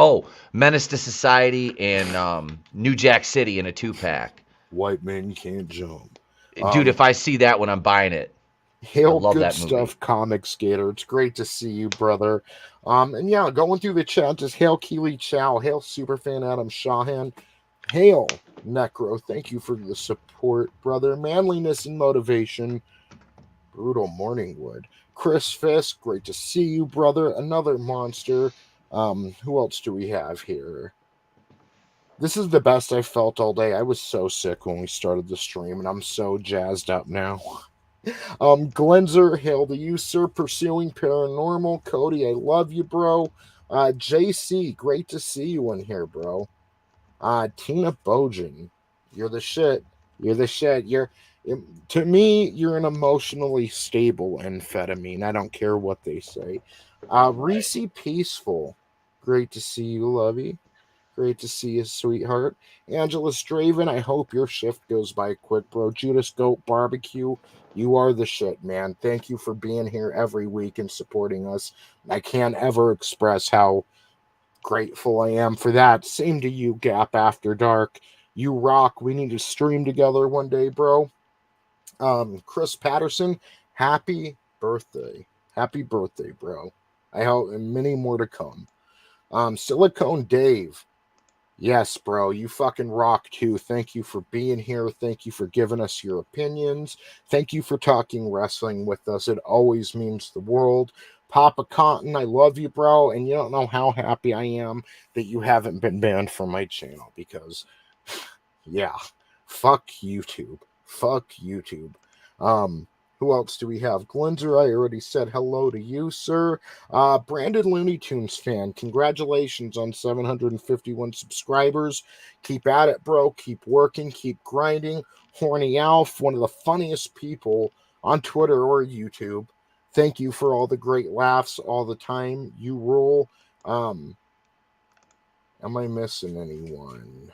Menace to Society and New Jack City in a 2-pack. White Men Can't Jump. Dude, if I see that one, I'm buying it. Hail, good stuff, Comic Skater. It's great to see you, brother. And yeah, going through the chat, just hail Keely Chow, hail Superfan Adam Shahan, hail Necro. Thank you for the support, brother. Manliness and motivation. Brutal Morningwood. Chris Fisk, great to see you, brother. Another monster. Who else do we have here? This is the best I felt all day. I was so sick when we started the stream, and I'm so jazzed up now. Glenzer, hail to you, sir. Pursuing Paranormal. Cody, I love you, bro. JC, great to see you in here, bro. Tina Bojan, you're the shit. To me, you're an emotionally stable amphetamine. I don't care what they say. Reese Peaceful, great to see you, lovey. Great to see you, sweetheart. Angelous Draven, I hope your shift goes by quick, bro. Judas Goat Barbecue, you are the shit, man. Thank you for being here every week and supporting us. I can't ever express how grateful I am for that. Same to you, Gap After Dark. You rock. We need to stream together one day, bro. Chris Patterson, happy birthday. Happy birthday, bro. I hope, and many more to come. Silicone Dave. Yes, bro, you fucking rock too. Thank you for being here. Thank you for giving us your opinions. Thank you for talking wrestling with us. It always means the world. Papa Cotton, I love you, bro. And you don't know how happy I am that you haven't been banned from my channel because, yeah, fuck YouTube. Fuck YouTube. Who else do we have? Glenzer, I already said hello to you, sir. Brandon Looney Tunes fan, congratulations on 751 subscribers. Keep at it, bro. Keep working. Keep grinding. Horny Alf, one of the funniest people on Twitter or YouTube. Thank you for all the great laughs all the time. You rule. Am I missing anyone?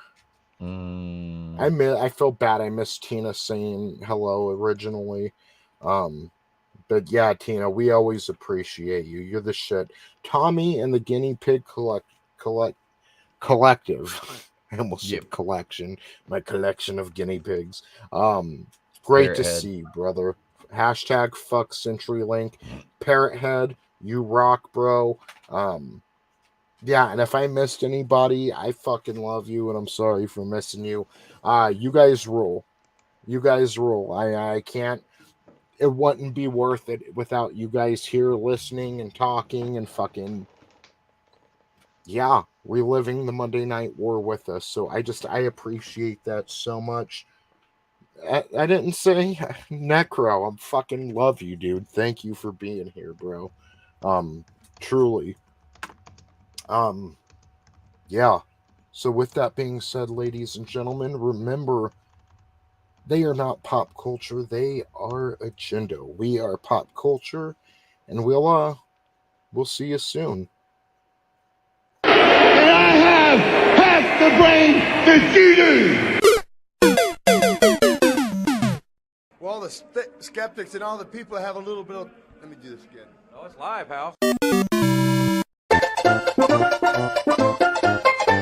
I feel bad. I missed Tina saying hello originally. But yeah, Tina, we always appreciate you. You're the shit. Tommy and the Guinea Pig Collective. I almost said collection. My collection of guinea pigs. Great to see you, brother. Hashtag fuck CenturyLink. Parrothead, you rock, bro. Yeah, and if I missed anybody, I fucking love you, and I'm sorry for missing you. You guys rule. You guys rule. I can't. It wouldn't be worth it without you guys here listening and talking and fucking, yeah, reliving the Monday Night War with us. So I appreciate that so much. I didn't say Necro. I fucking love you, dude. Thank you for being here, bro. Truly. Yeah. So with that being said, ladies and gentlemen, remember, they are not pop culture. They are agenda. We are pop culture, and we'll see you soon. the brain, the CD. Well, the skeptics and all the people have a little bit of. Let me do this again. Oh, it's live, Hal.